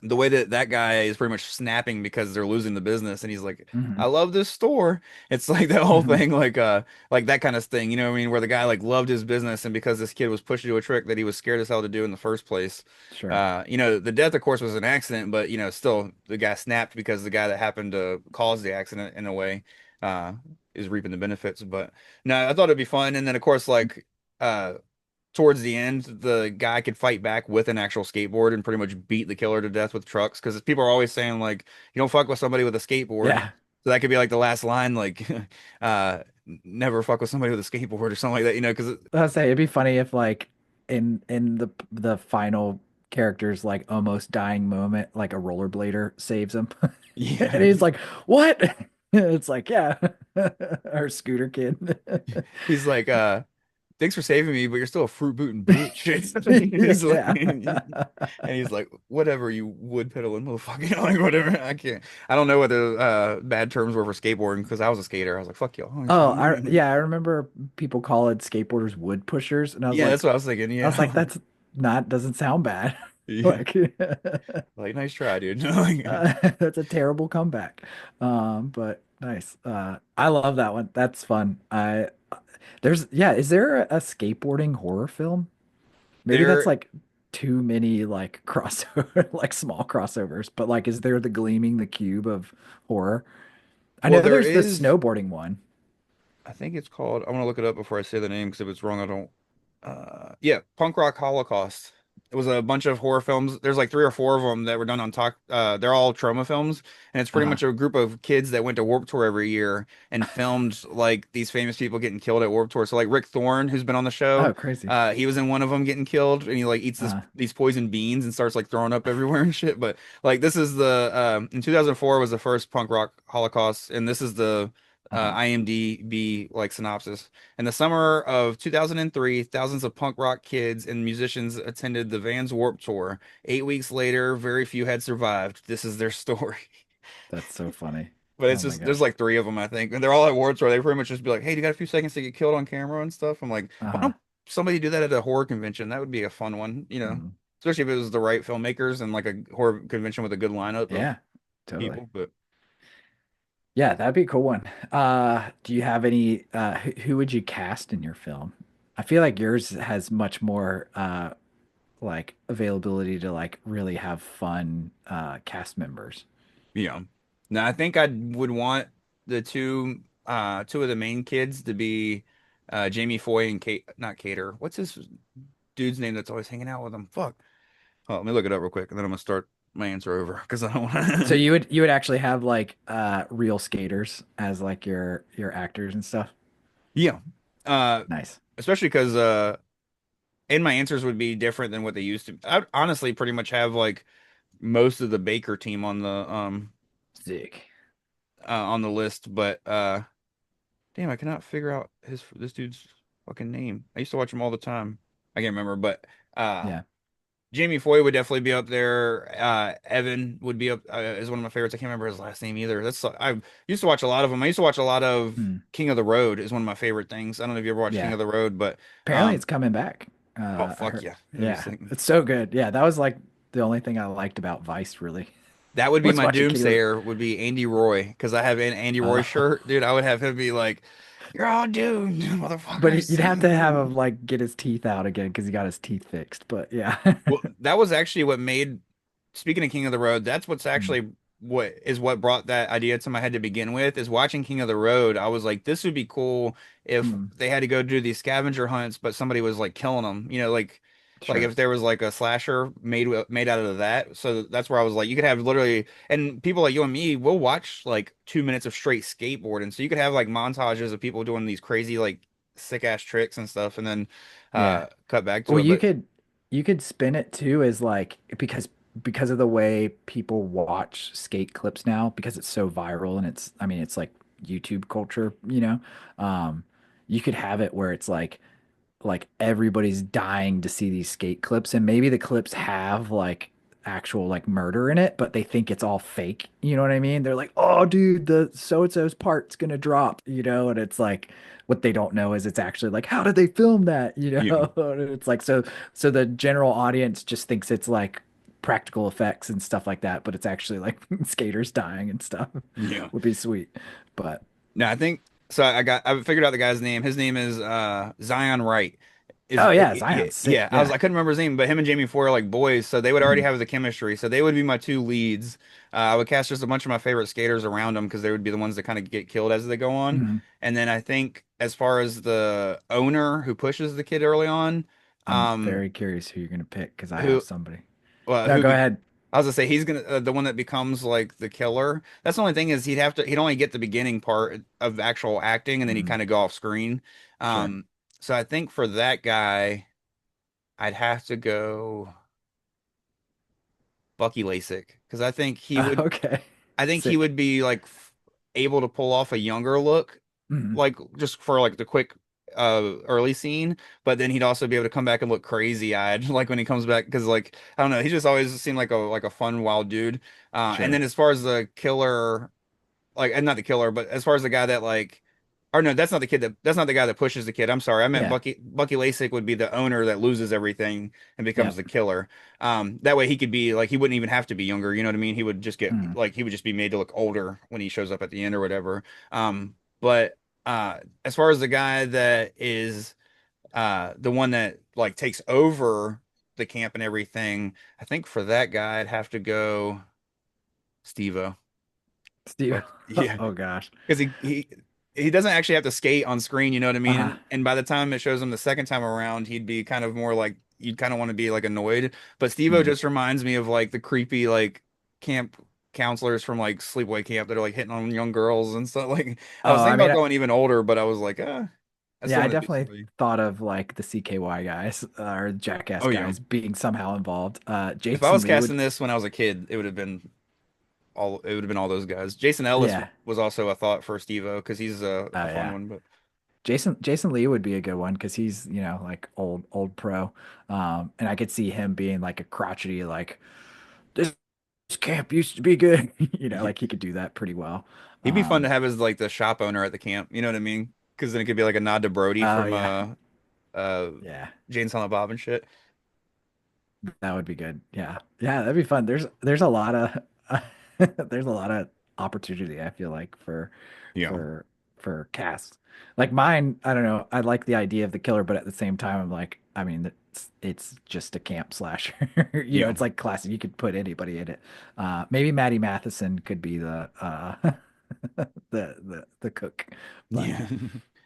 [SPEAKER 4] the way that that guy is pretty much snapping because they're losing the business, and he's like, I
[SPEAKER 5] Mhm.
[SPEAKER 4] love this store. It's like that whole
[SPEAKER 5] Mhm.
[SPEAKER 4] thing, like that kind of thing, you know what I mean, where the guy like loved his business, and because this kid was pushed to do a trick that he was scared as hell to do in the first place,
[SPEAKER 5] Sure.
[SPEAKER 4] the death of course was an accident, but still the guy snapped because the guy that happened to cause the accident in a way uh is reaping the benefits. But no, I thought it'd be fun. And then of course like uh towards the end, the guy could fight back with an actual skateboard and pretty much beat the killer to death with trucks. Because people are always saying like, you don't fuck with somebody with a skateboard.
[SPEAKER 5] Yeah.
[SPEAKER 4] So that could be like the last line, like, never fuck with somebody with a skateboard or something like that, Because
[SPEAKER 5] I was say it'd be funny if like in the final character's like almost dying moment, like a rollerblader saves him. And
[SPEAKER 4] yeah,
[SPEAKER 5] he's like, "What?" It's like, yeah, our scooter kid.
[SPEAKER 4] he's like, thanks for saving me, but you're still a fruit booting bitch. He's like,
[SPEAKER 5] Yeah.
[SPEAKER 4] and he's like, whatever, you wood pedaling motherfucker, like whatever. I don't know what the bad terms were for skateboarding because I was a skater. I was like, fuck y'all.
[SPEAKER 5] Oh, I remember people calling skateboarders wood pushers, and
[SPEAKER 4] Yeah, that's what I was thinking.
[SPEAKER 5] I was like,
[SPEAKER 4] Yeah,
[SPEAKER 5] that's not doesn't sound bad.
[SPEAKER 4] yeah.
[SPEAKER 5] Like,
[SPEAKER 4] Like, nice try, dude. Like,
[SPEAKER 5] that's a terrible comeback. But nice. I love that one. That's fun. Yeah, is there a skateboarding horror film? Maybe that's
[SPEAKER 4] there,
[SPEAKER 5] like too many like crossover, like small crossovers, but like, is there the Gleaming the Cube of horror? I
[SPEAKER 4] well,
[SPEAKER 5] know
[SPEAKER 4] there
[SPEAKER 5] there's the
[SPEAKER 4] is.
[SPEAKER 5] snowboarding one.
[SPEAKER 4] I think it's called. I want to look it up before I say the name because if it's wrong, I don't. Yeah, Punk Rock Holocaust. It was a bunch of horror films. There's like three or four of them that were done on talk. They're all trauma films, and it's pretty
[SPEAKER 5] Uh-huh.
[SPEAKER 4] much a group of kids that went to Warped Tour every year and filmed like these famous people getting killed at Warped Tour. So like Rick Thorne, who's been on the show,
[SPEAKER 5] Oh, crazy.
[SPEAKER 4] he was in one of them getting killed, and he like eats
[SPEAKER 5] Uh,
[SPEAKER 4] these poison beans and starts like throwing up everywhere and shit. But like this is the in 2004 was the first Punk Rock Holocaust, and this is the
[SPEAKER 5] uh-huh.
[SPEAKER 4] IMDb like synopsis. In the summer of 2003, thousands of punk rock kids and musicians attended the Vans Warped Tour. 8 weeks later, very few had survived. This is their story.
[SPEAKER 5] That's so funny.
[SPEAKER 4] But it's
[SPEAKER 5] Oh my
[SPEAKER 4] just there's
[SPEAKER 5] gosh.
[SPEAKER 4] like three of them, I think, and they're all at Warped Tour. They pretty much just be like, "Hey, you got a few seconds to get killed on camera and stuff?" I'm like, "Why
[SPEAKER 5] Uh-huh.
[SPEAKER 4] don't somebody do that at a horror convention? That would be a fun one.
[SPEAKER 5] Mhm.
[SPEAKER 4] Especially if it was the right filmmakers and like a horror convention with a good lineup of
[SPEAKER 5] Yeah, totally.
[SPEAKER 4] people." But
[SPEAKER 5] Yeah, that'd be a cool one. Do you have any who would you cast in your film? I feel like yours has much more like availability to like really have fun cast members.
[SPEAKER 4] yeah. Now I think I would want the two of the main kids to be Jamie Foy and Kate, not Cater. What's his dude's name that's always hanging out with him? Fuck. Oh, let me look it up real quick and then I'm gonna start my answer over because I don't want
[SPEAKER 5] So
[SPEAKER 4] to.
[SPEAKER 5] you would actually have like real skaters as like your actors and stuff.
[SPEAKER 4] Yeah. Uh
[SPEAKER 5] Nice.
[SPEAKER 4] Especially because and my answers would be different than what they used to. I'd honestly pretty much have like most of the Baker team
[SPEAKER 5] Sick.
[SPEAKER 4] on the list, but damn, I cannot figure out his this dude's fucking name. I used to watch him all the time. I can't remember, but uh
[SPEAKER 5] Yeah.
[SPEAKER 4] Jamie Foy would definitely be up there. Evan would be up is one of my favorites. I can't remember his last name either. That's I used to watch a lot of them. I used to watch a lot of
[SPEAKER 5] Hmm.
[SPEAKER 4] King of the Road is one of my favorite things. I don't know if you ever watched King
[SPEAKER 5] Yeah.
[SPEAKER 4] of the Road, but
[SPEAKER 5] Apparently it's
[SPEAKER 4] um
[SPEAKER 5] coming back.
[SPEAKER 4] oh
[SPEAKER 5] I
[SPEAKER 4] fuck
[SPEAKER 5] heard,
[SPEAKER 4] yeah. It was
[SPEAKER 5] yeah,
[SPEAKER 4] like,
[SPEAKER 5] it's so good. Yeah, that was like the only thing I liked about Vice really
[SPEAKER 4] that would be
[SPEAKER 5] was
[SPEAKER 4] my
[SPEAKER 5] watching King of the
[SPEAKER 4] doomsayer would be Andy Roy because I have an Andy Roy
[SPEAKER 5] uh,
[SPEAKER 4] shirt, dude. I would have him be like, "You're all doomed,
[SPEAKER 5] but
[SPEAKER 4] motherfuckers."
[SPEAKER 5] you'd have to have him like get his teeth out again because he got his teeth fixed. But yeah.
[SPEAKER 4] Well, that was actually what made, speaking of King of the Road, that's what's
[SPEAKER 5] Mm,
[SPEAKER 4] actually what brought that idea to my head to begin with is watching King of the Road. I was like, this would be cool if
[SPEAKER 5] mm,
[SPEAKER 4] they had to go do these scavenger hunts, but somebody was like killing them, like
[SPEAKER 5] sure.
[SPEAKER 4] if there was like a slasher made out of that. So that's where I was like, you could have literally, and people like you and me, we'll watch like 2 minutes of straight skateboarding. So you could have like montages of people doing these crazy like sick ass tricks and stuff, and then
[SPEAKER 5] Yeah.
[SPEAKER 4] cut back to
[SPEAKER 5] Well,
[SPEAKER 4] it. But
[SPEAKER 5] you could spin it too as like because of the way people watch skate clips now because it's so viral and it's I mean it's like YouTube culture, you know. You could have it where it's like everybody's dying to see these skate clips and maybe the clips have like actual like murder in it but they think it's all fake, you know what I mean? They're like, oh dude, the so and so's part's gonna drop, you know, and it's like what they don't know is it's actually like how did they film that, you
[SPEAKER 4] yeah,
[SPEAKER 5] know? And it's like so the general audience just thinks it's like practical effects and stuff like that but it's actually like skaters dying and stuff.
[SPEAKER 4] yeah.
[SPEAKER 5] Would be sweet, but
[SPEAKER 4] No, I think so. I figured out the guy's name. His name is Zion Wright.
[SPEAKER 5] oh yeah,
[SPEAKER 4] Yeah,
[SPEAKER 5] Zion's
[SPEAKER 4] yeah.
[SPEAKER 5] sick, yeah.
[SPEAKER 4] I couldn't remember his name, but him and Jamie Foxx are like boys, so they would already
[SPEAKER 5] Mhm.
[SPEAKER 4] have the chemistry. So they would be my two leads. I would cast just a bunch of my favorite skaters around them because they would be the ones that kind of get killed as they go on.
[SPEAKER 5] Mhm.
[SPEAKER 4] And then I think as far as the owner who pushes the kid early on,
[SPEAKER 5] I'm
[SPEAKER 4] Um,
[SPEAKER 5] very curious who you're gonna pick because I have
[SPEAKER 4] who,
[SPEAKER 5] somebody.
[SPEAKER 4] well,
[SPEAKER 5] No,
[SPEAKER 4] who
[SPEAKER 5] go
[SPEAKER 4] be,
[SPEAKER 5] ahead.
[SPEAKER 4] I was gonna say he's gonna the one that becomes like the killer. That's the only thing is he'd only get the beginning part of actual acting and then he'd
[SPEAKER 5] Mm,
[SPEAKER 4] kind of go off screen.
[SPEAKER 5] sure.
[SPEAKER 4] Um, so I think for that guy, I'd have to go Bucky Lasik because
[SPEAKER 5] Okay.
[SPEAKER 4] I think he
[SPEAKER 5] Sick.
[SPEAKER 4] would be like able to pull off a younger look,
[SPEAKER 5] Mm.
[SPEAKER 4] like just for like the quick early scene, but then he'd also be able to come back and look crazy eyed like when he comes back because like I don't know, he just always seemed like a fun wild dude. And
[SPEAKER 5] Sure.
[SPEAKER 4] then as far as the killer like and not the killer, but as far as the guy that like or no, that's not the guy that pushes the kid. I'm sorry. I meant
[SPEAKER 5] Yeah.
[SPEAKER 4] Bucky Lasik would be the owner that loses everything and becomes
[SPEAKER 5] Yep.
[SPEAKER 4] the killer. That way he could be like he wouldn't even have to be younger, you know what I mean? He would just get
[SPEAKER 5] Mm.
[SPEAKER 4] like he would just be made to look older when he shows up at the end or whatever. But as far as the guy that is the one that like takes over the camp and everything, I think for that guy I'd have to go Steve-O.
[SPEAKER 5] Steve.
[SPEAKER 4] Like yeah,
[SPEAKER 5] Oh gosh.
[SPEAKER 4] because he doesn't actually have to skate on screen, you know what I mean?
[SPEAKER 5] Uh,
[SPEAKER 4] And by the time it shows him the second time around, he'd be kind of more like you'd kind of want to be like annoyed. But Steve-O
[SPEAKER 5] mm.
[SPEAKER 4] just reminds me of like the creepy like camp counselors from like sleepaway camp that are like hitting on young girls and stuff. Like I was
[SPEAKER 5] Oh,
[SPEAKER 4] thinking
[SPEAKER 5] I mean,
[SPEAKER 4] about going even older, but I was like, I still
[SPEAKER 5] yeah, I
[SPEAKER 4] want to do
[SPEAKER 5] definitely
[SPEAKER 4] somebody.
[SPEAKER 5] thought of like the CKY guys or Jackass
[SPEAKER 4] Oh yeah.
[SPEAKER 5] guys being somehow involved.
[SPEAKER 4] If I
[SPEAKER 5] Jason
[SPEAKER 4] was
[SPEAKER 5] Lee
[SPEAKER 4] casting
[SPEAKER 5] would,
[SPEAKER 4] this when I was a kid, it would have been all those guys. Jason Ellis
[SPEAKER 5] yeah,
[SPEAKER 4] was also a thought for Steve-O because he's
[SPEAKER 5] oh
[SPEAKER 4] a fun
[SPEAKER 5] yeah.
[SPEAKER 4] one, but
[SPEAKER 5] Jason Lee would be a good one because he's, like old pro. And I could see him being like a crotchety, like this camp used to be good. Like he could do that pretty well.
[SPEAKER 4] he'd be fun to
[SPEAKER 5] Um,
[SPEAKER 4] have as like the shop owner at the camp. You know what I mean? Because then it could be like a nod to Brody
[SPEAKER 5] oh
[SPEAKER 4] from
[SPEAKER 5] yeah,
[SPEAKER 4] uh
[SPEAKER 5] yeah,
[SPEAKER 4] Jane Silent Bob and shit.
[SPEAKER 5] that would be good. Yeah, yeah, that'd be fun. There's a lot of there's a lot of opportunity. I feel like
[SPEAKER 4] Yeah.
[SPEAKER 5] for for cast. Like mine, I don't know. I like the idea of the killer, but at the same time, I'm like, I mean, it's just a camp slasher.
[SPEAKER 4] Yeah.
[SPEAKER 5] It's like classic. You could put anybody in it. Maybe Maddie Matheson could be the the cook, but
[SPEAKER 4] Yeah.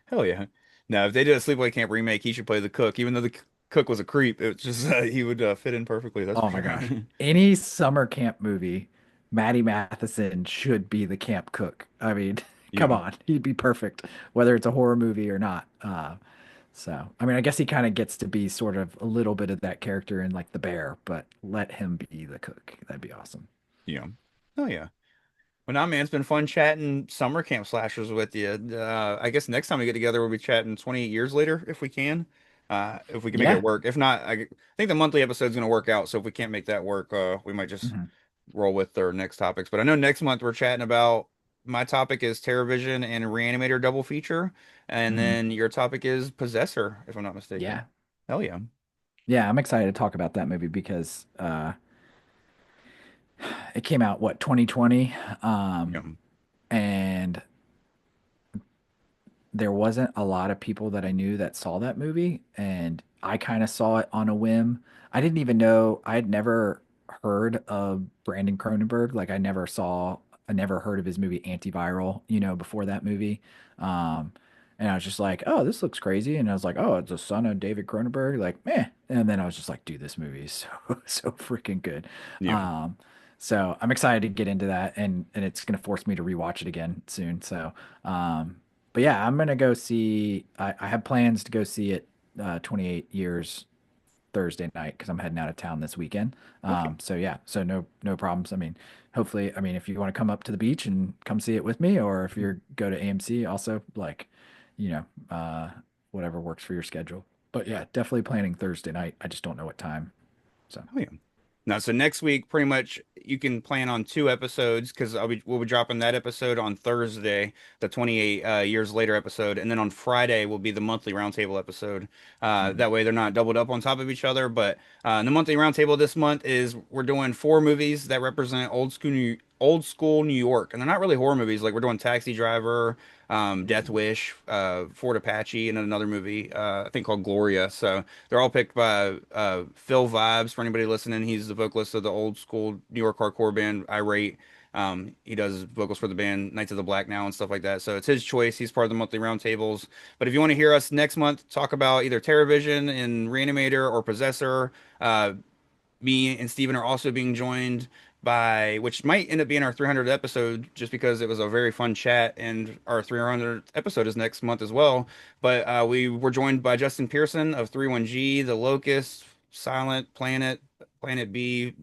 [SPEAKER 4] Hell yeah. Now, if they did a Sleepaway Camp remake, he should play the cook. Even though the cook was a creep, it's just he would fit in perfectly. That's for
[SPEAKER 5] oh my
[SPEAKER 4] sure.
[SPEAKER 5] gosh, any summer camp movie, Maddie Matheson should be the camp cook. I mean, come
[SPEAKER 4] Yeah.
[SPEAKER 5] on, he'd be perfect, whether it's a horror movie or not. So, I mean, I guess he kind of gets to be sort of a little bit of that character in like The Bear, but let him be the cook. That'd be awesome.
[SPEAKER 4] Yeah. Oh yeah. Well, now, man, it's been fun chatting summer camp slashers with you. I guess next time we get together, we'll be chatting 28 years later if we can. If we can make it
[SPEAKER 5] Yeah.
[SPEAKER 4] work. If not, I think the monthly episode's going to work out. So if we can't make that work, we might just
[SPEAKER 5] Mhm.
[SPEAKER 4] roll with our next topics. But I know next month we're chatting about my topic is TerraVision and Reanimator double feature, and
[SPEAKER 5] Mhm.
[SPEAKER 4] then your topic is Possessor, if I'm not mistaken.
[SPEAKER 5] Yeah.
[SPEAKER 4] Hell yeah.
[SPEAKER 5] Yeah, I'm excited to talk about that movie because it came out what 2020
[SPEAKER 4] Yeah.
[SPEAKER 5] and there wasn't a lot of people that I knew that saw that movie, and I kind of saw it on a whim. I didn't even know, I had never heard of Brandon Cronenberg. Like I never heard of his movie Antiviral, before that movie. Um, and I was just like, oh, this looks crazy. And I was like, oh, it's a son of David Cronenberg. Like, meh. And then I was just like, dude, this movie is so freaking good.
[SPEAKER 4] Yeah.
[SPEAKER 5] Um, so I'm excited to get into that, and it's gonna force me to rewatch it again soon. So, but yeah, I'm gonna go see. I have plans to go see it 28 years Thursday night because I'm heading out of town this weekend.
[SPEAKER 4] Okay.
[SPEAKER 5] So yeah, so no problems. I mean, hopefully, I mean, if you want to come up to the beach and come see it with me, or if you're go to AMC, also like, you know, uh, whatever works for your schedule. But yeah, definitely planning Thursday night. I just don't know what time. So
[SPEAKER 4] Oh yeah. No, so next week, pretty much you can plan on two episodes because we'll be dropping that episode on Thursday, the 28 years later episode, and then on Friday will be the monthly roundtable episode.
[SPEAKER 5] mm,
[SPEAKER 4] That way they're not doubled up on top of each other. But the monthly roundtable this month is we're doing four movies that represent old school New York, and they're not really horror movies. Like we're doing Taxi Driver, Death Wish, Fort Apache, and another movie I think called Gloria. So. They're all picked by Phil Vibes. For anybody listening, he's the vocalist of the old school New York hardcore band Irate. He does vocals for the band Knights of the Black now and stuff like that. So it's his choice. He's part of the monthly roundtables. But if you want to hear us next month talk about either TerraVision and Reanimator or Possessor, me and Steven are also being joined by, which might end up being our 300th episode, just because it was a very fun chat, and our 300th episode is next month as well. But we were joined by Justin Pearson of 31G, The Locust, Silent Planet, Planet B,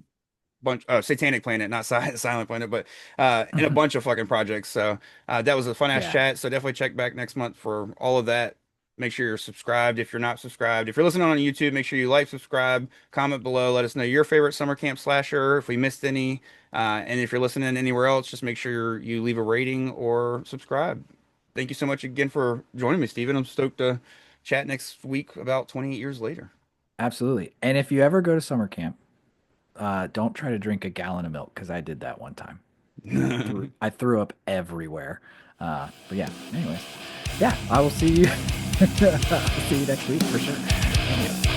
[SPEAKER 4] bunch Satanic Planet, not Silent Planet, but and a bunch of fucking projects. So that was a fun ass
[SPEAKER 5] Yeah,
[SPEAKER 4] chat. So definitely check back next month for all of that. Make sure you're subscribed if you're not subscribed. If you're listening on YouTube, make sure you like, subscribe, comment below. Let us know your favorite summer camp slasher, if we missed any. And if you're listening anywhere else, just make sure you leave a rating or subscribe. Thank you so much again for joining me, Steven. I'm stoked to chat next week about 28 years later.
[SPEAKER 5] absolutely. And if you ever go to summer camp, don't try to drink a gallon of milk because I did that one time. I threw up everywhere. But yeah, anyways, yeah, I will see you. I'll see you next week for sure. Anyway.